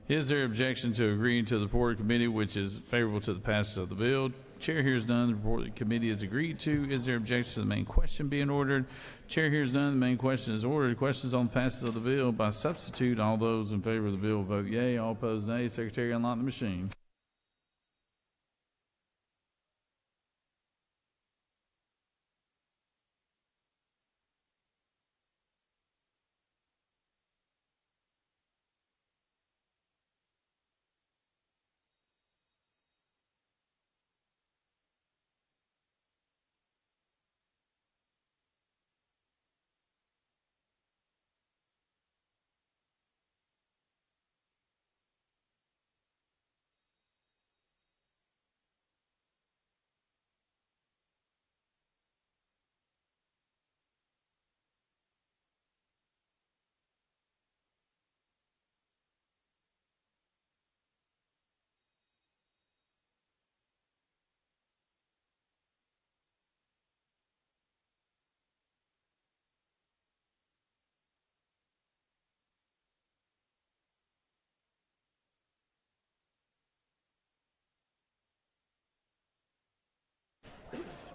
Is there objection to agreeing to the report of the committee, which is favorable to the passage of the bill? Chair hears none. The report of the committee is agreed to. Is there objection to the main question being ordered? Chair hears none. The main question is ordered. Questions on the passage of the bill by substitute. All those in favor of the bill vote yea. All opposed, nay. Secretary, unlock the machine.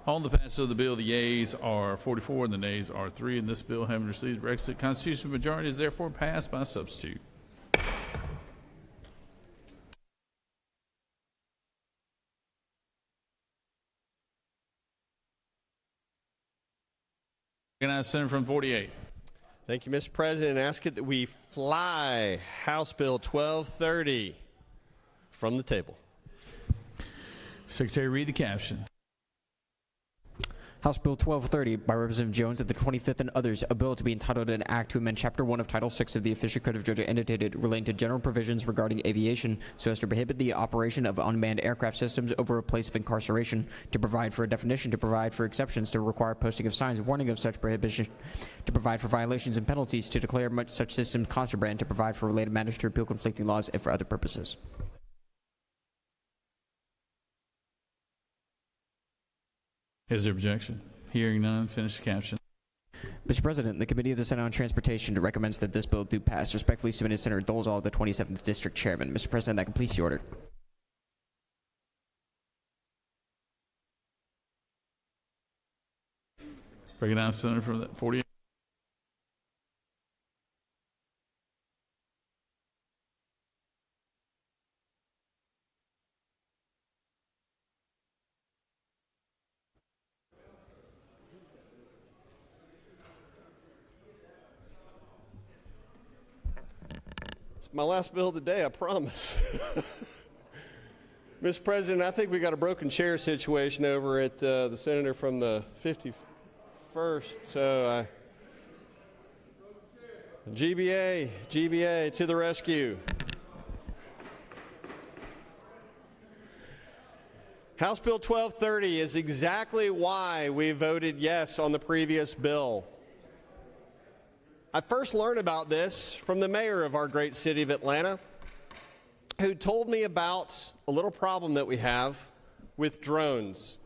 On the passage of the bill, the yeas are 44 and the nays are 3, and this bill, having received the requisite constitutional majority, is therefore passed by substitute. Recognize Senator from 48. Thank you, Mr. President. Ask it that we fly House Bill 1230 from the table. Secretary, read the caption. House Bill 1230 by Representative Jones of the 25th and others, a bill to be entitled an act to amend Chapter 1 of Title 6 of the Official Code of Georgia annotated relating to general provisions regarding aviation so as to prohibit the operation of unmanned aircraft systems over a place of incarceration, to provide for a definition, to provide for exceptions, to require posting of signs warning of such prohibition, to provide for violations and penalties, to declare such systems contraband, to provide for related matters, to repeal conflicting laws, and for other purposes. Is there objection? Hearing none, finish the caption. Mr. President, the Committee of the Senate on Transportation recommends that this bill do pass. Respectfully submitted, Senator Dolezal, the 27th District Chairman. Mr. President, that completes the order. Recognize Senator from 48. My last bill of the day, I promise. Mr. President, I think we got a broken chair situation over at the senator from the 51st. So, GBA to the rescue. House Bill 1230 is exactly why we voted yes on the previous bill. I first learned about this from the mayor of our great city of Atlanta, who told me about a little problem that we have with drones.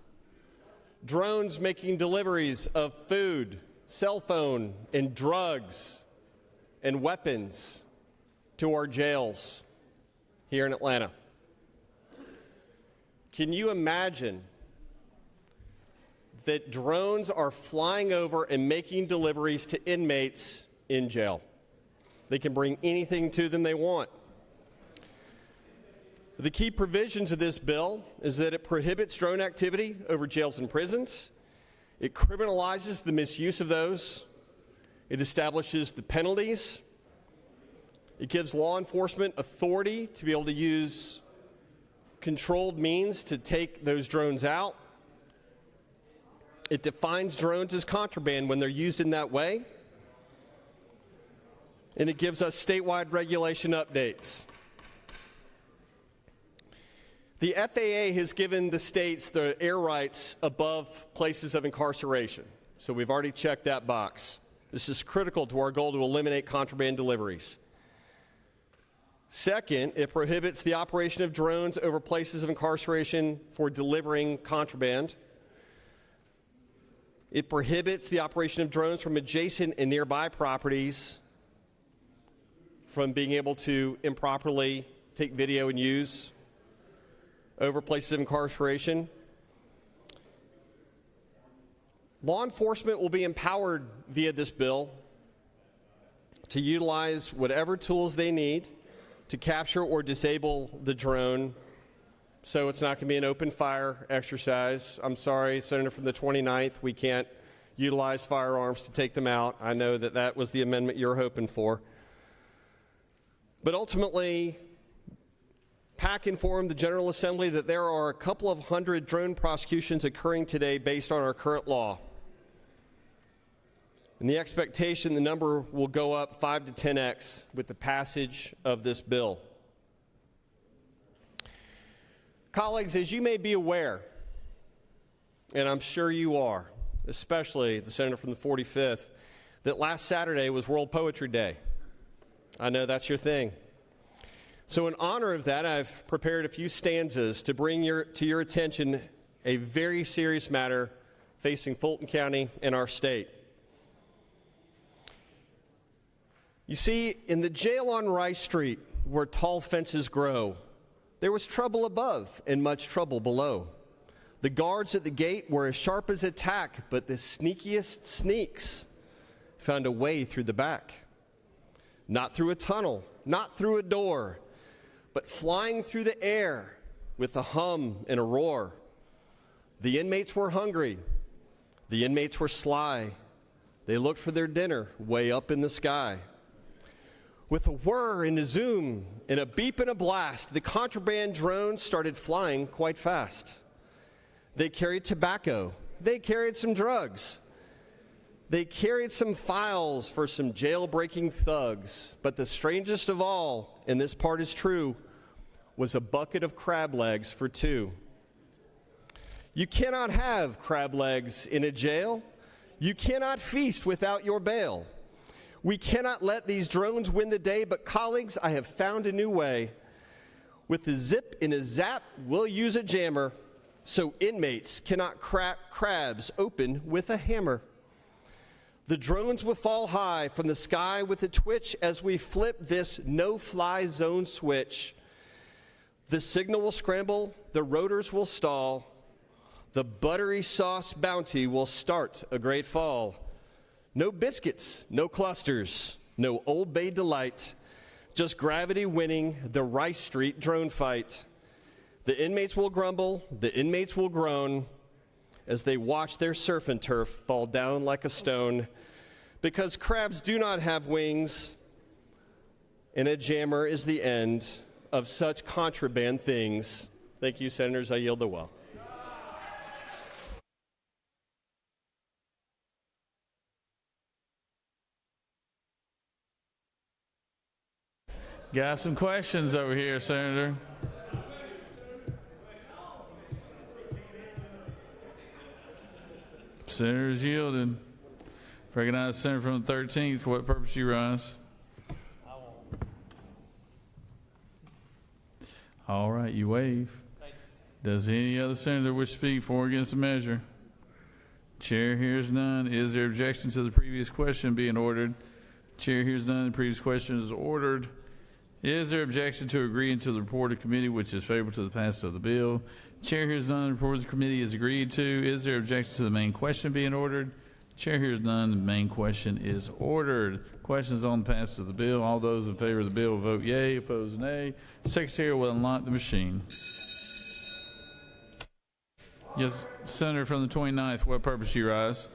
Drones making deliveries of food, cell phone, and drugs and weapons to our jails here in Atlanta. Can you imagine that drones are flying over and making deliveries to inmates in jail? They can bring anything to them they want. The key provisions of this bill is that it prohibits drone activity over jails and prisons. It criminalizes the misuse of those. It establishes the penalties. It gives law enforcement authority to be able to use controlled means to take those drones out. It defines drones as contraband when they're used in that way. And it gives us statewide regulation updates. The FAA has given the states the air rights above places of incarceration. So we've already checked that box. This is critical to our goal to eliminate contraband deliveries. Second, it prohibits the operation of drones over places of incarceration for delivering contraband. It prohibits the operation of drones from adjacent and nearby properties from being able to improperly take video and use over places of incarceration. Law enforcement will be empowered via this bill to utilize whatever tools they need to capture or disable the drone, so it's not going to be an open fire exercise. I'm sorry, Senator from the 29th, we can't utilize firearms to take them out. I know that that was the amendment you're hoping for. But ultimately, PAC informed the General Assembly that there are a couple of hundred drone prosecutions occurring today based on our current law. And the expectation the number will go up 5 to 10x with the passage of this bill. Colleagues, as you may be aware, and I'm sure you are, especially the senator from the 45th, that last Saturday was World Poetry Day. I know that's your thing. So in honor of that, I've prepared a few stanzas to bring to your attention a very serious matter facing Fulton County and our state. You see, in the jail on Rice Street, where tall fences grow, there was trouble above and much trouble below. The guards at the gate were as sharp as a tack, but the sneakiest sneaks found a way through the back. Not through a tunnel, not through a door, but flying through the air with a hum and a roar. The inmates were hungry. The inmates were sly. They looked for their dinner way up in the sky. With a whir and a zoom and a beep and a blast, the contraband drones started flying quite fast. They carried tobacco. They carried some drugs. They carried some files for some jailbreaking thugs. But the strangest of all, and this part is true, was a bucket of crab legs for two. You cannot have crab legs in a jail. You cannot feast without your bail. We cannot let these drones win the day, but colleagues, I have found a new way. With a zip and a zap, we'll use a jammer so inmates cannot crack crabs open with a hammer. The drones will fall high from the sky with a twitch as we flip this no-fly zone switch. The signal will scramble, the rotors will stall, the buttery sauce bounty will start a great fall. No biscuits, no clusters, no Old Bay delight, just gravity winning the Rice Street drone fight. The inmates will grumble, the inmates will groan as they watch their surf and turf fall down like a stone, because crabs do not have wings, and a jammer is the end of such contraband things. Thank you, Senators. I yield the well. Got some questions over here, Senator. Senator's yielded. Recognize the senator from the 13th. For what purpose you rise? All right, you waive. Does any other senator wish to speak for or against the measure? Chair hears none. Is there objection to the previous question being ordered? Chair hears none. The previous question is ordered. Is there objection to agreeing to the report of committee which is favorable to the passage of the bill? Chair hears none. The report of the committee is agreed to. Is there objection to the main question being ordered? Chair hears none. The main question is ordered. Questions on the passage of the bill. All those in favor of the bill vote yea. Opposed, nay. Secretary will unlock the machine. Yes, Senator from the 29th. For what purpose you rise?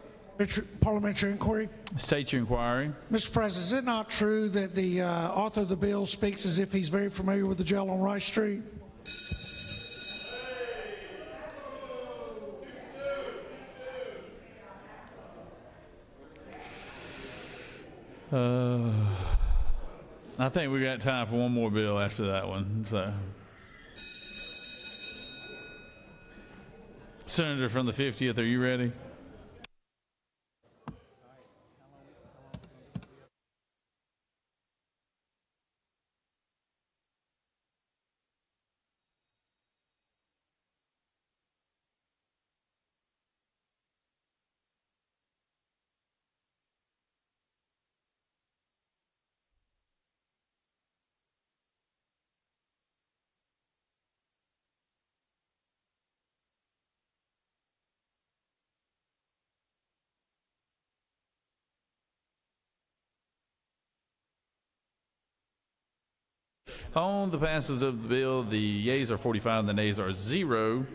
Parliamentary inquiry. State your inquiry. Mr. President, is it not true that the author of the bill speaks as if he's very familiar with the jail on Rice Street? I think we got time for one more bill after that one. So, Senator from the 50th, are you ready? On the passage of the bill, the yeas are 45 and the nays are 0.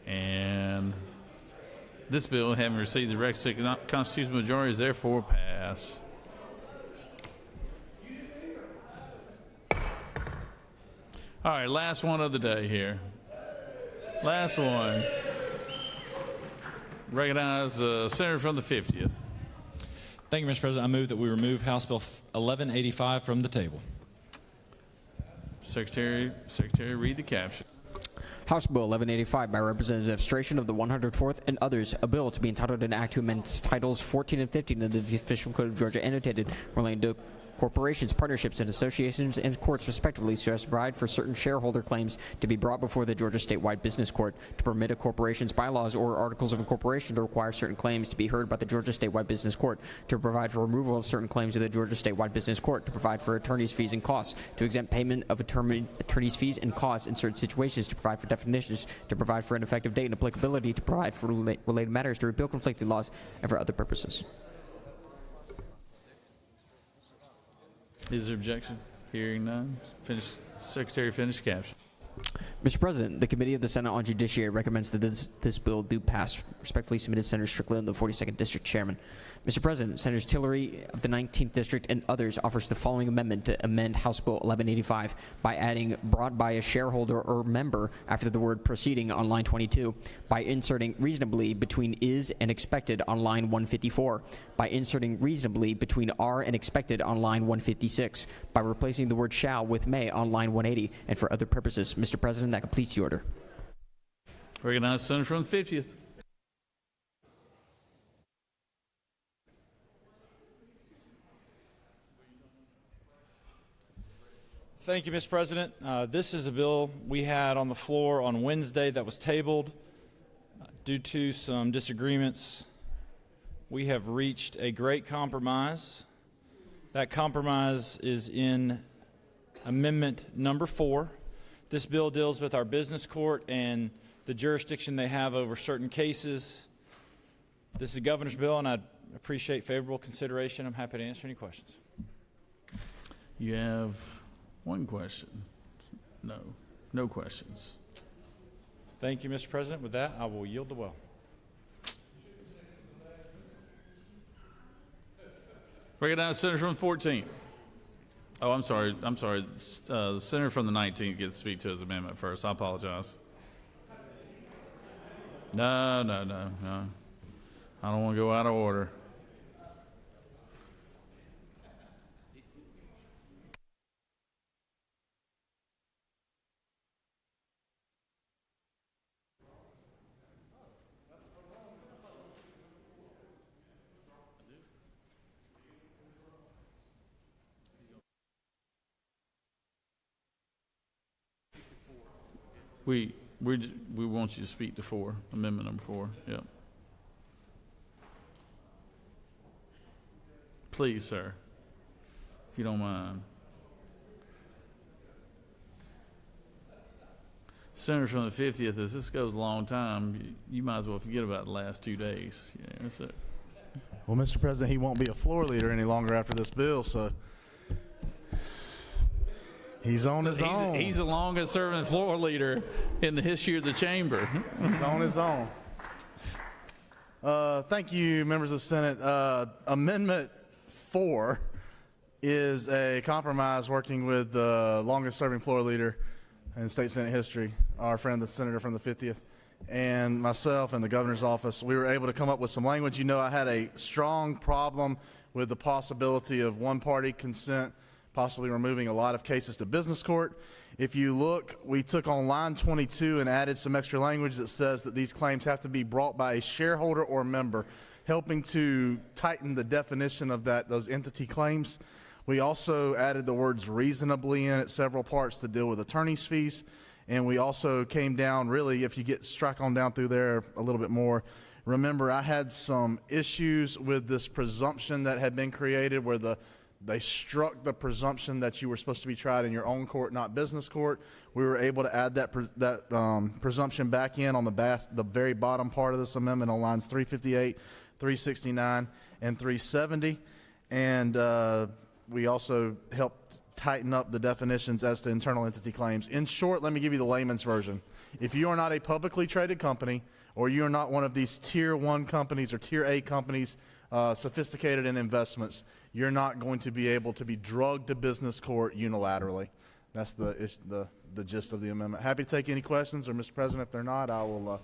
And this bill, having received the requisite constitutional majority, is therefore passed. All right, last one of the day here. Last one. Recognize the senator from the 50th. Thank you, Mr. President. I move that we remove House Bill 1185 from the table. Secretary, read the caption. House Bill 1185 by Representative Stration of the 104th and others, a bill to be entitled an act to amend Titles 14 and 15 of the Official Code of Georgia annotated relating to corporations, partnerships, and associations and courts respectively so as to provide for certain shareholder claims to be brought before the Georgia Statewide Business Court, to permit a corporation's bylaws or articles of incorporation to require certain claims to be heard by the Georgia Statewide Business Court, to provide for removal of certain claims of the Georgia Statewide Business Court, to provide for attorney's fees and costs, to exempt payment of attorney's fees and costs in certain situations, to provide for definitions, to provide for an effective date and applicability, to provide for related matters, to repeal conflicting laws, and for other purposes. Is there objection? Hearing none. Secretary, finish caption. Mr. President, the Committee of the Senate on Judiciary recommends that this bill do pass. Respectfully submitted, Senator Strickland, the 42nd District Chairman. Mr. President, Senators Tillery of the 19th District and others offers the following amendment to amend House Bill 1185 by adding brought by a shareholder or member after the word proceeding on line 22, by inserting reasonably between is and expected on line 154, by inserting reasonably between are and expected on line 156, by replacing the word shall with may on line 180, and for other purposes. Mr. President, that completes the order. Recognize the senator from the 50th. Thank you, Mr. President. This is a bill we had on the floor on Wednesday that was tabled. Due to some disagreements, we have reached a great compromise. That compromise is in Amendment number 4. This bill deals with our business court and the jurisdiction they have over certain cases. This is a governor's bill, and I appreciate favorable consideration. I'm happy to answer any questions. You have one question. No questions. Thank you, Mr. President. With that, I will yield the well. Recognize the senator from the 14th. Oh, I'm sorry. The senator from the 19th gets to speak to his amendment first. I apologize. No. I don't want to go out of order. We want you to speak to 4, amendment number 4. Yep. Please, sir, if you don't mind. Senator from the 50th, as this goes a long time, you might as well forget about the last 2 days. Yeah, that's it. Well, Mr. President, he won't be a floor leader any longer after this bill, so he's on his own. He's the longest serving floor leader in the history of the chamber. He's on his own. Thank you, members of the Senate. Amendment 4 is a compromise working with the longest serving floor leader in state Senate history, our friend, the senator from the 50th, and myself and the governor's office. We were able to come up with some language. You know, I had a strong problem with the possibility of one-party consent possibly removing a lot of cases to business court. If you look, we took on line 22 and added some extra language that says that these claims have to be brought by a shareholder or member, helping to tighten the definition of those entity claims. We also added the words reasonably in at several parts to deal with attorney's fees. And we also came down, really, if you get struck on down through there a little bit more, remember I had some issues with this presumption that had been created where they struck the presumption that you were supposed to be tried in your own court, not business court. We were able to add that presumption back in on the very bottom part of this amendment on lines 358, 369, and 370. And we also helped tighten up the definitions as to internal entity claims. In short, let me give you the layman's version. If you are not a publicly traded company, or you are not one of these Tier 1 companies or Tier A companies sophisticated in investments, you're not going to be able to be drugged to business court unilaterally. That's the gist of the amendment. Happy to take any questions, or Mr. President, if they're not, I will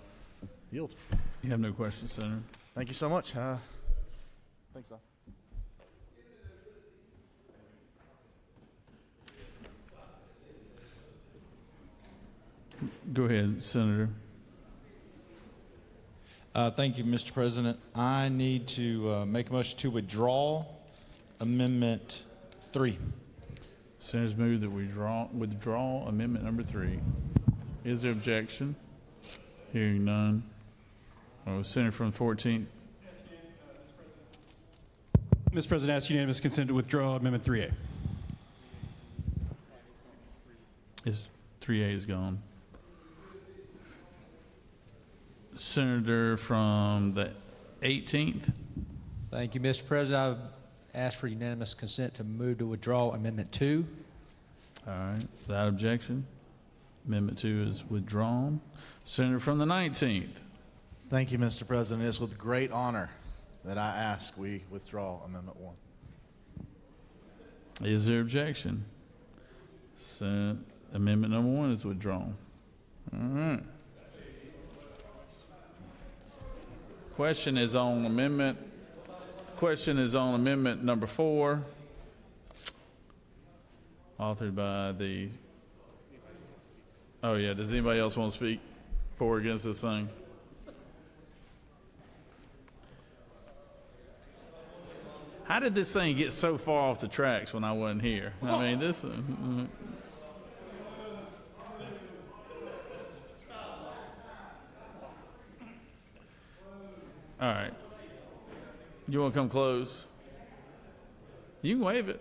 yield. You have no questions, Senator. Thank you so much. Thanks, Don. Go ahead, Senator. Thank you, Mr. President. I need to make a motion to withdraw Amendment 3. Senators move that we withdraw amendment number 3. Is there objection? Hearing none. Senator from the 14th. Mr. President, I ask unanimous consent to withdraw Amendment 3A. 3A is gone. Senator from the 18th. Thank you, Mr. President. I ask for unanimous consent to move to withdraw Amendment 2. All right, without objection, Amendment 2 is withdrawn. Senator from the 19th. Thank you, Mr. President. It is with great honor that I ask we withdraw Amendment 1. Is there objection? Amendment number 1 is withdrawn. All right. Question is on amendment number 4, authored by the. Oh yeah, does anybody else want to speak for or against this thing? How did this thing get so far off the tracks when I wasn't here? I mean, this. All right. You want to come close? You can wave it.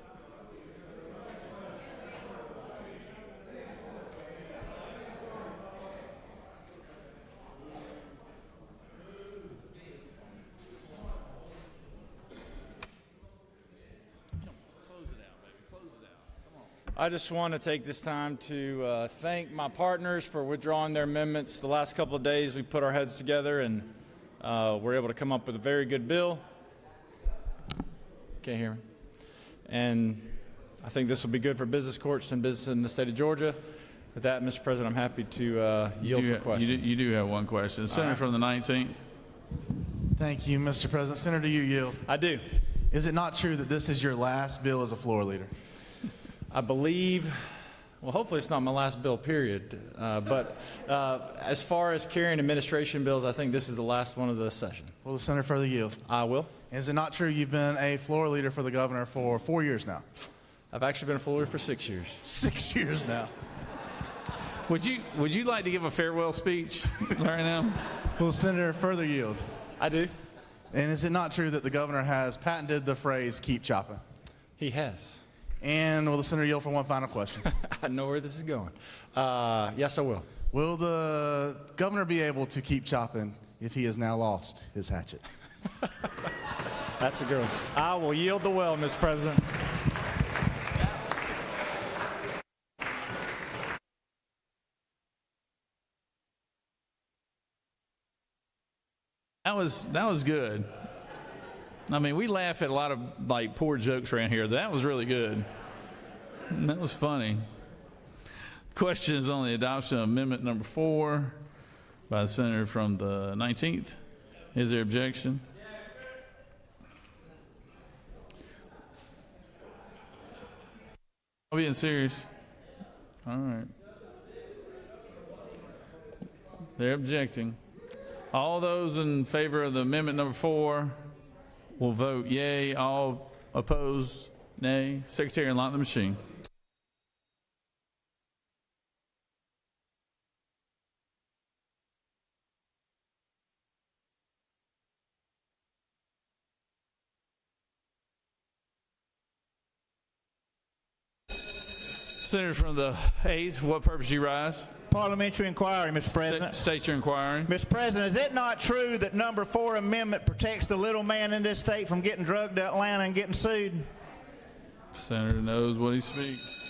I just want to take this time to thank my partners for withdrawing their amendments. The last couple of days we put our heads together and we're able to come up with a very good bill. Can't hear me. And I think this will be good for business courts and business in the state of Georgia. With that, Mr. President, I'm happy to yield for questions. You do have one question. Senator from the 19th. Thank you, Mr. President. Senator, do you yield? I do. Is it not true that this is your last bill as a floor leader? I believe, well, hopefully it's not my last bill, period. But as far as carrying administration bills, I think this is the last one of the session. Will the senator further yield? I will. Is it not true you've been a floor leader for the governor for 4 years now? I've actually been a floor leader for 6 years. 6 years now. Would you like to give a farewell speech right now? Will the senator further yield? I do. And is it not true that the governor has patented the phrase "keep chopping"? He has. And will the senator yield for one final question? I know where this is going. Yes, I will. Will the governor be able to keep chopping if he has now lost his hatchet? That's a good one. I will yield the well, Mr. President. That was good. I mean, we laugh at a lot of like poor jokes around here. That was really good. That was funny. Question is on the adoption of amendment number 4 by the senator from the 19th. Is there objection? I'm being serious. All right. They're objecting. All those in favor of the amendment number 4 will vote yea. All opposed, nay. Secretary, unlock the machine. Senator from the 8th, what purpose you rise? Parliamentary inquiry, Mr. President. State your inquiry. Mr. President, is it not true that number 4 amendment protects the little man in this state from getting drugged to Atlanta and getting sued? Senator knows what he speaks.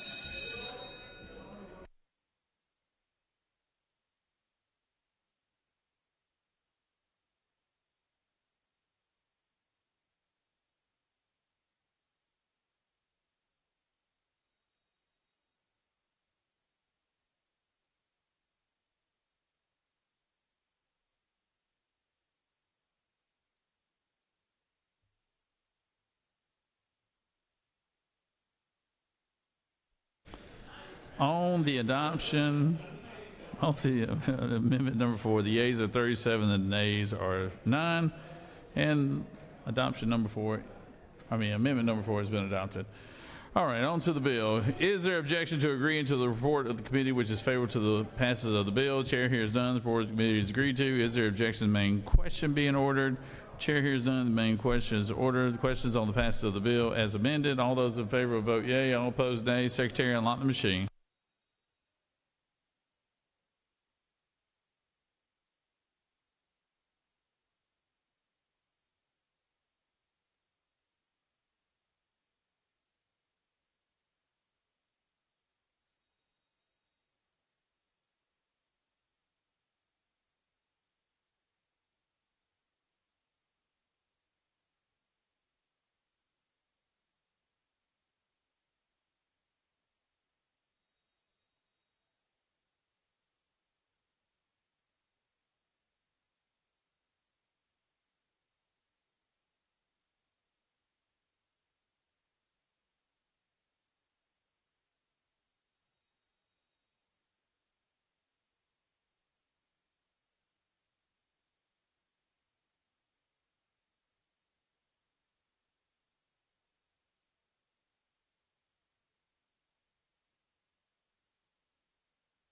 On the adoption of the amendment number 4, the yeas are 37 and the nays are 9. And amendment number 4 has been adopted. All right, on to the bill. Is there objection to agreeing to the report of the committee which is favorable to the passage of the bill? Chair hears none. The report of the committee is agreed to. Is there objection to the main question being ordered? Chair hears none. The main question is ordered. The questions on the passage of the bill as amended. All those in favor will vote yea. All opposed, nay. Secretary, unlock the machine.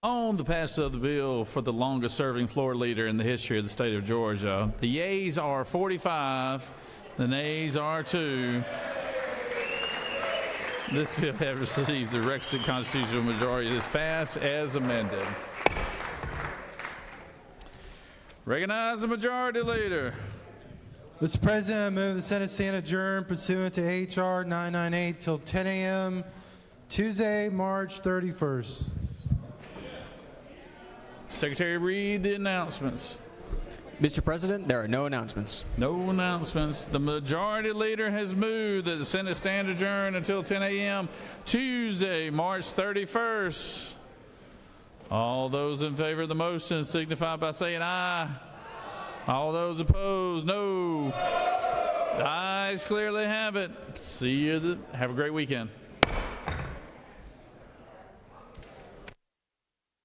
On the passage of the bill for the longest serving floor leader in the history of the state of Georgia, the yeas are 45, the nays are 2. This bill has received the requisite constitutional majority. It is passed as amended. Recognize the majority leader. Mr. President, I move the Senate stand adjourned pursuant to H.R. 998 till 10 a.m. Tuesday, March 31st. Secretary, read the announcements. Mr. President, there are no announcements. No announcements. The majority leader has moved that the Senate stand adjourned until 10 a.m. Tuesday, March 31st. All those in favor of the motion signify by saying aye. All those opposed, no. The ayes clearly have it. See you. Have a great weekend.